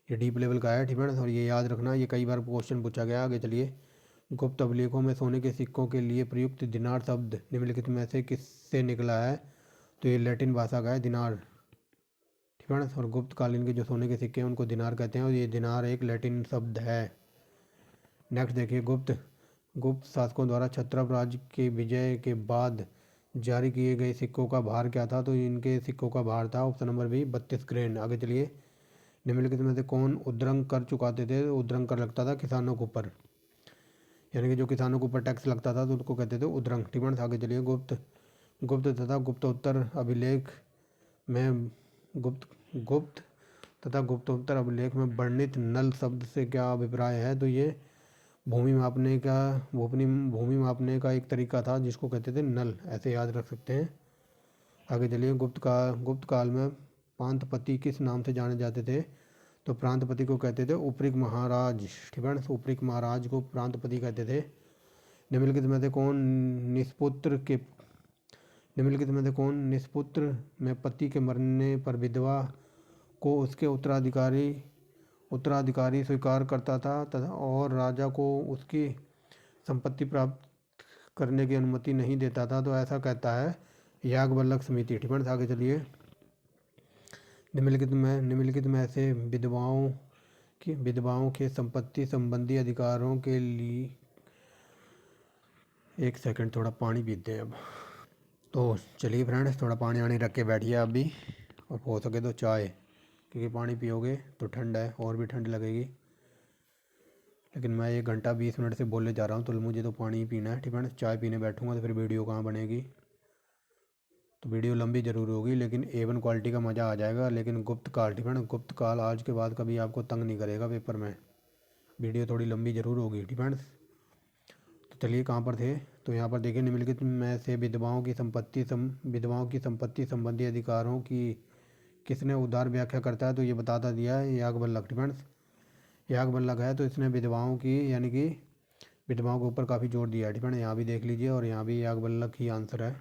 ये डीप लेवल का है, ठीक है, और ये याद रखना, ये कई बार क्वेश्चन पूछा गया। आगे चलिए, गुप्त अभिलेखों में सोने के सिक्कों के लिए प्रयुक्त दिनार शब्द निम्नलिखित में से किससे निकला है, तो ये लैटिन भाषा का है दिनार, ठीक है। और गुप्त कालीन के जो सोने के सिक्के हैं उनको दिनार कहते हैं, और ये दिनार एक लैटिन शब्द है, नेक्स्ट देखिए, गुप्त शासकों द्वारा क्षत्रप राज्य के विजय के बाद जारी किए गए सिक्कों का भार क्या था? तो इनके सिक्कों का भार था ऑप्शन नंबर बी 32 ग्रेन। आगे चलिए, निम्नलिखित में से कौन उद्रंग कर चुकाते थे? उद्रंग कर लगता था किसानों के ऊपर, यानी कि जो किसानों के ऊपर टैक्स लगता था तो उसको कहते थे उद्रंग। ठीक है, आगे चलिए, गुप्त तथा गुप्तोत्तर अभिलेख में गुप्त तथा गुप्तोत्तर अभिलेख में वर्णित नल शब्द से क्या अभिप्राय है? तो ये भूमि मापने का एक तरीका था जिसको कहते थे नल, ऐसे याद रख सकते हैं। आगे चलिए, गुप्त काल में प्रांतपति किस नाम से जाने जाते थे? तो प्रांतपति को कहते थे उपरिक महाराज। ठीक है, उपरिक महाराज को प्रांतपति कहते थे। निम्नलिखित में से कौन निष्पुत्र में पति के मरने पर विधवा को उसके उत्तराधिकारी स्वीकार करता था तथा और राजा को उसकी संपत्ति प्राप्त करने की अनुमति नहीं देता था? तो ऐसा कहता है याज्ञवल्क्य समिति। ठीक है, आगे चलिए, निम्नलिखित में ऐसे विधवाओं के संपत्ति संबंधी अधिकारों के लिए, एक सेकंड थोड़ा पानी पीते हैं अब। तो चलिए फ्रेंड्स, थोड़ा पानी आने रख के बैठिए आप भी, और हो सके तो चाय, क्योंकि पानी पियोगे तो ठंड है और भी ठंड लगेगी। लेकिन मैं 1 घंटा 20 मिनट से बोलने जा रहा हूँ तो मुझे तो पानी ही पीना है। ठीक है, चाय पीने बैठूँगा तो फिर वीडियो कहाँ बनेगी, तो वीडियो लंबी ज़रूर होगी लेकिन A1 क्वालिटी का मज़ा आ जाएगा। लेकिन गुप्त काल, ठीक है ना, गुप्त काल आज के बाद कभी आपको तंग नहीं करेगा पेपर में, वीडियो थोड़ी लंबी ज़रूर होगी। ठीक है, तो चलिए कहाँ पर थे? तो यहाँ पर देखिए, निम्नलिखित में से विधवाओं की संपत्ति संबंधी अधिकारों की किसने उदार व्याख्या करता है? तो ये बताता दिया है याज्ञवल्क्य। ठीक है, याज्ञवल्क्य है, तो इसने विधवाओं की यानी कि विधवाओं के ऊपर काफ़ी जोर दिया है। ठीक है, यहाँ भी देख लीजिए, और यहाँ भी याज्ञवल्क्य ही आंसर है।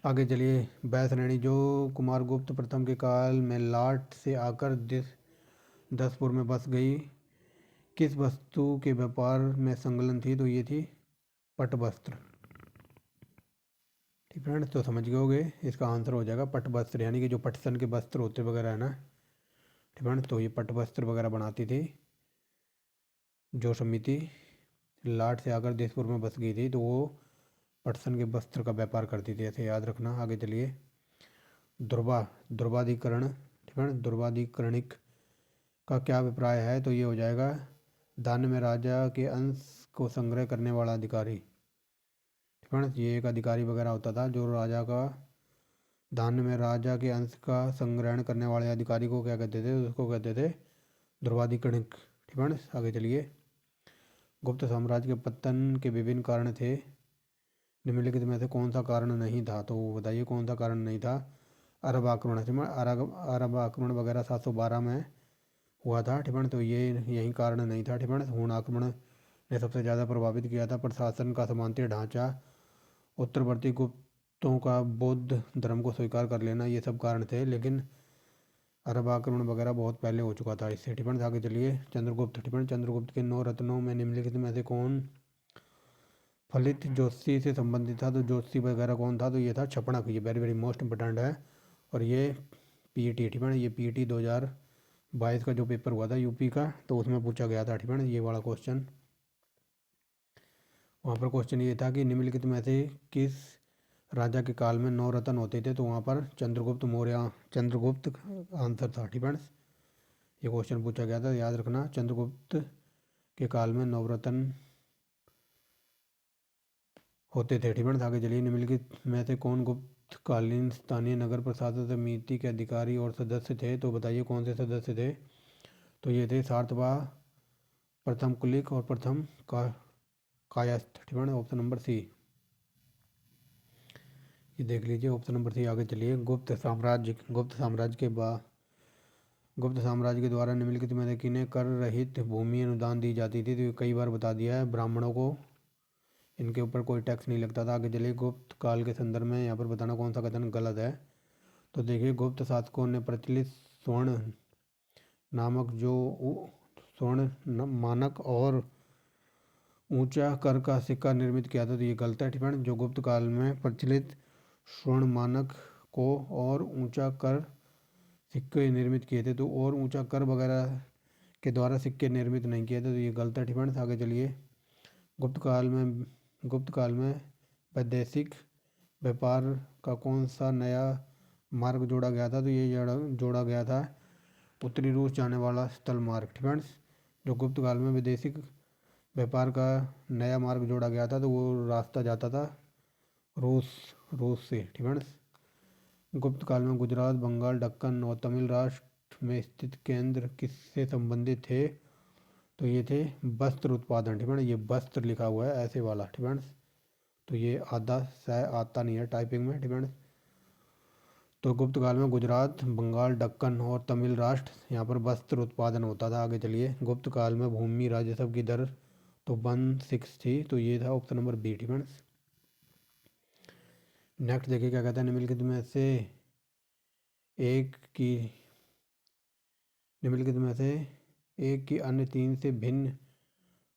आगे चलिए, वह श्रेणी जो कुमारगुप्त प्रथम के काल में लाट से आकर दसपुर में बस गई, किस वस्तु के व्यापार में संलग्न थी? तो ये थी पट वस्त्र। ठीक फ्रेंड्स, तो समझ गए होगे, इसका आंसर हो जाएगा पट वस्त्र, यानी कि जो पटसन के वस्त्र होते वगैरह है ना। ठीक फ्रेंड्स, तो ये पट वस्त्र वगैरह बनाती थी जो समिति लाट से आकर देशपुर में बस गई थी, तो वो पटसन के वस्त्र का व्यापार करती थी, ऐसे याद रखना। आगे चलिए, ध्रुवाधिकरण, ठीक है, ध्रुवाधिकरणिक का क्या अभिप्राय है? तो ये हो जाएगा दान में राजा के अंश को संग्रह करने वाला अधिकारी। ठीक है, ये एक अधिकारी वगैरह होता था जो राजा का दान में राजा के अंश का संग्रहण करने वाले अधिकारी को क्या कहते थे? उसको कहते थे ध्रुवाधिकरणिक। ठीक है, आगे चलिए, गुप्त साम्राज्य के पतन के विभिन्न कारण थे, निम्नलिखित में से कौन सा कारण नहीं था? तो बताइए कौन सा कारण नहीं था? अरब आक्रमण, अरब आक्रमण वगैरह 712 में हुआ था। ठीक है, तो ये यही कारण नहीं था। ठीक है, हूण आक्रमण ने सबसे ज़्यादा प्रभावित किया था। प्रशासन का समांतर ढांचा, उत्तरवर्ती गुप्तों का बौद्ध धर्म को स्वीकार कर लेना, ये सब कारण थे। लेकिन अरब आक्रमण वगैरह बहुत पहले हो चुका था इससे। ठीक है, आगे चलिए, चंद्रगुप्त। ठीक है, चंद्रगुप्त के 9 रत्नों में निम्नलिखित में से कौन फलित ज्योतिषी से संबंधित था? तो ज्योतिषी वगैरह कौन था? तो ये था छपणक, ये वेरी वेरी मोस्ट इंपॉर्टेंट है। और ये पीईटी, ठीक है, ये पीईटी 2022 का जो पेपर हुआ था यूपी का, तो उसमें पूछा गया था। ठीक है, ये वाला क्वेश्चन, वहाँ पर क्वेश्चन ये था कि निम्नलिखित में से किस राजा के काल में 9 रत्न होते थे? तो वहाँ पर चंद्रगुप्त आंसर था। ठीक है, ये क्वेश्चन पूछा गया था, याद रखना, चंद्रगुप्त के काल में 9 रत्न होते थे। ठीक है, आगे चलिए, निम्नलिखित में से कौन गुप्तकालीन स्थानीय नगर प्रशासन समिति के अधिकारी और सदस्य थे? तो बताइए कौन से सदस्य थे? तो ये थे सातवाह, प्रथम कुलिक और प्रथम कायस्थ। ठीक है, ऑप्शन नंबर सी, ये देख लीजिए, ऑप्शन नंबर सी। आगे चलिए, गुप्त साम्राज्य के द्वारा निम्नलिखित में से किन्हें कर रहित भूमि अनुदान दी जाती थी? तो ये कई बार बता दिया है, ब्राह्मणों को इनके ऊपर कोई टैक्स नहीं लगता था। आगे चलिए, गुप्त काल के संदर्भ में यहाँ पर बताना कौन सा कथन गलत है? तो देखिए, गुप्त शासकों ने प्रचलित स्वर्ण मानक और ऊंचा कर का सिक्का निर्मित किया था, तो ये गलत है। ठीक है, जो गुप्त काल में प्रचलित स्वर्ण मानक को और ऊंचा कर सिक्के निर्मित किए थे, तो और ऊंचा कर वगैरह के द्वारा सिक्के निर्मित नहीं किए थे, तो ये गलत है फ्रेंड्स। आगे चलिए। गुप्त काल में वैदेशिक व्यापार का कौन सा नया मार्ग जोड़ा गया था, तो ये जोड़ा गया था उत्तरी रूस जाने वाला स्थल मार्ग फ्रेंड्स। जो गुप्त काल में वैदेशिक व्यापार का नया मार्ग जोड़ा गया था, तो वो रास्ता जाता था रूस से फ्रेंड्स। गुप्त काल में गुजरात, बंगाल, दक्कन और तमिल राष्ट्र में स्थित केंद्र किससे संबंधित थे, तो ये थे वस्त्र उत्पादन फ्रेंड्स। ये वस्त्र लिखा हुआ है ऐसे वाला फ्रेंड्स, तो ये आधा शायद आता नहीं है टाइपिंग में फ्रेंड्स। तो गुप्त काल में गुजरात, बंगाल, दक्कन और तमिल राष्ट्र यहाँ पर वस्त्र उत्पादन होता था। आगे चलिए। गुप्त काल में भूमि राजस्व की दर तो 1/6 थी, तो ये था option number be friends. Next देखिए क्या कहता है। निम्नलिखित में से एक की अन्य 3 से भिन्न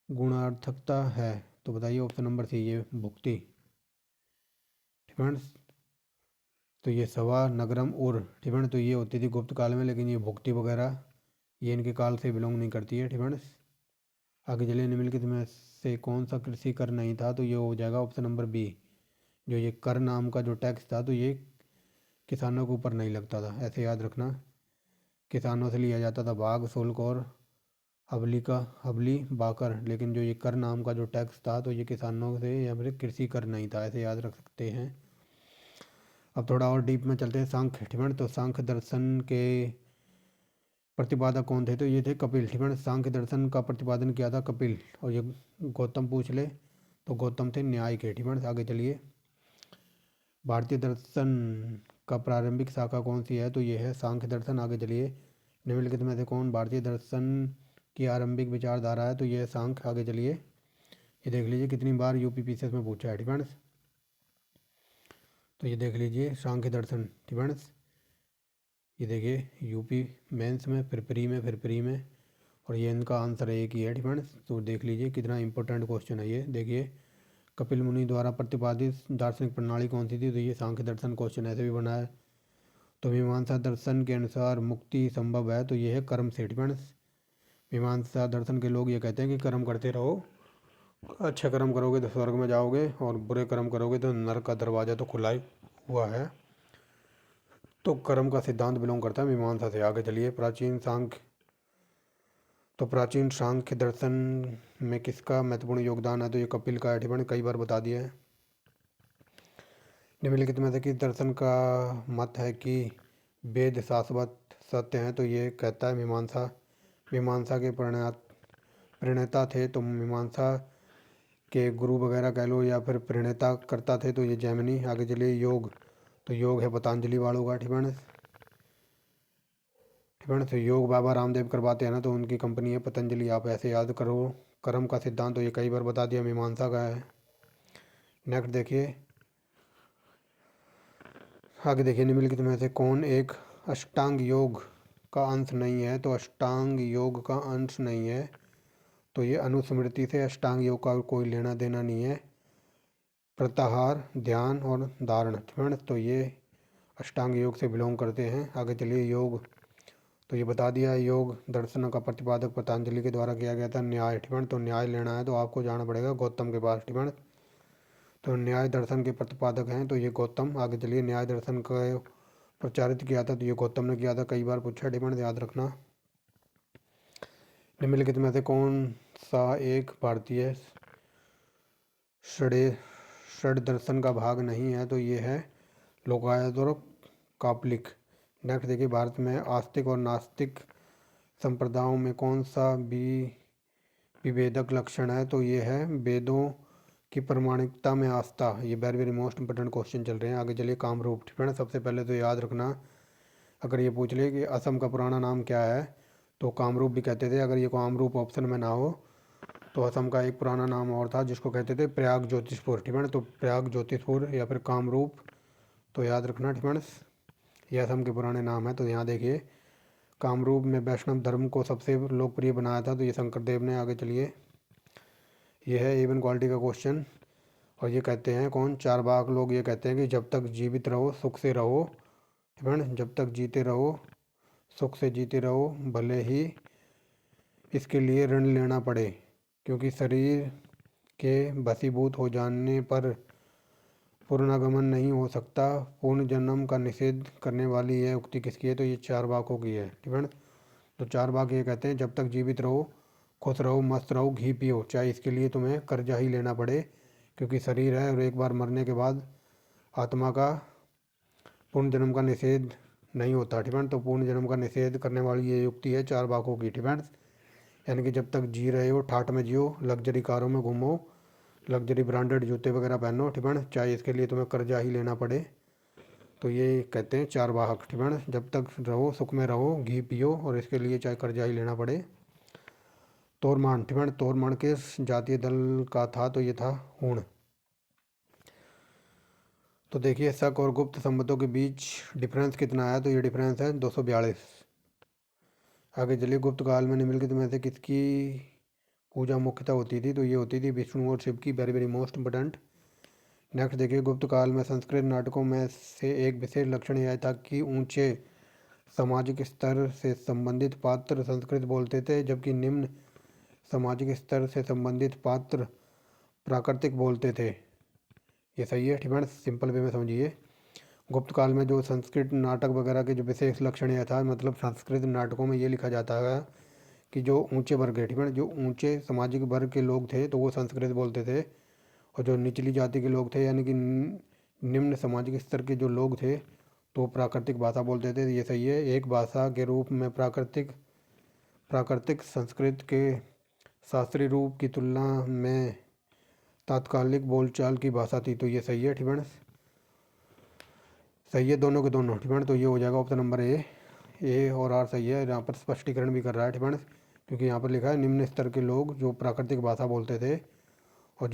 गुणार्थकता है, तो बताइए ऑप्शन नंबर सी, ये भुक्ति फ्रेंड्स। तो ये सवा, नगरम और फ्रेंड्स, तो ये होती थी गुप्त काल में, लेकिन ये भुक्ति वगैरह ये इनके काल से बिलोंग नहीं करती है फ्रेंड्स। आगे चलिए। निम्नलिखित में से कौन सा कृषि कर नहीं था, तो ये हो जाएगा ऑप्शन नंबर बी। जो ये कर नाम का जो टैक्स था, तो ये किसानों के ऊपर नहीं लगता था, ऐसे याद रखना। किसानों से लिया जाता था भाग, शुल्क और हबली बाकर, लेकिन जो ये कर नाम का जो टैक्स था, तो ये किसानों से या फिर कृषि कर नहीं था, ऐसे याद रख सकते हैं। अब थोड़ा और डीप में चलते हैं। सांख्य ठिवण, तो सांख्य दर्शन के प्रतिपादक कौन थे, तो ये थे कपिल ठिवण। सांख्य दर्शन का प्रतिपादन किया था कपिल, और ये गौतम पूछ ले तो गौतम थे न्याय के ठिवण। आगे चलिए। भारतीय दर्शन का प्रारंभिक शाखा कौन सी है, तो ये है सांख्य दर्शन। आगे चलिए। निम्नलिखित में से कौन भारतीय दर्शन की आरंभिक विचारधारा है, तो ये है सांख्य। आगे चलिए। ये देख लीजिए कितनी बार यूपीपीसीएस में पूछा है ठिवण, तो ये देख लीजिए सांख्य दर्शन ठिवण। ये देखिए यूपी मेंस में, फिर प्री में, और ये इनका आंसर एक ही है फ्रेंड्स। तो देख लीजिए कितना इंपॉर्टेंट क्वेश्चन है ये। देखिए कपिल मुनि द्वारा प्रतिपादित दार्शनिक प्रणाली कौन सी थी, तो ये सांख्य दर्शन क्वेश्चन ऐसे भी बना है। तो मीमांसा दर्शन के अनुसार मुक्ति संभव है, तो ये है कर्म से फ्रेंड्स। मीमांसा दर्शन के लोग ये कहते हैं कि कर्म करते रहो, अच्छे कर्म करोगे तो स्वर्ग में जाओगे, और बुरे कर्म करोगे तो नरक का दरवाज़ा तो खुला ही हुआ है। तो कर्म का सिद्धांत बिलोंग करता है मीमांसा से। आगे चलिए। प्राचीन सांख्य दर्शन में किसका महत्वपूर्ण योगदान है, तो ये कपिल का है, कई बार बता दिया है। निम्नलिखित में से किस दर्शन का मत है कि वेद शाश्वत सत्य हैं, तो ये कहता है मीमांसा के प्रणेता थे, तो मीमांसा के गुरु वगैरह कह लो या फिर प्रणेता करता थे, तो ये जैमिनी। आगे चलिए। योग, तो योग है पतंजलि वालों का ठिवण। तो योग बाबा रामदेव करवाते हैं ना, तो उनकी कंपनी है पतंजलि, आप ऐसे याद करो। कर्म का सिद्धांत तो ये कई बार बता दिया, मीमांसा का है। नेक्स्ट देखिए। आगे देखिए। निम्नलिखित में से कौन एक अष्टांग योग का अंश नहीं है, तो अष्टांग योग का अंश नहीं है, तो ये अनुस्मृति से अष्टांग योग का कोई लेना देना नहीं है। प्रत्याहार, ध्यान और धारण, तो ये अष्टांग योग से बिलोंग करते हैं। आगे चलिए। योग, तो ये बता दिया। योग दर्शन का प्रतिपादक पतंजलि के द्वारा किया गया था। न्याय ठिवण, तो न्याय लेना है तो आपको जाना पड़ेगा गौतम के पास ठिवण। तो न्याय दर्शन के प्रतिपादक हैं, तो ये गौतम। आगे चलिए। न्याय दर्शन का प्रचारित किया था, तो ये गौतम ने किया था, कई बार पूछा ठिवण, याद रखना। निम्नलिखित में से कौन सा एक भारतीय षड दर्शन का भाग नहीं है, तो ये है लोकायत और कापलिक। नेक्स्ट देखिए। भारत में आस्तिक और नास्तिक संप्रदायों में कौन सा विभेदक लक्षण है, तो ये है वेदों की प्रामाणिकता में आस्था। ये very very most important question चल रहे हैं। आगे चलिए। कामरूप फ्रेंड, सबसे पहले तो याद रखना, अगर ये पूछ ले कि असम का पुराना नाम क्या है, तो कामरूप भी कहते थे। अगर ये कामरूप ऑप्शन में ना हो, तो असम का एक पुराना नाम और था जिसको कहते थे प्रयाग ज्योतिषपुर ठिकाना, तो प्रयाग ज्योतिषपुर या फिर कामरूप, तो याद रखना ठिकाना, ये असम के पुराने नाम है। तो यहाँ देखिए कामरूप में वैष्णव धर्म को सबसे लोकप्रिय बनाया था, तो ये शंकर देव ने। आगे चलिए। ये है इवन क्वालिटी का क्वेश्चन, और ये कहते हैं कौन, चारवाक लोग ये कहते हैं कि जब तक जीवित रहो सुख से रहो, ठीक है, जब तक जीते रहो सुख से जीते रहो, भले ही इसके लिए ऋण लेना पड़े, क्योंकि शरीर के भस्मीभूत हो जाने पर पुनरागमन नहीं हो सकता। पूर्ण जन्म का निषेध करने वाली यह उक्ति किसकी है? तो ये चारवाकों की है। ठीक है। तो चारवाक ये कहते हैं, जब तक जीवित रहो, खुश रहो, मस्त रहो, घी पियो, चाहे इसके लिए तुम्हें कर्जा ही लेना पड़े, क्योंकि शरीर है और एक बार मरने के बाद आत्मा का पूर्ण जन्म का निषेध नहीं होता। ठीक है। तो पूर्ण जन्म का निषेध करने वाली ये युक्ति है चारवाकों की। ठीक है। यानी कि जब तक जी रहे हो ठाठ में जियो, लग्जरी कारों में घूमो, लग्जरी ब्रांडेड जूते वगैरह पहनो। ठीक है। चाहे इसके लिए तुम्हें कर्जा ही लेना पड़े। तो ये कहते हैं चारवाहक। ठीक है। जब तक रहो सुख में रहो, घी पियो, और इसके लिए चाहे कर्जा ही लेना पड़े। तोरमान। ठीक है। तोरमान किस जातीय दल का था? तो ये था हूण। तो देखिए शक और गुप्त संबंधों के बीच डिफरेंस कितना आया? तो ये डिफरेंस है 242। आगे चलिए, गुप्त काल में निम्नलिखित में से किसकी पूजा मुख्यतः होती थी? तो ये होती थी विष्णु और शिव की। Very very most important. Next देखिए, गुप्त काल में संस्कृत नाटकों में से एक विशेष लक्षण यह था कि ऊंचे सामाजिक स्तर से संबंधित पात्र संस्कृत बोलते थे, जबकि निम्न सामाजिक स्तर से संबंधित पात्र प्राकृतिक बोलते थे। ये सही है। ठीक है। सिंपल वे में समझिए। गुप्त काल में जो संस्कृत नाटक वगैरह के जो विशेष लक्षण यह था, मतलब संस्कृत नाटकों में ये लिखा जाता है कि जो ऊंचे वर्ग है, ठीक है, जो ऊंचे सामाजिक वर्ग के लोग थे तो वो संस्कृत बोलते थे, और जो निचली जाति के लोग थे यानी कि निम्न सामाजिक स्तर के जो लोग थे तो प्राकृतिक भाषा बोलते थे। ये सही है। एक भाषा के रूप में प्राकृतिक प्राकृतिक संस्कृत के शास्त्रीय रूप की तुलना में तात्कालिक बोलचाल की भाषा थी। तो ये सही है। ठीक है। सही है दोनों के दोनों। ठीक है। तो ये हो जाएगा ऑप्शन नंबर ए और आर सही है। यहाँ पर स्पष्टीकरण भी कर रहा है। ठीक है। क्योंकि यहाँ पर लिखा है निम्न स्तर के लोग जो प्राकृतिक भाषा बोलते थे, और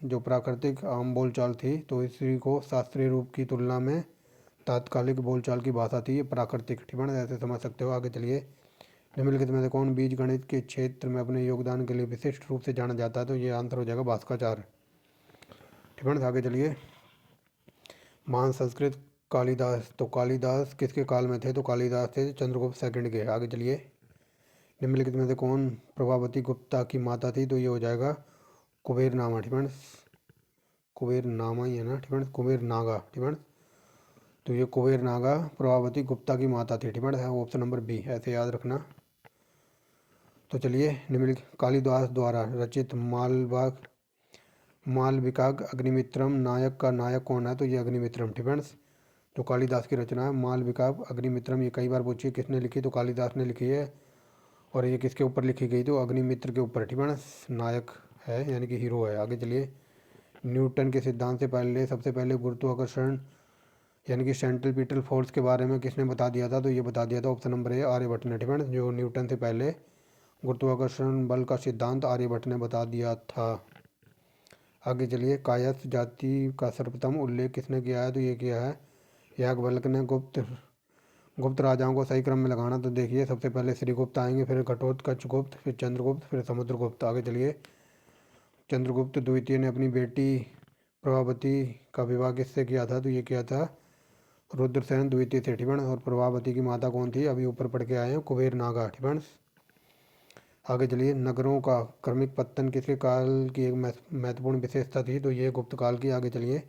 जो प्राकृतिक आम बोलचाल थी तो इसी को शास्त्रीय रूप की तुलना में तात्कालिक बोलचाल की भाषा थी, ये प्राकृतिक। ठीक है। ऐसे समझ सकते हो। आगे चलिए, निम्नलिखित में से कौन बीज गणित के क्षेत्र में अपने योगदान के लिए विशिष्ट रूप से जाना जाता है? तो ये आंसर हो जाएगा भास्कराचार्य। ठीक है। आगे चलिए, महान संस्कृत कालिदास। तो कालिदास किसके काल में थे? तो कालिदास थे चंद्रगुप्त सेकंड के। आगे चलिए, निम्नलिखित में से कौन प्रभावती गुप्ता की माता थी? तो ये हो जाएगा कुबेर नामा। ठीक है। कुबेर नामा ही है ना? ठीक है। कुबेर नागा। ठीक है। तो ये कुबेर नागा प्रभावती गुप्ता की माता थी। ठीक है। ऑप्शन नंबर बी, ऐसे याद रखना। तो चलिए, निम्नलिखित कालिदास द्वारा रचित मालविका अग्निमित्रम नायक का नायक कौन है? तो ये अग्निमित्रम। ठीक है। जो कालिदास की रचना है मालविका अग्निमित्रम, ये कई बार पूछिए किसने लिखी? तो कालिदास ने लिखी है। और ये किसके ऊपर लिखी गई? तो अग्निमित्र के ऊपर। ठीक है। नायक है यानी कि हीरो है। आगे चलिए, न्यूटन के सिद्धांत से पहले सबसे पहले गुरुत्वाकर्षण यानी कि सेंट्रीपिटल फोर्स के बारे में किसने बता दिया था? तो ये बता दिया था ऑप्शन नंबर ए, आर्यभट्ट ने। ठीक है। जो न्यूटन से पहले गुरुत्वाकर्षण बल का सिद्धांत आर्यभट्ट ने बता दिया था। आगे चलिए, कायस्थ जाति का सर्वप्रथम उल्लेख किसने किया है? तो ये किया है याज्ञवल्क्य ने। गुप्त राजाओं को सही क्रम में लगाना। तो देखिए, सबसे पहले श्रीगुप्त आएंगे, फिर घटोत्कच गुप्त, फिर चंद्रगुप्त, फिर समुद्रगुप्त। आगे चलिए, चंद्रगुप्त द्वितीय ने अपनी बेटी प्रभावती का विवाह किससे किया था? तो ये किया था रुद्रसेन द्वितीय से। ठीक है। और प्रभावती की माता कौन थी? अभी ऊपर पढ़ के आए हैं, कुबेर नागा। ठीक है। आगे चलिए, नगरों का क्रमिक पतन किसके काल की एक महत्वपूर्ण विशेषता थी? तो ये गुप्त काल की। आगे चलिए,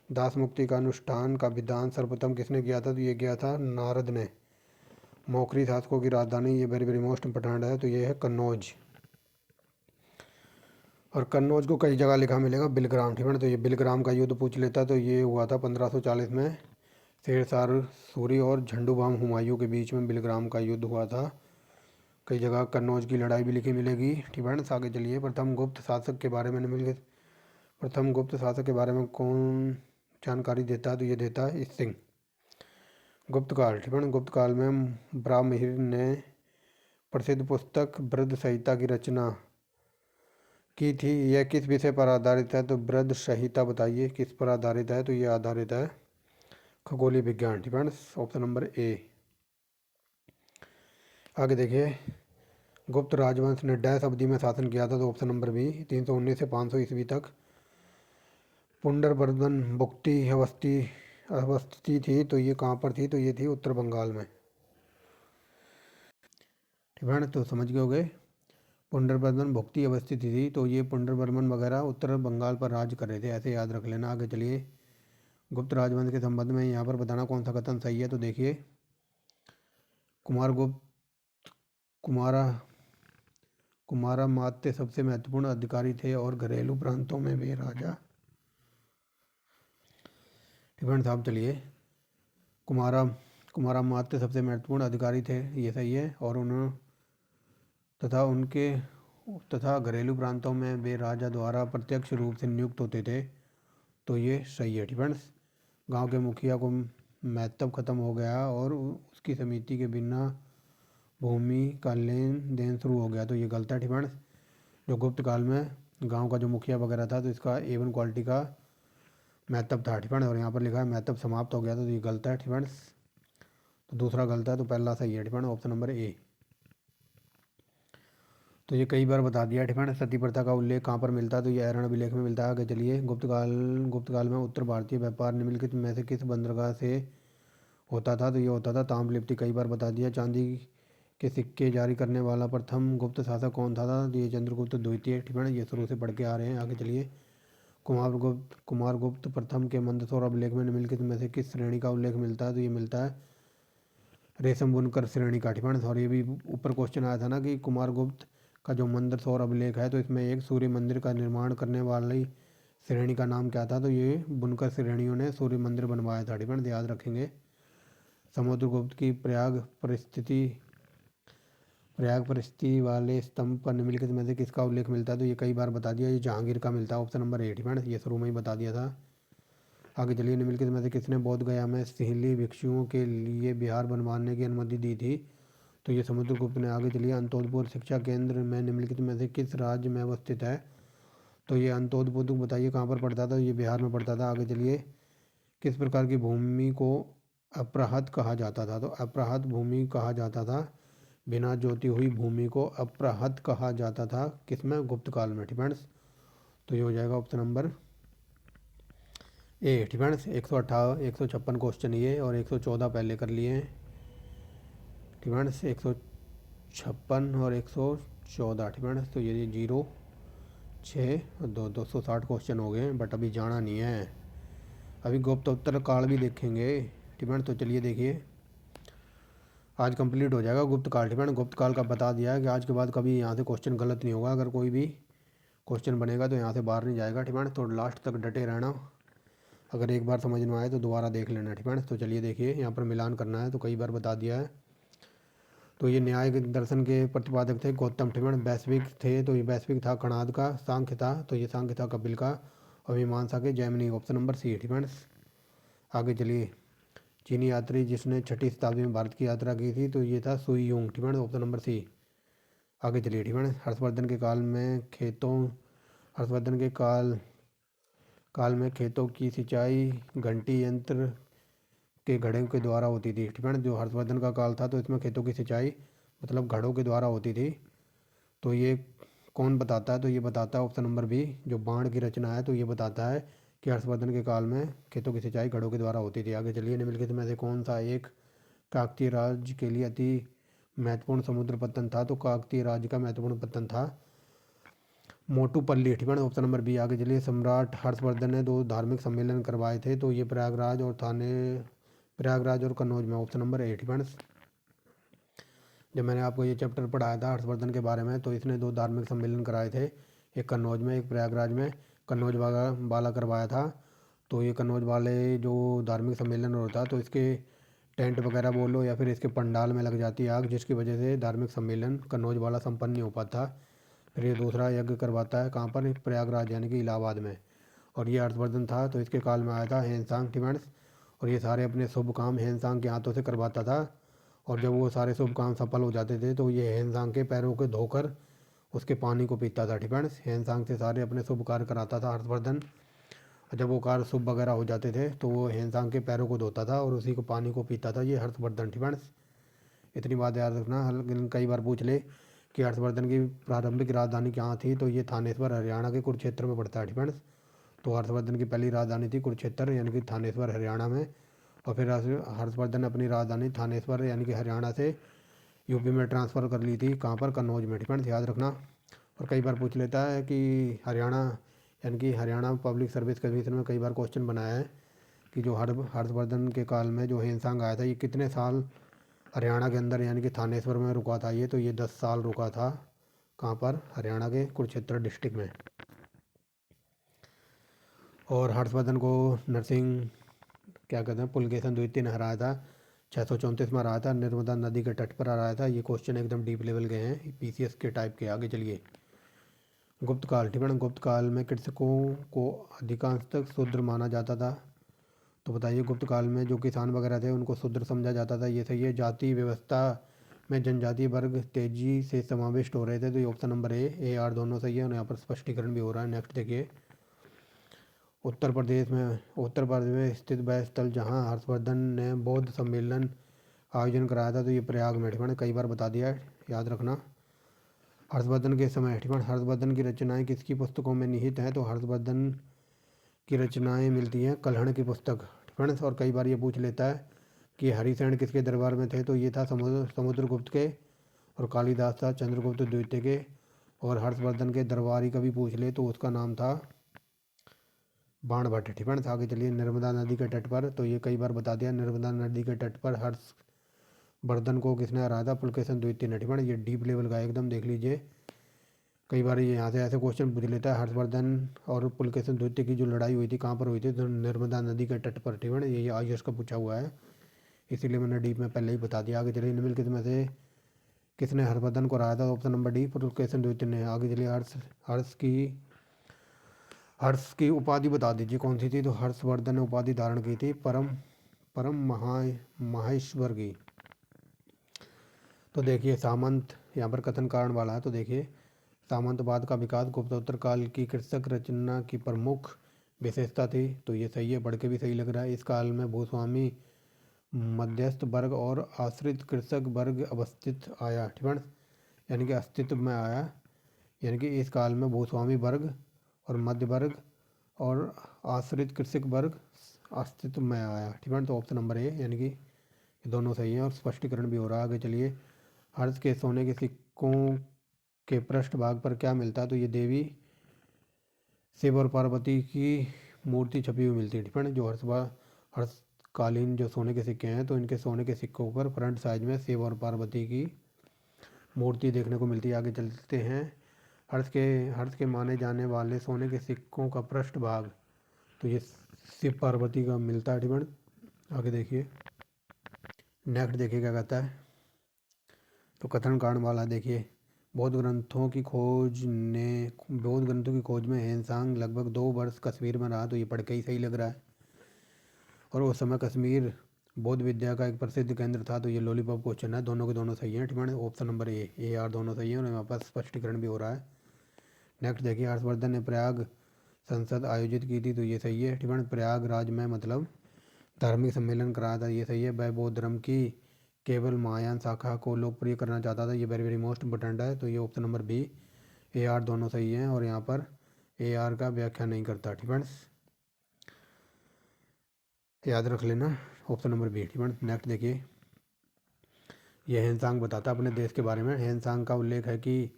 दास मुक्ति का अनुष्ठान का विधान सर्वप्रथम किसने किया था? तो ये किया था नारद ने। मौखरी शासकों की राजधानी, ये वेरी वेरी मोस्ट इंपॉर्टेंट है, तो ये है कन्नौज। और कन्नौज को कई जगह लिखा मिलेगा बिलग्राम। ठीक है। तो ये बिलग्राम का युद्ध पूछ लेता, तो ये हुआ था 1540 में शेरशाह सूरी और झंडूबाम हुमायूं के बीच में बिलग्राम का युद्ध हुआ था। कई जगह कन्नौज की लड़ाई भी लिखी मिलेगी। ठीक है। आगे चलिए, प्रथम गुप्त शासक के बारे में मिल प्रथम गुप्त शासक के बारे में कौन जानकारी देता है? तो ये देता है सिंह। गुप्त काल। ठीक है। गुप्त काल में ब्राह्महिर ने प्रसिद्ध पुस्तक बृहद संहिता की रचना की थी। यह किस विषय पर आधारित है? तो बृहद संहिता बताइए किस पर आधारित है? तो ये आधारित है खगोलीय विज्ञान। ठीक है। Option number A. आगे देखिए, गुप्त राजवंश ने डैश अवधि में शासन किया था? तो ऑप्शन नंबर बी, 319 से 500 ईस्वी तक। पुंडरबर्धन भुक्ति अवस्थी थी, तो ये कहाँ पर थी? तो ये थी उत्तर बंगाल में। ठीक है। तो समझ गए होगे। पुंडरबर्मन भुक्ति अवस्थित थी, तो ये पुंडरबर्मन वगैरह उत्तर बंगाल पर राज कर रहे थे, ऐसे याद रख लेना। आगे चलिए, गुप्त राजवंश के संबंध में यहाँ पर बताना कौन सा कथन सही है। तो देखिए, कुमारगुप्त कुमारा कुमारामात्य सबसे महत्वपूर्ण अधिकारी थे और घरेलू प्रांतों में वे राजा। टिप्पणी साहब चलिए, कुमारामात्य सबसे महत्वपूर्ण अधिकारी थे, ये सही है। और उन्होंने तथा घरेलू प्रांतों में वे राजा द्वारा प्रत्यक्ष रूप से नियुक्त होते थे, तो ये सही है। टिप्पणी, गांव के मुखिया को महत्व खत्म हो गया और उसकी समिति के बिना भूमि का लेन देन शुरू हो गया, तो ये गलत है। टिप्पणी, जो गुप्त काल में गांव का जो मुखिया वगैरह था, तो इसका A1 क्वालिटी का महत्व था। टिप्पणी, और यहाँ पर लिखा है महत्व समाप्त हो गया, तो ये गलत है। टिप्पणी, तो दूसरा गलत है, तो पहला सही है। टिप्पणी, ऑप्शन नंबर A। तो ये कई बार बता दिया। टिप्पणी, सती प्रथा का उल्लेख कहाँ पर मिलता है, तो ये ऐरण अभिलेख में मिलता है। आगे चलिए, गुप्त काल में उत्तर भारतीय व्यापार निम्नलिखित में से किस बंदरगाह से होता था, तो ये होता था ताम्रलिप्ति, कई बार बता दिया। चांदी के सिक्के जारी करने वाला प्रथम गुप्त शासक कौन था, तो ये चंद्रगुप्त द्वितीय। टिप्पणी, ये शुरू से पढ़ के आ रहे हैं। आगे चलिए, कुमारगुप्त प्रथम के मंदसौर अभिलेख में निम्नलिखित में से किस श्रेणी का उल्लेख मिलता है, तो ये मिलता है रेशम बुनकर श्रेणी का। टिप्पणी, और ये भी ऊपर क्वेश्चन आया था ना कि कुमारगुप्त का जो मंदसौर अभिलेख है, तो इसमें एक सूर्य मंदिर का निर्माण करने वाली श्रेणी का नाम क्या था, तो ये बुनकर श्रेणियों ने सूर्य मंदिर बनवाया था। टिप्पणी, याद रखेंगे। समुद्रगुप्त की प्रयाग परिस्थिति वाले स्तंभ पर निम्नलिखित में से किसका उल्लेख मिलता है, तो ये कई बार बता दिया, ये जहांगीर का मिलता है। Option number A। टिप्पणी, ये शुरू में ही बता दिया था। आगे चलिए, निम्नलिखित में से किसने बोध गया में सिंहली भिक्षुओं के लिए विहार बनवाने की अनुमति दी थी, तो ये समुद्रगुप्त ने। आगे चलिए, अंतोदपुर शिक्षा केंद्र में निम्नलिखित में से किस राज्य में अवस्थित है, तो ये अंतोदपुर बताइए कहाँ पर पड़ता था, ये बिहार में पड़ता था। आगे चलिए, किस प्रकार की भूमि को अप्रहत कहा जाता था, तो अप्रहत भूमि कहा जाता था, बिना जोती हुई भूमि को अप्रहत कहा जाता था, किसमें, गुप्त काल में। टिप्पणी, तो ये हो जाएगा ऑप्शन नंबर A। टिप्पणी, 156 क्वेश्चन ये और 114 पहले कर लिए हैं। टिप्पणी, 156 और 114। टिप्पणी, तो ये 0, 6 और 260 क्वेश्चन हो गए, बट अभी जाना नहीं है, अभी गुप्तोत्तर काल भी देखेंगे। टिप्पणी, तो चलिए देखिए, आज कंप्लीट हो जाएगा गुप्त काल। टिप्पणी, गुप्त काल का बता दिया है कि आज के बाद कभी यहाँ से क्वेश्चन गलत नहीं होगा, अगर कोई भी क्वेश्चन बनेगा तो यहाँ से बाहर नहीं जाएगा। टिप्पणी, तो लास्ट तक डटे रहना, अगर एक बार समझ में आए तो दोबारा देख लेना। टिप्पणी, तो चलिए देखिए, यहाँ पर मिलान करना है, तो कई बार बता दिया है। तो ये न्याय दर्शन के प्रतिपादक थे गौतम। टिप्पणी, वैश्विक थे, तो ये वैश्विक था कणाद का। सांख्य था, तो ये सांख्य था कपिल का। और मीमांसा के जैमिनी। Option number C। टिप्पणी, आगे चलिए, चीनी यात्री जिसने 6वीं शताब्दी में भारत की यात्रा की थी, तो ये था सुई यूंग। टिप्पणी, ऑप्शन नंबर C। आगे चलिए, टिप्पणी, हर्षवर्धन के काल में खेतों की सिंचाई घंटी यंत्र के घड़ों के द्वारा होती थी। टिप्पणी, जो हर्षवर्धन का काल था, तो इसमें खेतों की सिंचाई मतलब घड़ों के द्वारा होती थी, तो ये कौन बताता है, तो ये बताता है ऑप्शन नंबर B, जो बाण की रचना है, तो ये बताता है कि हर्षवर्धन के काल में खेतों की सिंचाई घड़ों के द्वारा होती थी। आगे चलिए, निम्नलिखित में से कौन सा एक काकतीय राज्य के लिए अति महत्वपूर्ण समुद्र पत्तन था, तो काकतीय राज्य का महत्वपूर्ण पत्तन था मोटूपल्ली। टिप्पणी, ऑप्शन नंबर B। आगे चलिए, सम्राट हर्षवर्धन ने 2 धार्मिक सम्मेलन करवाए थे, तो ये प्रयागराज और कन्नौज में। Option number A। टिप्पणी, जब मैंने आपको ये चैप्टर पढ़ाया था हर्षवर्धन के बारे में, तो इसने 2 धार्मिक सम्मेलन कराए थे, एक कन्नौज में, एक प्रयागराज में। कन्नौज वाला करवाया था, तो ये कन्नौज वाले जो धार्मिक सम्मेलन होता, तो इसके टेंट वगैरह बोलो या फिर इसके पंडाल में लग जाती आग, जिसकी वजह से धार्मिक सम्मेलन कन्नौज वाला संपन्न नहीं हो पाता। फिर ये दूसरा यज्ञ करवाता है कहाँ पर, प्रयागराज यानी कि इलाहाबाद में, और ये हर्षवर्धन था, तो इसके काल में आया था हेनसांग। टिप्पणी, और ये सारे अपने शुभ काम हेनसांग के हाथों से करवाता था, और जब वो सारे शुभ काम सफल हो जाते थे, तो ये हेनसांग के पैरों को धोकर उसके पानी को पीता था। टिप्पणी, हेनसांग से सारे अपने शुभ कार्य कराता था हर्षवर्धन, और जब वो कार्य शुभ वगैरह हो जाते थे, तो वो हेनसांग के पैरों को धोता था और उसी को पानी को पीता था, ये हर्षवर्धन। टिप्पणी, इतनी बात याद रखना, कई बार पूछ ले कि हर्षवर्धन की प्रारंभिक राजधानी कहाँ थी, तो ये थानेश्वर हरियाणा के कुरुक्षेत्र में पड़ता है। टिप्पणी, तो हर्षवर्धन की पहली राजधानी थी कुरुक्षेत्र यानी कि थानेश्वर हरियाणा में, और फिर हर्षवर्धन ने अपनी राजधानी थानेश्वर यानी कि हरियाणा से यूपी में ट्रांसफ़र कर ली थी, कहाँ पर, कन्नौज में। टिप्पणी, याद रखना। और कई बार पूछ लेता है कि हरियाणा यानी कि हरियाणा पब्लिक सर्विस कमीशन में कई बार क्वेश्चन बनाया है कि जो हर्षवर्धन के काल में जो हेनसांग आया था ये कितने साल हरियाणा के अंदर यानी कि थानेश्वर में रुका था। ये तो ये 10 साल रुका था। कहाँ पर? हरियाणा के कुरुक्षेत्र डिस्ट्रिक्ट में। और हर्षवर्धन को नरसिंह क्या कहते हैं पुलकेशन द्वितीय ने हराया था। 634 में हराया था, नर्मदा नदी के तट पर हराया था। ये क्वेश्चन एकदम डीप लेवल के हैं, पीसीएस के टाइप के। आगे चलिए। गुप्त काल, ठीक है ना। गुप्त काल में कृषकों को अधिकांशतः शूद्र माना जाता था। तो बताइए गुप्त काल में जो किसान वगैरह थे उनको शूद्र समझा जाता था। ये सही है। जाति व्यवस्था में जनजातीय वर्ग तेजी से समाविष्ट हो रहे थे। तो ये ऑप्शन नंबर ए आर दोनों सही है और यहाँ पर स्पष्टीकरण भी हो रहा है। नेक्स्ट देखिए। उत्तर प्रदेश में स्थित वह स्थल जहाँ हर्षवर्धन ने बौद्ध सम्मेलन आयोजन कराया था। तो ये प्रयाग में, ठीक है। कई बार बता दिया है, याद रखना। हर्षवर्धन के समय, ठीक है। हर्षवर्धन की रचनाएं किसकी पुस्तकों में निहित हैं? तो हर्षवर्धन की रचनाएं मिलती हैं कल्हड़ की पुस्तक, ठीक है। और कई बार ये पूछ लेता है कि हरिसेन किसके दरबार में थे? तो ये था समुद्रगुप्त के, और कालिदास था चंद्रगुप्त द्वितीय के। और हर्षवर्धन के दरबारी का भी पूछ ले तो उसका नाम था बाणभट्ट, ठीक है। आगे चलिए। नर्मदा नदी के तट पर, तो ये कई बार बता दिया। नर्मदा नदी के तट पर हर्षवर्धन को किसने हराया था? पुलकेशन द्वितीय ने, ठीक है। ये डीप लेवल का एकदम, देख लीजिए। कई बार ये यहाँ से ऐसे क्वेश्चन पूछ लेता है। हर्षवर्धन और पुलकेशन द्वितीय की जो लड़ाई हुई थी कहाँ पर हुई थी? तो नर्मदा नदी के तट पर, ठीक है। ये आईएएस का पूछा हुआ है, इसीलिए मैंने डीप में पहले ही बता दिया। आगे चलिए। निम्नलिखित में से किसने हर्षवर्धन को हराया था? ऑप्शन नंबर डी पुलकेशन द्वितीय ने। आगे चलिए। हर्ष की उपाधि बता दीजिए कौन सी थी? तो हर्षवर्धन ने उपाधि धारण की थी परम परम माहेश्वर की। तो देखिए सामंत यहाँ पर कथन कारण वाला है। तो देखिए सामंतवाद का विकास गुप्तोत्तर काल की कृषक रचना की प्रमुख विशेषता थी। तो ये सही है, पढ़ के भी सही लग रहा है। इस काल में भूस्वामी मध्यस्थ वर्ग और आश्रित कृषक वर्ग अवस्थित आया, ठीक है। यानी कि अस्तित्व में आया। यानी कि इस काल में भूस्वामी वर्ग और मध्य वर्ग और आश्रित कृषक वर्ग अस्तित्व में आया, ठीक है। तो ऑप्शन नंबर ए यानी कि ये दोनों सही हैं और स्पष्टीकरण भी हो रहा है। आगे चलिए। हर्ष के सोने के सिक्कों के पृष्ठ भाग पर क्या मिलता है? तो ये देवी शिव और पार्वती की मूर्ति छपी हुई मिलती है, ठीक है। जो हर्षकालीन जो सोने के सिक्के हैं तो इनके सोने के सिक्कों पर फ्रंट साइज में शिव और पार्वती की मूर्ति देखने को मिलती है। आगे चलते हैं। हर्ष के माने जाने वाले सोने के सिक्कों का पृष्ठ भाग, तो ये शिव पार्वती का मिलता है, ठीक है। आगे देखिए। नेक्स्ट देखिए क्या कहता है। तो कथन कारण वाला देखिए। बौद्ध ग्रंथों की खोज में हेनसांग लगभग 2 वर्ष कश्मीर में रहा। तो ये पढ़ के ही सही लग रहा है। और उस समय कश्मीर बौद्ध विद्या का एक प्रसिद्ध केंद्र था। तो ये लॉलीपॉप क्वेश्चन है, दोनों के दोनों सही हैं, ठीक है। ऑप्शन नंबर ए आर दोनों सही हैं और यहाँ पर स्पष्टीकरण भी हो रहा है। नेक्स्ट देखिए। हर्षवर्धन ने प्रयाग संसद आयोजित की थी। तो ये सही है, ठीक है। प्रयागराज में मतलब धार्मिक सम्मेलन कराया था। ये सही है। वह बौद्ध धर्म की केवल महायान शाखा को लोकप्रिय करना चाहता था। ये वेरी वेरी मोस्ट इंपोर्टेंट है। तो ये option number B A R दोनों सही हैं और यहाँ पर ए आर का व्याख्या नहीं करता, ठीक है। याद रख लेना ऑप्शन नंबर बी, ठीक है। नेक्स्ट देखिए। यह हेनसांग बताता है अपने देश के बारे में। हेनसांग का उल्लेख है कि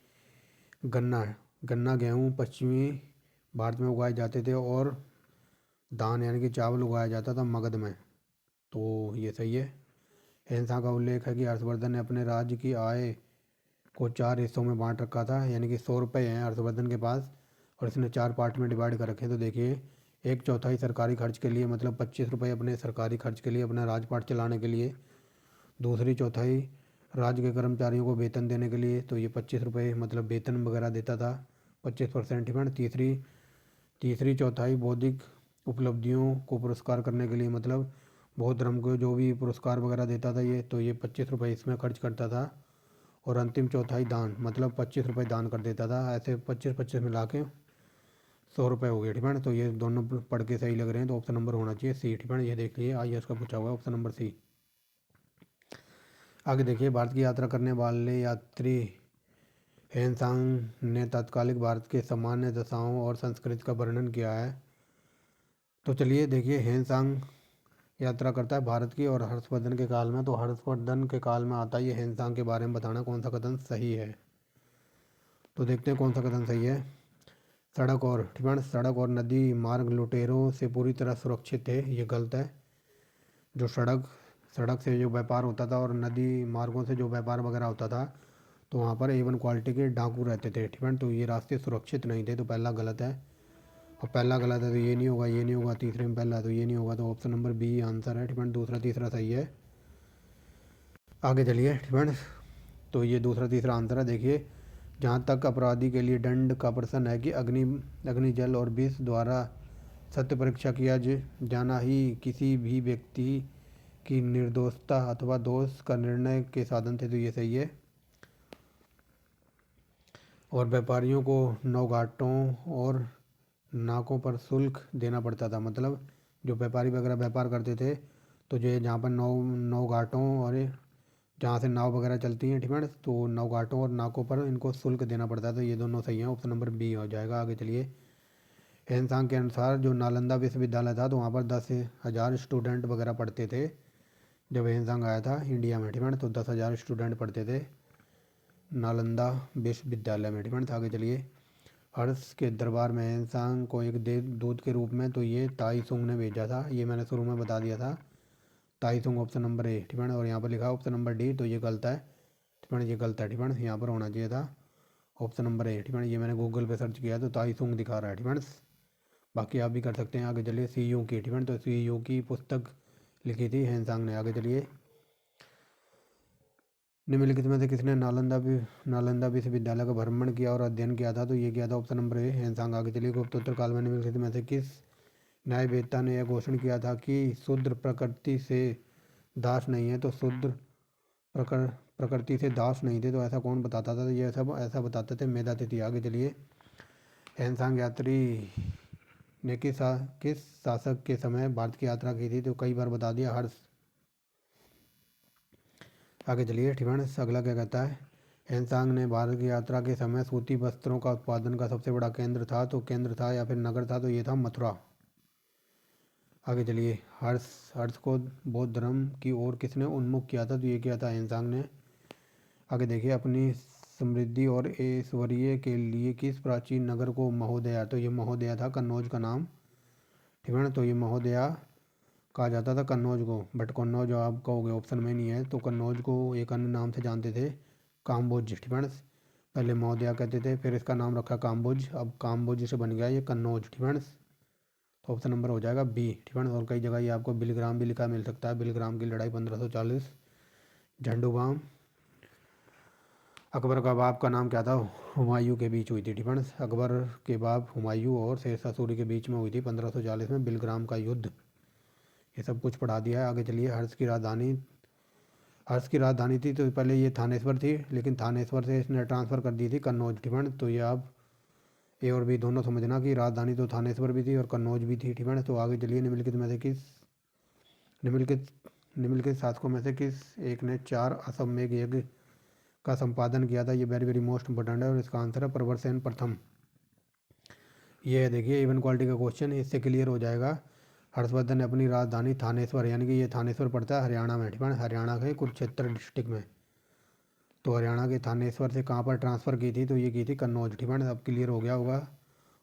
गन्ना गन्ना गेहूँ पश्चिमी भारत में उगाए जाते थे और धान यानी कि चावल उगाया जाता था मगध में। तो ये सही है। हेनसांग का उल्लेख है कि हर्षवर्धन ने अपने राज्य की आय को 4 हिस्सों में बांट रखा था। यानी कि 100 रुपये हैं हर्षवर्धन के पास और इसने 4 पार्ट में डिवाइड कर रखे हैं। तो देखिए 1/4 सरकारी खर्च के लिए, मतलब 25 रुपये अपने सरकारी खर्च के लिए, अपना राजपाट चलाने के लिए। दूसरी चौथाई राज्य के कर्मचारियों को वेतन देने के लिए। तो ये 25 रुपये मतलब वेतन वगैरह देता था 25%, ठीक है। तीसरी चौथाई बौद्धिक उपलब्धियों को पुरस्कार करने के लिए, मतलब बौद्ध धर्म को जो भी पुरस्कार वगैरह देता था ये, तो ये 25 रुपये इसमें खर्च करता था। और अंतिम चौथाई दान, मतलब 25 रुपये दान कर देता था। ऐसे 25-25 मिला के 100 रुपये हो गए, ठीक है। तो ये दोनों पढ़ के सही लग रहे हैं। तो ऑप्शन नंबर होना चाहिए सी, ठीक है। ये देख लिए आईएएस का पूछा हुआ है, ऑप्शन नंबर सी। आगे देखिए। भारत की यात्रा करने वाले यात्री हेनसांग ने तत्कालिक भारत के सामान्य दशाओं और संस्कृति का वर्णन किया है। तो चलिए देखिए। हेनसांग यात्रा करता है भारत की और हर्षवर्धन के काल में। तो हर्षवर्धन के काल में आता है ये हेनसांग के बारे में बताना कौन सा कथन सही है। तो देखते हैं कौन सा कथन सही है। सड़क और ठीक है, सड़क और नदी मार्ग लुटेरों से पूरी तरह सुरक्षित है, ये गलत है। जो सड़क सड़क से जो व्यापार होता था और नदी मार्गों से जो व्यापार वगैरह होता था, तो वहाँ पर A1 क्वालिटी के डाकू रहते थे, ठीक है। तो ये रास्ते सुरक्षित नहीं थे, तो पहला गलत है। और पहला गलत है तो ये नहीं होगा, ये नहीं होगा, तीसरे में पहला है तो ये नहीं होगा, तो ऑप्शन नंबर बी आंसर है, ठीक है। दूसरा तीसरा सही है। आगे चलिए, ठीक है। तो ये दूसरा तीसरा आंसर है। देखिए, जहाँ तक अपराधी के लिए दंड का प्रश्न है कि अग्नि जल और विष द्वारा सत्य परीक्षा किया जाना ही किसी भी व्यक्ति की निर्दोषता अथवा दोष का निर्णय के साधन थे, तो ये सही है। और व्यापारियों को नौघाटों और नाकों पर शुल्क देना पड़ता था, मतलब जो व्यापारी वगैरह व्यापार करते थे, तो जो जहाँ पर नौघाटों और जहाँ से नाव वगैरह चलती हैं, ठीक है, तो नौघाटों और नाकों पर इनको शुल्क देना पड़ता था। ये दोनों सही हैं, ऑप्शन नंबर बी हो जाएगा। आगे चलिए। हैंसांग के अनुसार जो नालंदा विश्वविद्यालय था, तो वहाँ पर 10,000 स्टूडेंट वगैरह पढ़ते थे जब हैंसांग आया था इंडिया में, ठीक है। तो 10,000 स्टूडेंट पढ़ते थे नालंदा विश्वविद्यालय में, ठीक है। आगे चलिए। हर्ष के दरबार में हैंसांग को एक दूत के रूप में तो ये ताई सुंग ने भेजा था, ये मैंने शुरू में बता दिया था। ताई सुंग ऑप्शन नंबर ए, ठीक है। और यहाँ पर लिखा ऑप्शन नंबर डी, तो ये गलत है, ठीक है। ये गलत है, ठीक है। यहाँ पर होना चाहिए था ऑप्शन नंबर ए, ठीक है। ये मैंने गूगल पे सर्च किया तो ताई सुंग दिखा रहा है, ठीक है। बाकी आप भी कर सकते हैं। आगे चलिए। CU की, ठीक है। तो CU की पुस्तक लिखी थी हैंसांग ने। आगे चलिए। निम्नलिखित में से किसने नालंदा विश्वविद्यालय का भ्रमण किया और अध्ययन किया था, तो ये किया था ऑप्शन नंबर ए हैंसांग। आगे चलिए। गुप्तोत्तर काल में निम्नलिखित में से किस न्यायवेत्ता ने यह घोषणा किया था कि शूद्र प्रकृति से दास नहीं है, तो शूद्र प्रकृति से दास नहीं थे, तो ऐसा कौन बताता था, तो ये सब ऐसा बताते थे मेधातिथि। आगे चलिए। हैंसांग यात्री ने किस शासक के समय भारत की यात्रा की थी, तो कई बार बता दिया, हर्ष। आगे चलिए, ठीक है। अगला क्या कहता है। हैंसांग ने भारत की यात्रा के समय सूती वस्त्रों का उत्पादन का सबसे बड़ा केंद्र था, तो केंद्र था या फिर नगर था, तो ये था मथुरा। आगे चलिए। हर्ष को बौद्ध धर्म की ओर किसने उन्मुख किया था, तो ये किया था हैंसांग ने। आगे देखिए। अपनी समृद्धि और ऐश्वर्य के लिए किस प्राचीन नगर को महोदया, तो ये महोदया था कन्नौज का नाम, ठीक है ना। तो ये महोदया कहा जाता था कन्नौज को, बट कन्नौज आप कहोगे ऑप्शन में नहीं है, तो कन्नौज को एक अन्य नाम से जानते थे, काम्बोज, ठीक है। पहले महोदया कहते थे, फिर इसका नाम रखा काम्बोज, अब काम्बोज से बन गया ये कन्नौज, ठीक है। तो ऑप्शन नंबर हो जाएगा बी, ठीक है। और कई जगह ये आपको बिलग्राम भी लिखा मिल सकता है। बिलग्राम की लड़ाई 1540, झंडूबाम अकबर का बाप का नाम क्या था, हुमायूं के बीच हुई थी, ठीक है। अकबर के बाप हुमायूं और शेरशाह सूरी के बीच में हुई थी 1540 में बिलग्राम का युद्ध। ये सब कुछ पढ़ा दिया है। आगे चलिए। हर्ष की राजधानी थी, तो पहले ये थानेश्वर थी, लेकिन थानेश्वर से इसने ट्रांसफ़र कर दी थी कन्नौज, ठीक है। तो ये आप ए और बी दोनों समझना कि राजधानी तो थानेश्वर भी थी और कन्नौज भी थी, ठीक है। तो आगे चलिए। निम्नलिखित निम्नलिखित शासकों में से किस एक ने 4 अश्वमेध यज्ञ का संपादन किया था, ये वेरी वेरी मोस्ट इंपॉर्टेंट है, और इसका आंसर है प्रवरसेन प्रथम। ये है, देखिए A1 क्वालिटी का क्वेश्चन, इससे क्लियर हो जाएगा। हर्षवर्धन ने अपनी राजधानी थानेश्वर, यानी कि ये थानेश्वर पड़ता है हरियाणा में, ठीक है, हरियाणा के कुरुक्षेत्र डिस्ट्रिक्ट में। तो हरियाणा के थानेश्वर से कहाँ पर ट्रांसफ़र की थी, तो ये की थी कन्नौज, ठीक है। अब क्लियर हो गया होगा।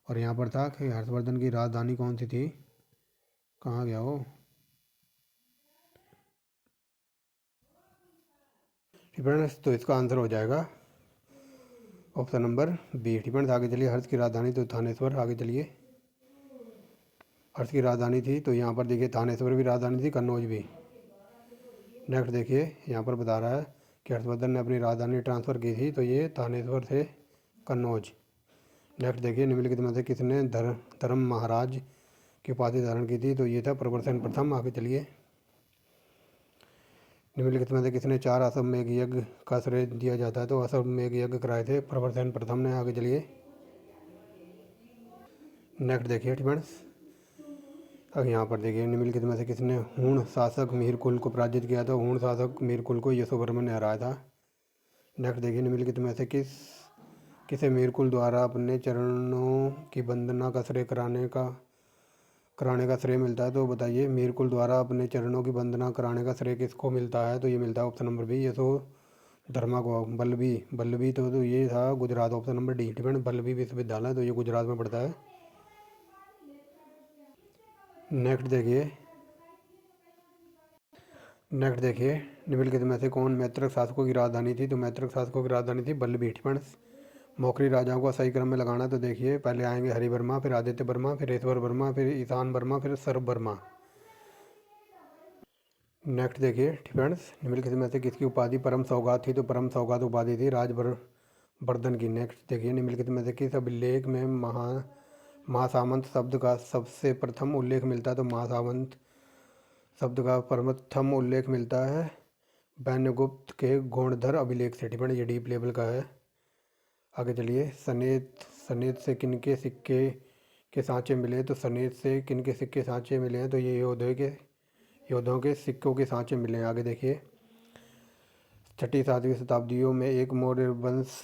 और यहाँ पर था कि हर्षवर्धन की राजधानी कौन सी थी, कहाँ गया वो, ठीक है। तो इसका आंसर हो जाएगा ऑप्शन नंबर बी, ठीक है। आगे चलिए। हर्ष की राजधानी तो थानेश्वर। आगे चलिए। हर्ष की राजधानी थी, तो यहाँ पर देखिए थानेश्वर भी राजधानी थी, कन्नौज भी। नेक्स्ट देखिए, यहाँ पर बता रहा है कि हर्षवर्धन ने अपनी राजधानी ट्रांसफ़र की थी, तो ये थानेश्वर से कन्नौज। नेक्स्ट देखिए। निम्नलिखित में से किसने धर्म महाराज की उपाधि धारण की थी, तो ये था प्रवरसेन प्रथम। आगे चलिए। निम्नलिखित में से किसने 4 अश्वमेध यज्ञ का श्रेय दिया जाता है, तो अश्वमेध यज्ञ कराए थे प्रवरसेन प्रथम ने। आगे चलिए। नेक्स्ट देखिए, ठीक है। अब यहाँ पर देखिए। निम्नलिखित में से किसने हूण शासक मीरकुल को पराजित किया, तो हूण शासक मीरकुल को यशोवर्मन ने हराया था। नेक्स्ट देखिए। निम्नलिखित में से किसे मीरकुल द्वारा अपने चरणों की वंदना का श्रेय कराने का श्रेय मिलता है, तो बताइए मीरकुल द्वारा अपने चरणों की वंदना कराने का श्रेय किसको मिलता है, तो ये मिलता है ऑप्शन नंबर बी धर्मा को बल्लभी बल्लभी तो ये था गुजरात, ऑप्शन नंबर डी। ठीक है, बल्लभी विश्वविद्यालय तो ये गुजरात में पड़ता है। नेक्स्ट देखिए निम्नलिखित में से कौन मैत्रक शासकों की राजधानी थी? तो मैत्रक शासकों की राजधानी थी बल्लभी। ठीक है, मौखरी राजाओं को सही क्रम में लगाना तो देखिए पहले आएंगे हरिवर्मा, फिर आदित्य वर्मा, फिर ईश्वर वर्मा, फिर ईशान वर्मा, फिर सर्व वर्मा। नेक्स्ट देखिए फ्रेंड्स, निम्नलिखित में से किसकी उपाधि परम सौगात थी? तो परम सौगात उपाधि थी राजवर्धन की। नेक्स्ट देखिए निम्नलिखित में से किस अभिलेख में महासामंत शब्द का सबसे प्रथम उल्लेख मिलता है? तो महासामंत शब्द का प्रथम उल्लेख मिलता है वैन्यगुप्त के गोणधर अभिलेख से। ठीक है, ये डीप लेवल का है। आगे चलिए, सनेत से किनके सिक्के के सांचे मिले? तो सनेत से किनके सिक्के सांचे मिले हैं? तो ये योद्धों के सिक्कों के सांचे मिले हैं। आगे देखिए, 6वीं 7वीं शताब्दियों में एक मौर्य वंश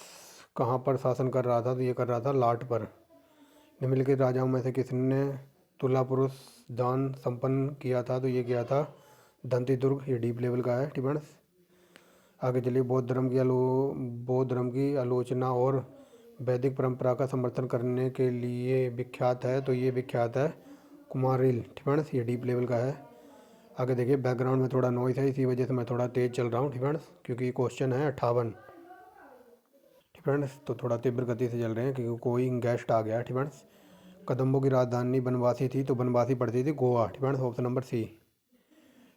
कहाँ पर शासन कर रहा था? तो ये कर रहा था लाट पर। निम्नलिखित राजाओं में से किसने तुला पुरुष दान संपन्न किया था? तो ये किया था दंती दुर्ग। ये डीप लेवल का है। ठीक। आगे चलिए, बौद्ध धर्म की आलोचना और वैदिक परंपरा का समर्थन करने के लिए विख्यात है। तो ये विख्यात है कुमारिल। ठीक है, ये डीप लेवल का है। आगे देखिए, बैकग्राउंड में थोड़ा नॉइस है, इसी वजह से मैं थोड़ा तेज़ चल रहा हूँ। ठीक है, क्योंकि क्वेश्चन है 58। ठीक फ्रेंड्स, तो थोड़ा तीव्र गति से चल रहे हैं क्योंकि कोई गेस्ट आ गया। ठीक फ्रेंड्स, कदम्बों की राजधानी बनवासी थी, तो बनवासी पड़ती थी गोवा। ठीक फ्रेंड्स, ऑप्शन नंबर सी।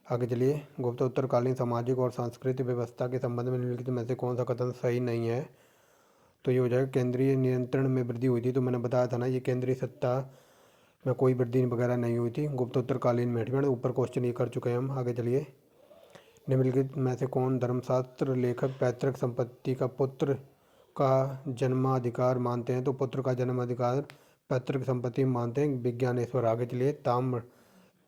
आगे चलिए, गुप्त उत्तरकालीन सामाजिक और सांस्कृतिक व्यवस्था के संबंध में निम्नलिखित में से कौन सा कथन सही नहीं है? तो ये हो जाएगा केंद्रीय नियंत्रण में वृद्धि हुई थी। तो मैंने बताया था ना, ये केंद्रीय सत्ता में कोई वृद्धि वगैरह नहीं हुई थी गुप्त उत्तरकालीन में। ठीक है, ऊपर क्वेश्चन ये कर चुके हैं हम। आगे चलिए, निम्नलिखित में से कौन धर्मशास्त्र लेखक पैतृक संपत्ति का पुत्र का जन्माधिकार मानते हैं? तो पुत्र का जन्माधिकार पैतृक संपत्ति मानते हैं विज्ञानेश्वर। आगे चलिए,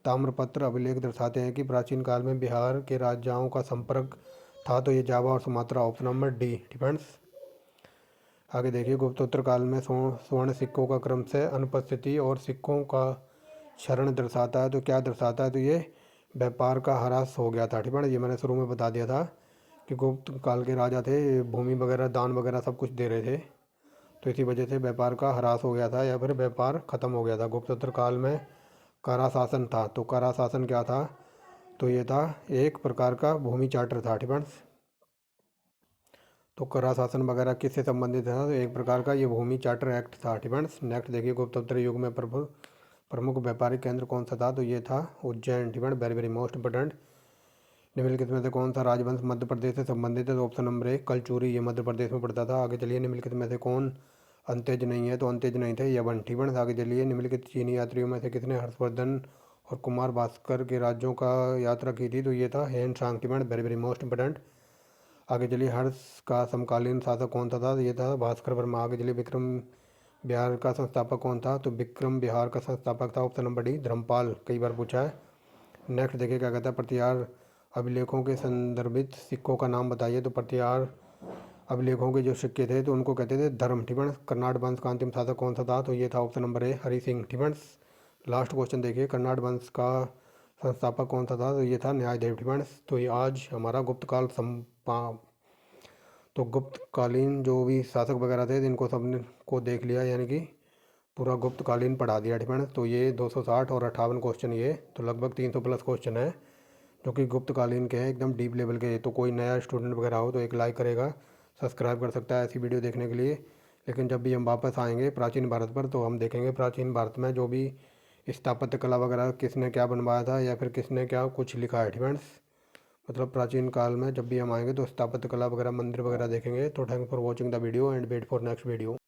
ताम्रपत्र अभिलेख दर्शाते हैं कि प्राचीन काल में बिहार के राजाओं का संपर्क था। तो ये जावा और Sumatra, option number D. Defence. आगे देखिए, गुप्तोत्तर काल में स्वर्ण सिक्कों का क्रम से अनुपस्थिति और सिक्कों का क्षरण दर्शाता है। तो क्या दर्शाता है? तो ये व्यापार का ह्रास हो गया था। ठीक है, ये मैंने शुरू में बता दिया था कि गुप्त काल के राजा थे, भूमि वगैरह दान वगैरह सब कुछ दे रहे थे, तो इसी वजह से व्यापार का ह्रास हो गया था या फिर व्यापार ख़त्म हो गया था। गुप्तोत्तर काल में कारा शासन था। तो कारा शासन क्या था? तो ये था एक प्रकार का भूमि चार्टर था। ठीक है, तो करा शासन वगैरह किससे संबंधित था? तो एक प्रकार का ये भूमि चार्टर एक्ट था। ठीक है, नेक्स्ट देखिए, गुप्तोत्तर युग में प्रमुख व्यापारिक केंद्र कौन सा था? तो ये था उज्जैन। ठीक है, वेरी वेरी मोस्ट इंपोर्टेंट। निम्नलिखित में से कौन सा राजवंश मध्य प्रदेश से संबंधित है? तो ऑप्शन नंबर ए कलचुरी, ये मध्य प्रदेश में पड़ता था। आगे चलिए, निम्नलिखित में से कौन अंत्यज नहीं है? तो अंत्यज नहीं थे यवन। ठीक है, आगे चलिए, निम्नलिखित चीनी यात्रियों में से किसने हर्षवर्धन और कुमार भास्कर के राज्यों का यात्रा की थी? तो ये था हेन सांग। ठीक है, वेरी वेरी मोस्ट इंपोर्टेंट। आगे चलिए, हर्ष का समकालीन शासक कौन सा था? तो ये था भास्कर वर्मा। आगे चलिए, विक्रम बिहार का संस्थापक कौन था? तो विक्रम बिहार का संस्थापक था ऑप्शन नंबर डी धर्मपाल, कई बार पूछा है। नेक्स्ट देखिए, क्या कहता है, प्रतिहार अभिलेखों के संदर्भित सिक्कों का नाम बताइए। तो प्रतिहार अभिलेखों के जो सिक्के थे तो उनको कहते थे धर्म। ठीक है, कर्नाट वंश का अंतिम शासक कौन सा था? तो ये था option number A Hari Singh. ठीक है, लास्ट क्वेश्चन देखिए, कर्नाट वंश का संस्थापक कौन सा था? तो ये था न्यायदेव। ठीक है, तो ये आज हमारा गुप्तकाल तो गुप्तकालीन जो भी शासक वगैरह थे इनको सबने को देख लिया, यानी कि पूरा गुप्तकालीन पढ़ा दिया। ठीक है, तो ये 260 और 58 क्वेश्चन, ये तो लगभग 300 प्लस क्वेश्चन है जो कि गुप्तकालीन के हैं, एकदम डीप लेवल के। तो कोई नया स्टूडेंट वगैरह हो तो एक लाइक करेगा, सब्सक्राइब कर सकता है ऐसी वीडियो देखने के लिए। लेकिन जब भी हम वापस आएंगे प्राचीन भारत पर तो हम देखेंगे प्राचीन भारत में जो भी स्थापत्य कला वगैरह किसने क्या बनवाया था या फिर किसने क्या कुछ लिखा है। ठीक है, मतलब प्राचीन काल में जब भी हम आएंगे तो स्थापत्य कला वगैरह मंदिर वगैरह देखेंगे। तो thank for watching the video and wait for next video.